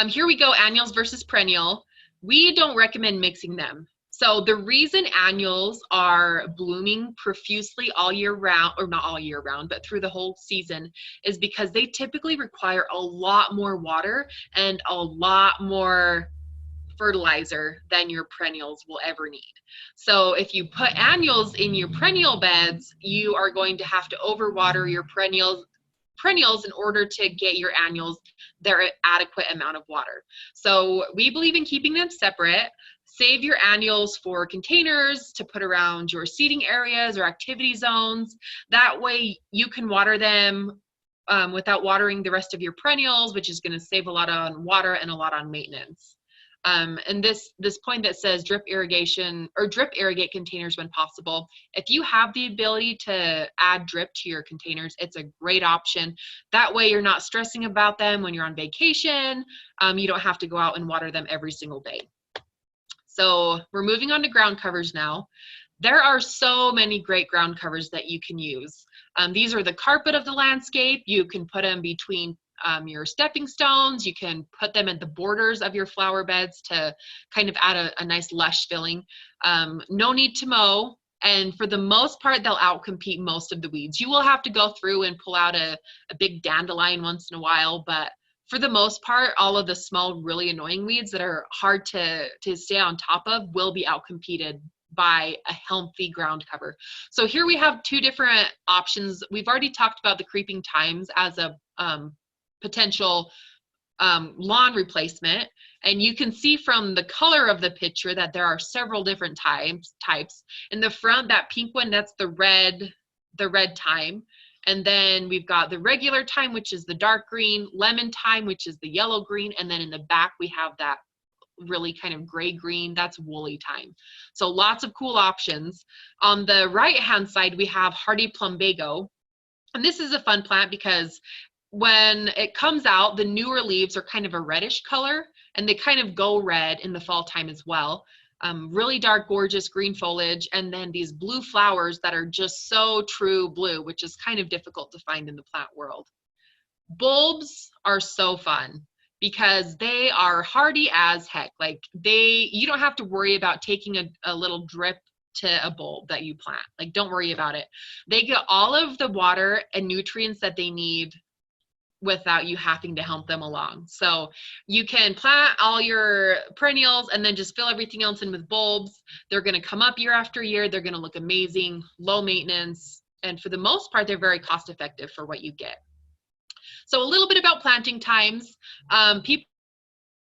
here we go, annuals versus perennial. We don't recommend mixing them. So the reason annuals are blooming profusely all year round, or not all year round, but through the whole season, is because they typically require a lot more water and a lot more fertilizer than your perennials will ever need. So if you put annuals in your perennial beds, you are going to have to overwater your perennials in order to get your annuals their adequate amount of water. So we believe in keeping them separate. Save your annuals for containers to put around your seating areas or activity zones. That way you can water them without watering the rest of your perennials, which is going to save a lot on water and a lot on maintenance. And this point that says drip irrigation or drip irrigate containers when possible. If you have the ability to add drip to your containers, it's a great option. That way you're not stressing about them when you're on vacation. You don't have to go out and water them every single day. So we're moving on to ground covers now. There are so many great ground covers that you can use. These are the carpet of the landscape. You can put them between your stepping stones. You can put them at the borders of your flower beds to kind of add a nice lush filling. No need to mow, and for the most part they'll outcompete most of the weeds. You will have to go through and pull out a big dandelion once in a while, but for the most part all of the small really annoying weeds that are hard to stay on top of will be outcompeted by a healthy ground cover. So here we have two different options. We've already talked about the creeping thymes as a potential lawn replacement, and you can see from the color of the picture that there are several different types. In the front, that pink one, that's the red thyme, and then we've got the regular thyme, which is the dark green, lemon thyme, which is the yellow green, and then in the back we have that really kind of gray green, that's woolly thyme. So lots of cool options. On the right hand side we have hardy plumbago, and this is a fun plant because when it comes out, the newer leaves are kind of a reddish color, and they kind of go red in the fall time as well. Really dark, gorgeous green foliage, and then these blue flowers that are just so true blue, which is kind of difficult to find in the plant world. Bulbs are so fun because they are hardy as heck. Like you don't have to worry about taking a little drip to a bulb that you plant. Like, don't worry about it. They get all of the water and nutrients that they need without you having to help them along. So you can plant all your perennials and then just fill everything else in with bulbs. They're going to come up year after year. They're going to look amazing, low maintenance, and for the most part, they're very cost effective for what you get. So a little bit about planting times. People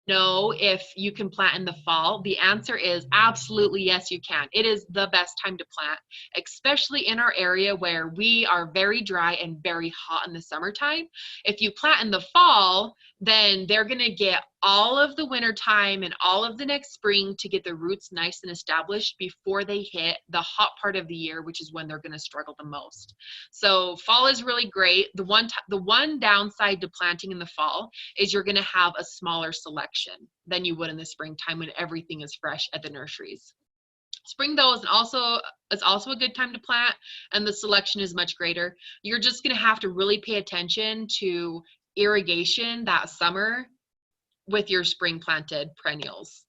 know if you can plant in the fall. The answer is absolutely yes, you can. It is the best time to plant, especially in our area where we are very dry and very hot in the summertime. If you plant in the fall, then they're going to get all of the winter time and all of the next spring to get the roots nice and established before they hit the hot part of the year, which is when they're going to struggle the most. So fall is really great. The one downside to planting in the fall is you're going to have a smaller selection than you would in the springtime when everything is fresh at the nurseries. Spring though is also a good time to plant, and the selection is much greater. You're just going to have to really pay attention to irrigation that summer with your spring planted perennials.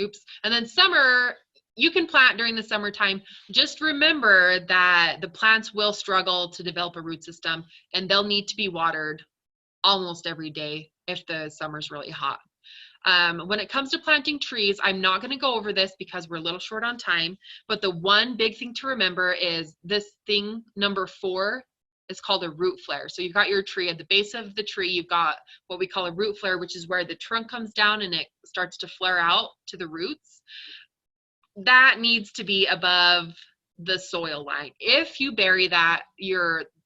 Oops. And then summer, you can plant during the summertime. Just remember that the plants will struggle to develop a root system, and they'll need to be watered almost every day if the summer's really hot. When it comes to planting trees, I'm not going to go over this because we're a little short on time, but the one big thing to remember is this thing, number 4, is called a root flare. So you've got your tree. At the base of the tree, you've got what we call a root flare, which is where the trunk comes down and it starts to flare out to the roots. That needs to be above the soil line. If you bury that,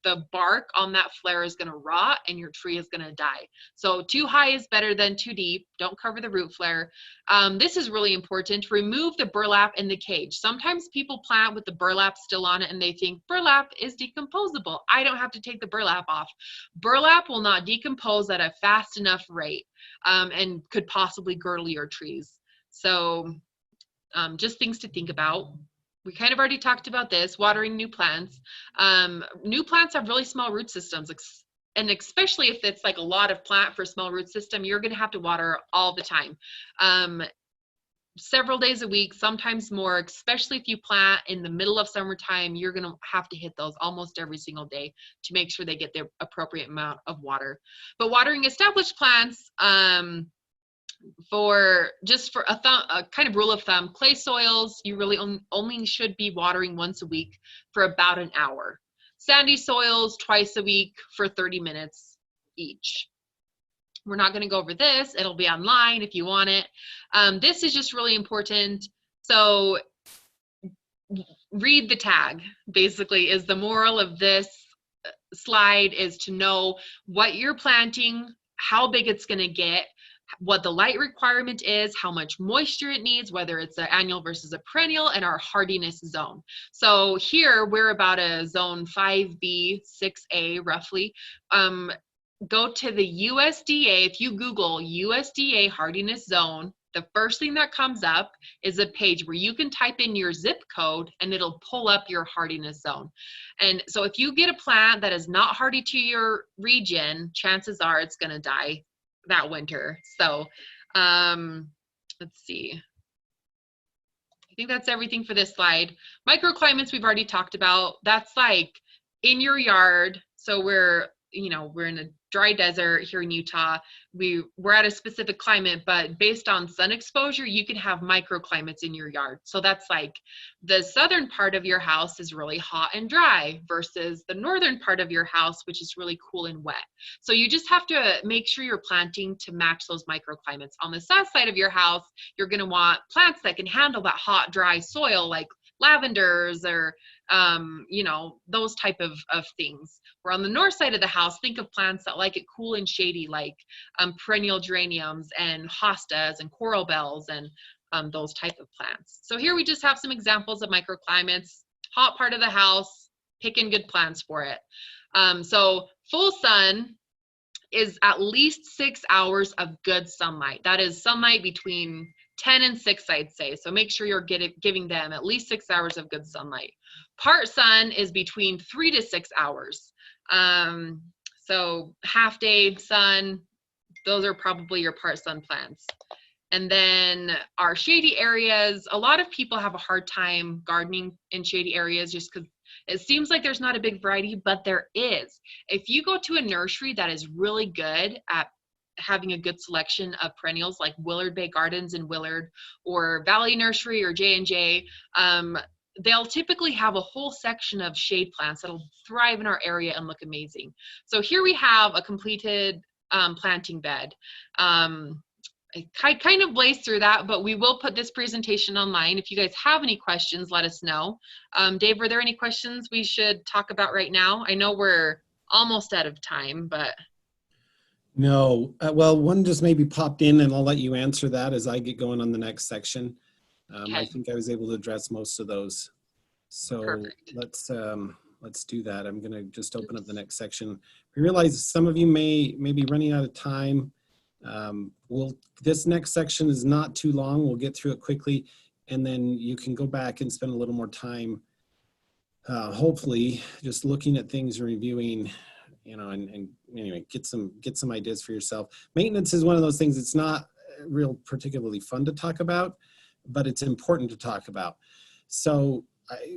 the bark on that flare is going to rot and your tree is going to die. So too high is better than too deep. Don't cover the root flare. This is really important. Remove the burlap in the cage. Sometimes people plant with the burlap still on it and they think burlap is decomposable. I don't have to take the burlap off. Burlap will not decompose at a fast enough rate and could possibly girdle your trees. So just things to think about. We kind of already talked about this, watering new plants. New plants have really small root systems, and especially if it's like a lot of plant for a small root system, you're going to have to water all the time. Several days a week, sometimes more, especially if you plant in the middle of summertime, you're going to have to hit those almost every single day to make sure they get the appropriate amount of water. But watering established plants, for a kind of rule of thumb, clay soils, you really only should be watering once a week for about an hour. Sandy soils, twice a week for 30 minutes each. We're not going to go over this. It'll be online if you want it. This is just really important. So read the tag, basically, is the moral of this slide, is to know what you're planting, how big it's going to get, what the light requirement is, how much moisture it needs, whether it's an annual versus a perennial, and our hardiness zone. So here we're about a zone 5B, 6A roughly. Go to the USDA. If you Google USDA hardiness zone, the first thing that comes up is a page where you can type in your zip code and it'll pull up your hardiness zone. And so if you get a plant that is not hardy to your region, chances are it's going to die that winter. So let's see. I think that's everything for this slide. Microclimates we've already talked about. That's like in your yard. So we're in a dry desert here in Utah. We're at a specific climate, but based on sun exposure, you can have microclimates in your yard. So that's like the southern part of your house is really hot and dry versus the northern part of your house, which is really cool and wet. So you just have to make sure you're planting to match those microclimates. On the south side of your house, you're going to want plants that can handle that hot, dry soil, like lavenders or those type of things. Where on the north side of the house, think of plants that like it cool and shady, like perennial geraniums and hostas and coral bells and those type of plants. So here we just have some examples of microclimates. Hot part of the house, picking good plants for it. So full sun is at least 6 hours of good sunlight. That is sunlight between 10 and 6, I'd say. So make sure you're giving them at least 6 hours of good sunlight. Part sun is between 3 to 6 hours. So half day sun, those are probably your part sun plants. And then our shady areas, a lot of people have a hard time gardening in shady areas just because it seems like there's not a big variety, but there is. If you go to a nursery that is really good at having a good selection of perennials like Willard Bay Gardens in Willard or Valley Nursery or J&J, they'll typically have a whole section of shade plants that'll thrive in our area and look amazing. So here we have a completed planting bed. I kind of blazed through that, but we will put this presentation online. If you guys have any questions, let us know. Dave, were there any questions we should talk about right now? I know we're almost out of time, but. No, well, one just maybe popped in and I'll let you answer that as I get going on the next section. Okay. I think I was able to address most of those. So Perfect. let's do that. I'm going to just open up the next section. We realize some of you may be running out of time. This next section is not too long. We'll get through it quickly. and then you can go back and spend a little more time, hopefully, just looking at things and reviewing, and anyway, get some ideas for yourself. Maintenance is one of those things. It's not real particularly fun to talk about, but it's important to talk about. So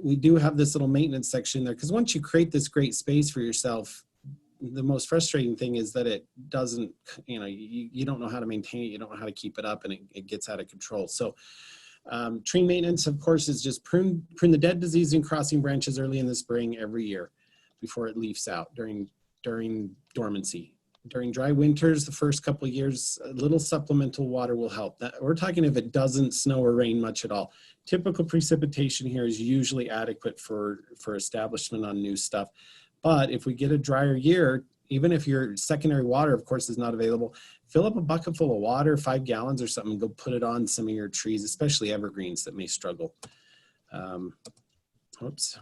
we do have this little maintenance section there, because once you create this great space for yourself, the most frustrating thing is that it doesn't, you don't know how to maintain it, you don't know how to keep it up, and it gets out of control. So tree maintenance, of course, is just prune the dead, diseased, and crossing branches early in the spring every year before it leaves out during dormancy. During dry winters, the first couple of years, a little supplemental water will help. We're talking if it doesn't snow or rain much at all. Typical precipitation here is usually adequate for establishment on new stuff. But if we get a drier year, even if your secondary water, of course, is not available, fill up a bucket full of water, 5 gallons or something, go put it on some of your trees, especially evergreens that may struggle. Oops,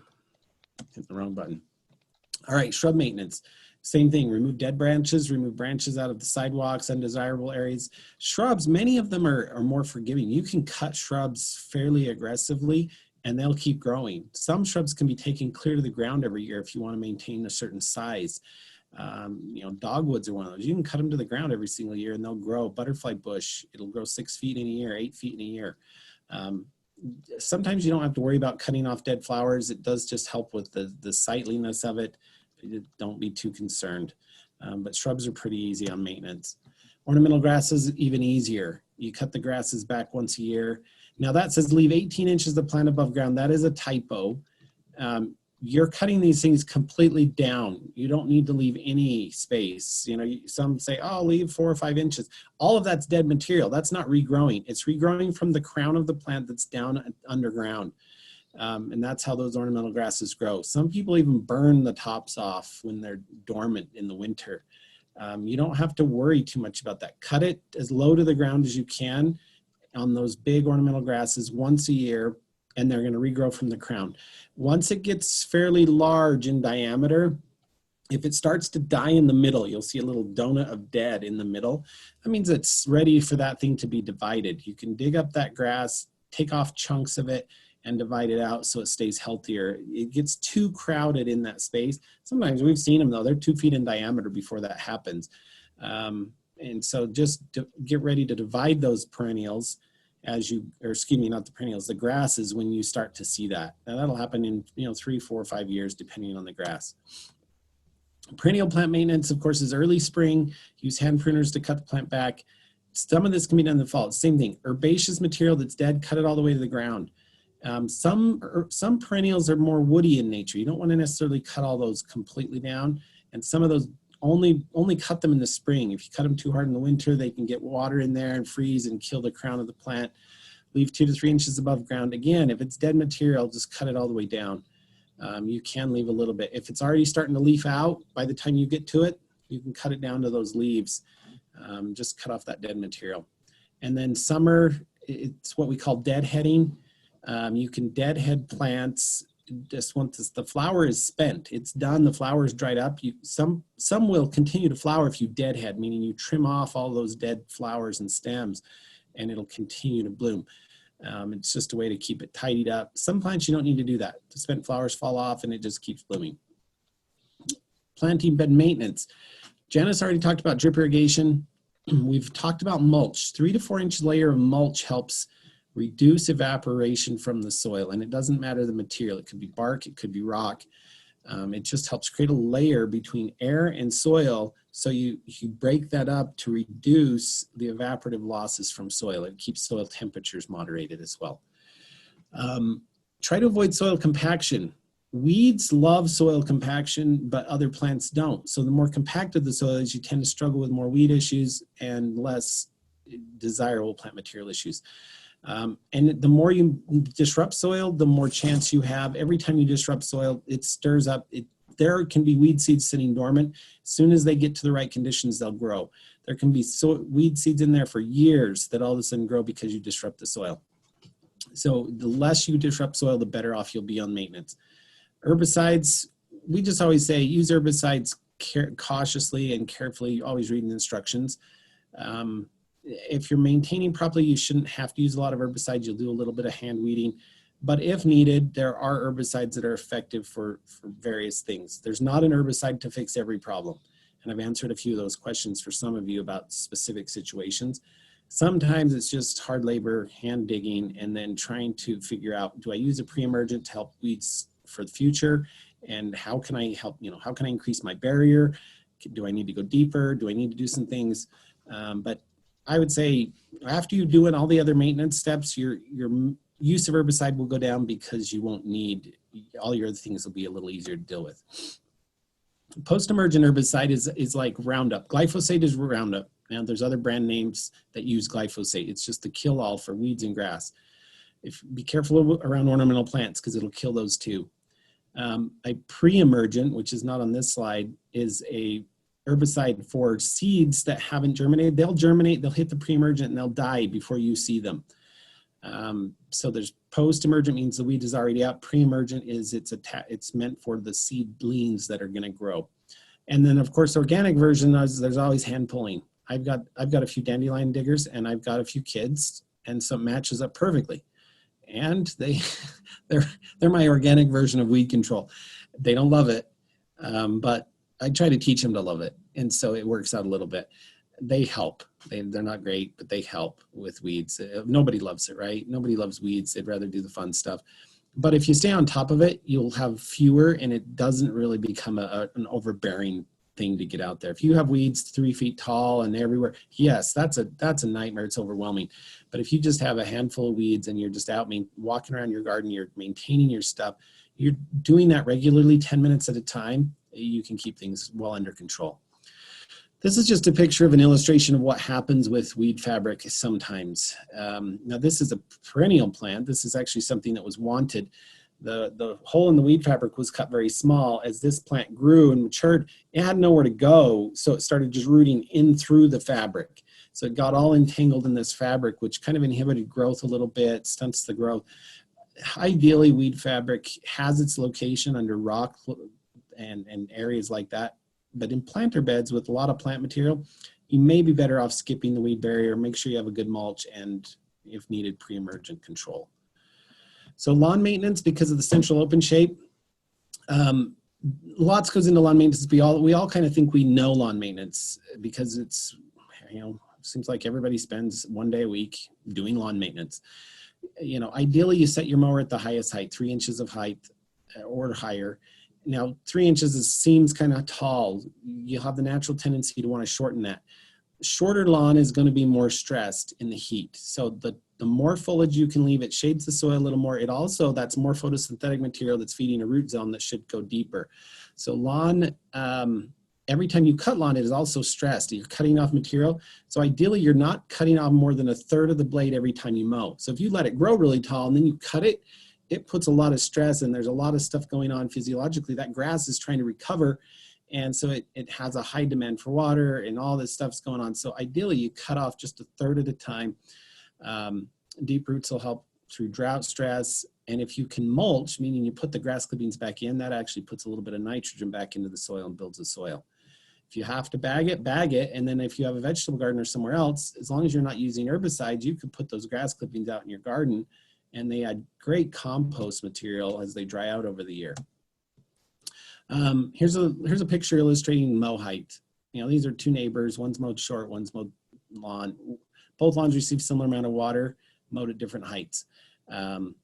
hit the wrong button. All right, shrub maintenance. Same thing, remove dead branches, remove branches out of the sidewalks, undesirable areas. Shrubs, many of them are more forgiving. You can cut shrubs fairly aggressively and they'll keep growing. Some shrubs can be taken clear to the ground every year if you want to maintain a certain size. Dogwoods are one of those. You can cut them to the ground every single year and they'll grow. Butterfly bush, it'll grow 6 feet in a year, 8 feet in a year. Sometimes you don't have to worry about cutting off dead flowers. It does just help with the sightliness of it. Don't be too concerned. But shrubs are pretty easy on maintenance. Ornamental grasses, even easier. You cut the grasses back once a year. Now that says leave 18 inches of plant above ground. That is a typo. You're cutting these things completely down. You don't need to leave any space. Some say, oh, leave 4 or 5 inches. All of that's dead material. That's not regrowing. It's regrowing from the crown of the plant that's down underground. And that's how those ornamental grasses grow. Some people even burn the tops off when they're dormant in the winter. You don't have to worry too much about that. Cut it as low to the ground as you can on those big ornamental grasses once a year, and they're going to regrow from the crown. Once it gets fairly large in diameter, if it starts to die in the middle, you'll see a little donut of dead in the middle. That means it's ready for that thing to be divided. You can dig up that grass, take off chunks of it, and divide it out so it stays healthier. It gets too crowded in that space. Sometimes we've seen them though, they're 2 feet in diameter before that happens. And so just get ready to divide those perennials the grasses when you start to see that. Now that'll happen in 3, 4, 5 years, depending on the grass. Perennial plant maintenance, of course, is early spring. Use hand pruners to cut the plant back. Some of this can be done in the fall. Same thing, herbaceous material that's dead, cut it all the way to the ground. Some perennials are more woody in nature. You don't want to necessarily cut all those completely down. And some of those only cut them in the spring. If you cut them too hard in the winter, they can get water in there and freeze and kill the crown of the plant. Leave 2 to 3 inches above ground. Again, if it's dead material, just cut it all the way down. You can leave a little bit. If it's already starting to leaf out, by the time you get to it, you can cut it down to those leaves. Just cut off that dead material. And then summer, it's what we call deadheading. You can deadhead plants just once the flower is spent. It's done, the flower is dried up. Some will continue to flower if you deadhead, meaning you trim off all those dead flowers and stems and it'll continue to bloom. It's just a way to keep it tidied up. Some plants you don't need to do that. The spent flowers fall off and it just keeps blooming. Planting bed maintenance. Janice already talked about drip irrigation. We've talked about mulch. 3 to 4 inch layer of mulch helps reduce evaporation from the soil, and it doesn't matter the material. It could be bark, it could be rock. It just helps create a layer between air and soil, so you break that up to reduce the evaporative losses from soil. It keeps soil temperatures moderated as well. Try to avoid soil compaction. Weeds love soil compaction, but other plants don't. So the more compacted the soil is, you tend to struggle with more weed issues and less desirable plant material issues. And the more you disrupt soil, the more chance you have. Every time you disrupt soil, it stirs up. There can be weed seeds sitting dormant. As soon as they get to the right conditions, they'll grow. There can be weed seeds in there for years that all of a sudden grow because you disrupt the soil. So the less you disrupt soil, the better off you'll be on maintenance. Herbicides, we just always say use herbicides cautiously and carefully, always reading the instructions. if you're maintaining properly, you shouldn't have to use a lot of herbicides. You'll do a little bit of hand weeding. But if needed, there are herbicides that are effective for various things. There's not an herbicide to fix every problem. And I've answered a few of those questions for some of you about specific situations. Sometimes it's just hard labor, hand digging, and then trying to figure out, do I use a pre-emergent to help weeds for the future? And how can I help, how can I increase my barrier? Do I need to go deeper? Do I need to do some things? But I would say after you do all the other maintenance steps, your use of herbicide will go down because you won't need, all your other things will be a little easier to deal with. Post-emergent herbicide is like Roundup. Glyphosate is Roundup. Now there's other brand names that use glyphosate. It's just the kill-all for weeds and grass. Be careful around ornamental plants because it'll kill those too. A pre-emergent, which is not on this slide, is a herbicide for seeds that haven't germinated. They'll germinate, they'll hit the pre-emergent, and they'll die before you see them. So there's post-emergent means the weed is already out. Pre-emergent is it's meant for the seedlings that are going to grow. And then of course organic version there's always hand pulling. I've got a few dandelion diggers and I've got a few kids, and so it matches up perfectly. And they're my organic version of weed control. They don't love it, but I try to teach them to love it, and so it works out a little bit. They help. They're not great, but they help with weeds. Nobody loves it, right? Nobody loves weeds. They'd rather do the fun stuff. But if you stay on top of it, you'll have fewer, and it doesn't really become an overbearing thing to get out there. If you have weeds 3 feet tall and everywhere, yes, that's a nightmare. It's overwhelming. But if you just have a handful of weeds and you're just out walking around your garden, you're maintaining your stuff, you're doing that regularly 10 minutes at a time, you can keep things well under control. This is just a picture of an illustration of what happens with weed fabric sometimes. Now this is a perennial plant. This is actually something that was wanted. The hole in the weed fabric was cut very small. As this plant grew and matured, it had nowhere to go, so it started just rooting in through the fabric. So it got all entangled in this fabric, which kind of inhibited growth a little bit, stunts the growth. Ideally, weed fabric has its location under rock and areas like that. But in planter beds with a lot of plant material, you may be better off skipping the weed barrier. Make sure you have a good mulch and, if needed, pre-emergent control. So lawn maintenance, because of the central open shape, lots goes into lawn maintenance. We all kind of think we know lawn maintenance because it's, seems like everybody spends 1 day a week doing lawn maintenance. Ideally you set your mower at the highest height, 3 inches of height or higher. Now 3 inches seems kind of tall. You'll have the natural tendency to want to shorten that. Shorter lawn is going to be more stressed in the heat. So the more foliage you can leave, it shades the soil a little more. That's more photosynthetic material that's feeding a root zone that should go deeper. So lawn, every time you cut lawn, it is also stressed. You're cutting off material. So ideally, you're not cutting off more than 1/3 of the blade every time you mow. So if you let it grow really tall and then you cut it, it puts a lot of stress, and there's a lot of stuff going on physiologically. That grass is trying to recover. And so it has a high demand for water and all this stuff's going on. So ideally you cut off just 1/3 at a time. Deep roots will help through drought stress. And if you can mulch, meaning you put the grass clippings back in, that actually puts a little bit of nitrogen back into the soil and builds the soil. If you have to bag it. And then if you have a vegetable garden or somewhere else, as long as you're not using herbicides, you could put those grass clippings out in your garden, and they add great compost material as they dry out over the year. Here's a picture illustrating mow height. These are two neighbors. One's mowed short, one's mowed lawn. Both lawns receive similar amount of water, mowed at different heights.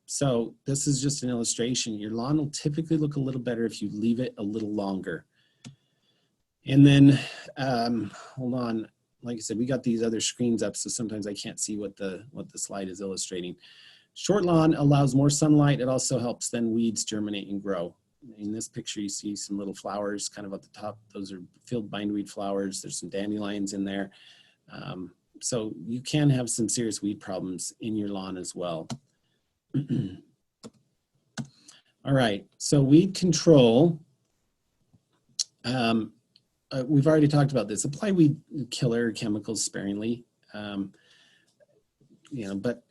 So this is just an illustration. Your lawn will typically look a little better if you leave it a little longer. And then, hold on. Like I said, we got these other screens up, so sometimes I can't see what the slide is illustrating. Short lawn allows more sunlight. It also helps then weeds germinate and grow. In this picture, you see some little flowers kind of at the top. Those are field bindweed flowers. There's some dandelions in there. So you can have some serious weed problems in your lawn as well. All right, so weed control. We've already talked about this. Apply weed killer chemicals sparingly. But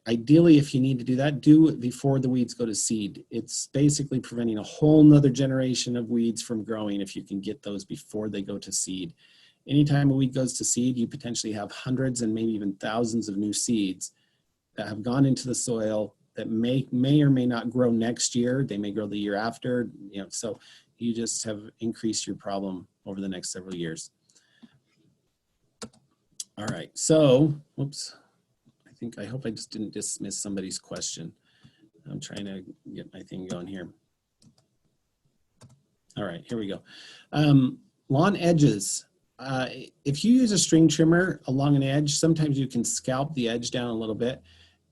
ideally, if you need to do that, do it before the weeds go to seed. It's basically preventing a whole nother generation of weeds from growing if you can get those before they go to seed. Anytime a weed goes to seed, you potentially have hundreds and maybe even thousands of new seeds that have gone into the soil that may or may not grow next year. They may grow the year after, so you just have increased your problem over the next several years. All right, so, whoops. I hope I just didn't dismiss somebody's question. I'm trying to get my thing going here. All right, here we go. Lawn edges. If you use a string trimmer along an edge, sometimes you can scalp the edge down a little bit,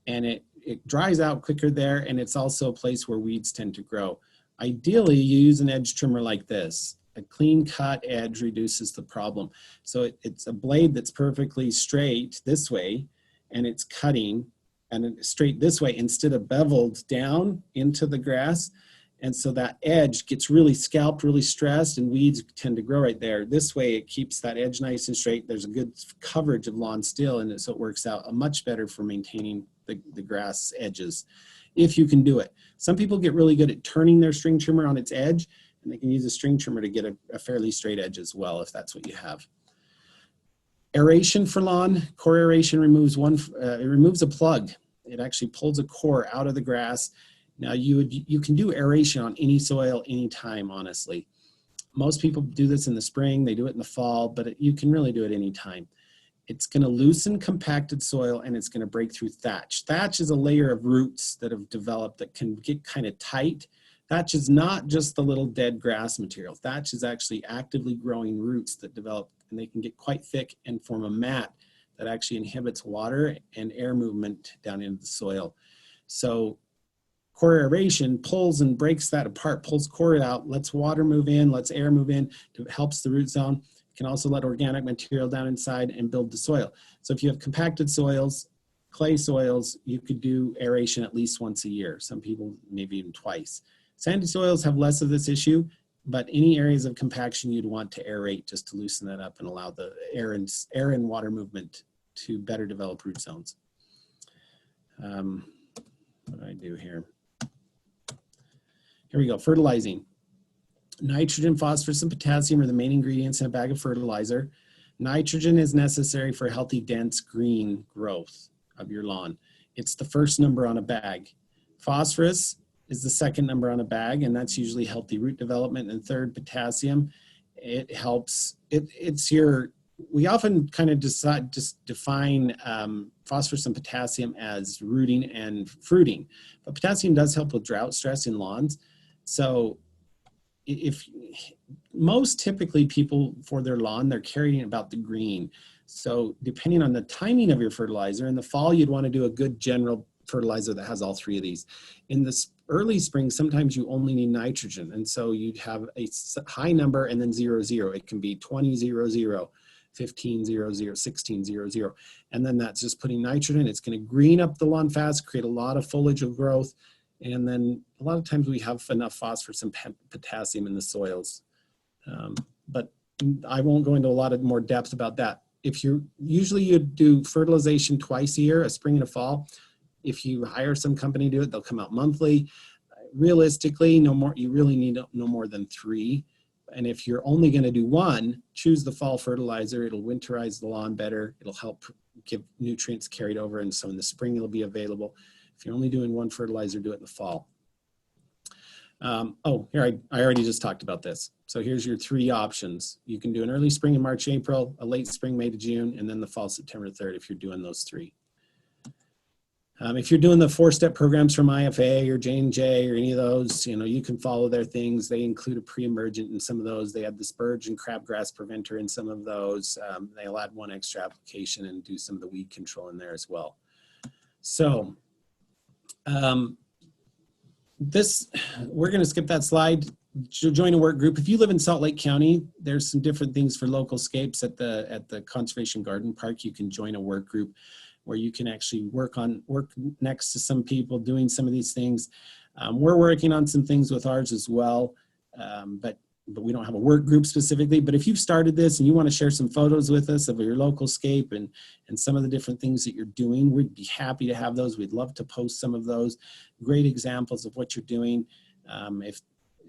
and it dries out quicker there, and it's also a place where weeds tend to grow. Ideally, you use an edge trimmer like this. A clean cut edge reduces the problem. So it's a blade that's perfectly straight this way, and it's cutting and straight this way instead of beveled down into the grass. And so that edge gets really scalped, really stressed, and weeds tend to grow right there. This way, it keeps that edge nice and straight. There's a good coverage of lawn still, and so it works out much better for maintaining the grass edges, if you can do it. Some people get really good at turning their string trimmer on its edge, and they can use a string trimmer to get a fairly straight edge as well, if that's what you have. Aeration for lawn. Core aeration removes it removes a plug. It actually pulls a core out of the grass. Now you can do aeration on any soil, anytime, honestly. Most people do this in the spring, they do it in the fall, but you can really do it anytime. It's gonna loosen compacted soil, and it's gonna break through thatch. Thatch is a layer of roots that have developed that can get kind of tight. Thatch is not just the little dead grass material. Thatch is actually actively growing roots that develop, and they can get quite thick and form a mat that actually inhibits water and air movement down into the soil. So core aeration pulls and breaks that apart, pulls core out, lets water move in, lets air move in, helps the root zone. It can also let organic material down inside and build the soil. So if you have compacted soils, clay soils, you could do aeration at least once a year. Some people maybe even twice. Sandy soils have less of this issue, but any areas of compaction you'd want to aerate just to loosen that up and allow the air and water movement to better develop root zones. What do I do here? Here we go, fertilizing. Nitrogen, phosphorus, and potassium are the main ingredients in a bag of fertilizer. Nitrogen is necessary for healthy, dense green growth of your lawn. It's the first number on a bag. Phosphorus is the second number on a bag, and that's usually healthy root development. And third, potassium. It helps, we often kind of define phosphorus and potassium as rooting and fruiting, but potassium does help with drought stress in lawns. So most typically people for their lawn, they're carrying about the green. So depending on the timing of your fertilizer, in the fall, you'd want to do a good general fertilizer that has all three of these. In the early spring, sometimes you only need nitrogen. And so you'd have a high number and then 0, 0. It can be 20, 0, 0, 15, 0, 0, 16, 0, 0. And then that's just putting nitrogen. It's going to green up the lawn fast, create a lot of foliage of growth. And then a lot of times we have enough phosphorus and potassium in the soils. But I won't go into a lot of more depth about that. Usually you do fertilization twice a year, a spring and a fall. If you hire some company to do it, they'll come out monthly. Realistically, you really need no more than 3. And if you're only going to do 1, choose the fall fertilizer. It'll winterize the lawn better. It'll help give nutrients carried over, and so in the spring it'll be available. If you're only doing 1 fertilizer, do it in the fall. Here, I already just talked about this. So here's your 3 options. You can do an early spring in March, April, a late spring, May to June, and then the fall, September 3rd if you're doing those 3. If you're doing the 4-step programs from IFA or J&J or any of those, you can follow their things. They include a pre-emergent in some of those. They have the spurge and crabgrass preventer in some of those. They'll add 1 extra application and do some of the weed control in there as well. So we're going to skip that slide. Join a work group. If you live in Salt Lake County, there's some different things for Localscapes at the Conservation Garden Park. You can join a work group where you can actually work next to some people doing some of these things. We're working on some things with ours as well, but we don't have a work group specifically. But if you've started this and you want to share some photos with us of your Localscape and some of the different things that you're doing, we'd be happy to have those. We'd love to post some of those great examples of what you're doing.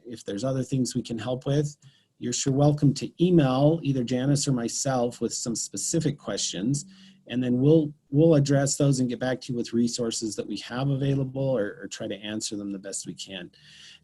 If there's other things we can help with, you're sure welcome to email either Janice or myself with some specific questions, and then we'll address those and get back to you with resources that we have available, or try to answer them the best we can.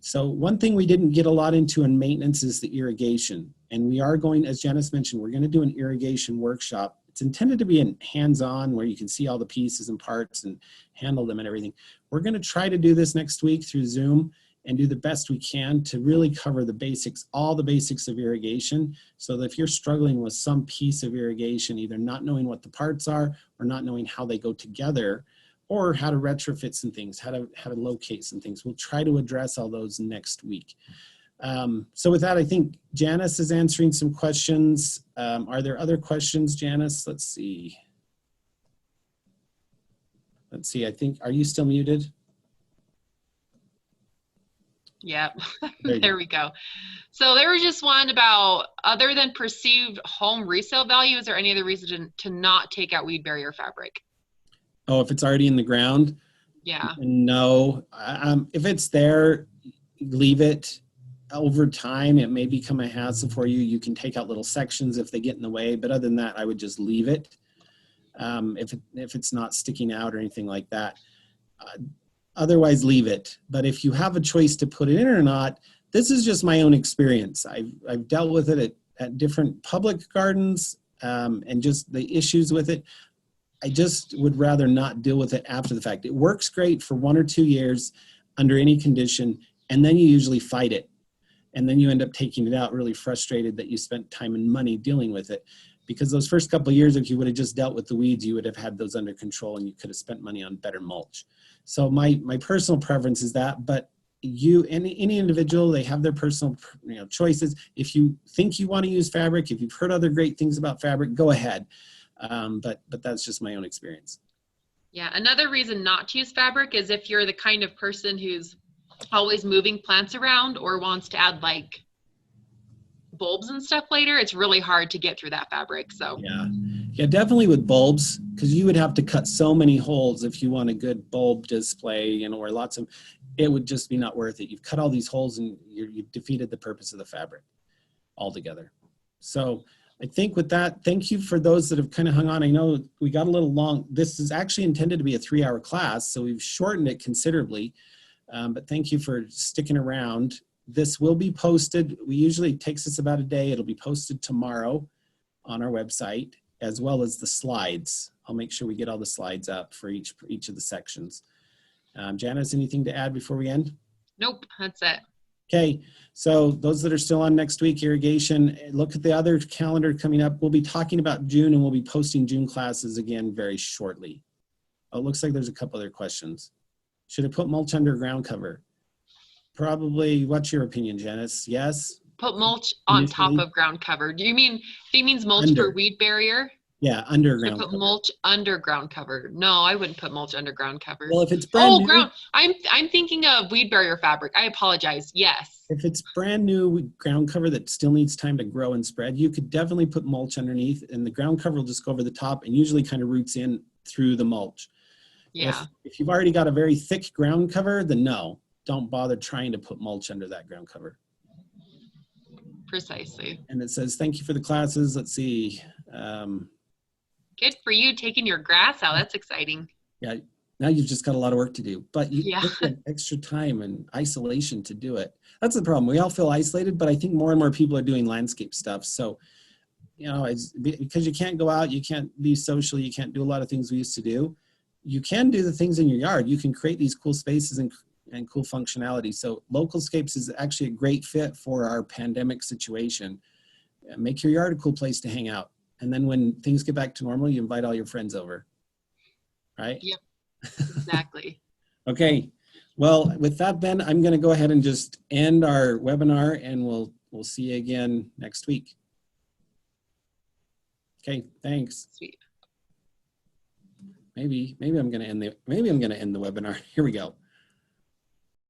So one thing we didn't get a lot into in maintenance is the irrigation. And we are going, as Janice mentioned, we're going to do an irrigation workshop. It's intended to be a hands-on where you can see all the pieces and parts and handle them and everything. We're going to try to do this next week through Zoom and do the best we can to really cover the basics, all the basics of irrigation, so that if you're struggling with some piece of irrigation, either not knowing what the parts are or not knowing how they go together, or how to retrofit some things, how to locate some things, we'll try to address all those next week. So with that, I think Janice is answering some questions. Are there other questions, Janice? Let's see. I think, are you still muted? Yep, there we go. So there was just one about, other than perceived home resale value, is there any other reason to not take out weed barrier fabric? Oh, if it's already in the ground? Yeah. No, if it's there, leave it. Over time, it may become a hassle for you. You can take out little sections if they get in the way, but other than that, I would just leave it. If it's not sticking out or anything like that. Otherwise, leave it. But if you have a choice to put it in or not, this is just my own experience. I've dealt with it at different public gardens, and just the issues with it. I just would rather not deal with it after the fact. It works great for 1 or 2 years under any condition, and then you usually fight it. And then you end up taking it out really frustrated that you spent time and money dealing with it. Because those first couple of years, if you would have just dealt with the weeds, you would have had those under control and you could have spent money on better mulch. So my personal preference is that, but any individual, they have their personal choices. If you think you want to use fabric, if you've heard other great things about fabric, go ahead. But that's just my own experience. Yeah, another reason not to use fabric is if you're the kind of person who's always moving plants around or wants to add like bulbs and stuff later, it's really hard to get through that fabric. So yeah, definitely with bulbs, because you would have to cut so many holes if you want a good bulb display, or lots of, it would just be not worth it. You've cut all these holes and you've defeated the purpose of the fabric altogether. So I think with that, thank you for those that have kind of hung on. I know we got a little long. This is actually intended to be a 3-hour class, so we've shortened it considerably. But thank you for sticking around. This will be posted. It takes us about a day. It'll be posted tomorrow on our website, as well as the slides. I'll make sure we get all the slides up for each of the sections. Janice, anything to add before we end? Nope, that's it. Okay, so those that are still on next week, irrigation, look at the other calendar coming up. We'll be talking about June, and we'll be posting June classes again very shortly. Oh, it looks like there's a couple other questions. Should I put mulch under ground cover? Probably. What's your opinion, Janice? Yes? Put mulch on top of ground cover. Do you mean, if he means mulch for weed barrier? Yeah, underground cover. Put mulch under ground cover. No, I wouldn't put mulch under ground cover. Well, if it's brand new. I'm thinking of weed barrier fabric. I apologize. Yes. If it's brand new ground cover that still needs time to grow and spread, you could definitely put mulch underneath, and the ground cover will just go over the top and usually kind of roots in through the mulch. Yeah. If you've already got a very thick ground cover, then no, don't bother trying to put mulch under that ground cover. Precisely. And it says, thank you for the classes. Let's see. Good for you taking your grass out. That's exciting. Yeah. Now you've just got a lot of work to do, but you get extra time and isolation to do it. That's the problem. We all feel isolated, but I think more and more people are doing landscape stuff. So, it's because you can't go out, you can't be social, you can't do a lot of things we used to do. You can do the things in your yard. You can create these cool spaces and cool functionality. So Localscapes is actually a great fit for our pandemic situation. Make your yard a cool place to hang out. And then when things get back to normal, you invite all your friends over, right? Yep, exactly. Okay, well, with that, Ben, I'm going to go ahead and just end our webinar, and we'll see you again next week. Okay, thanks. Sweet. Maybe I'm going to end the webinar. Here we go.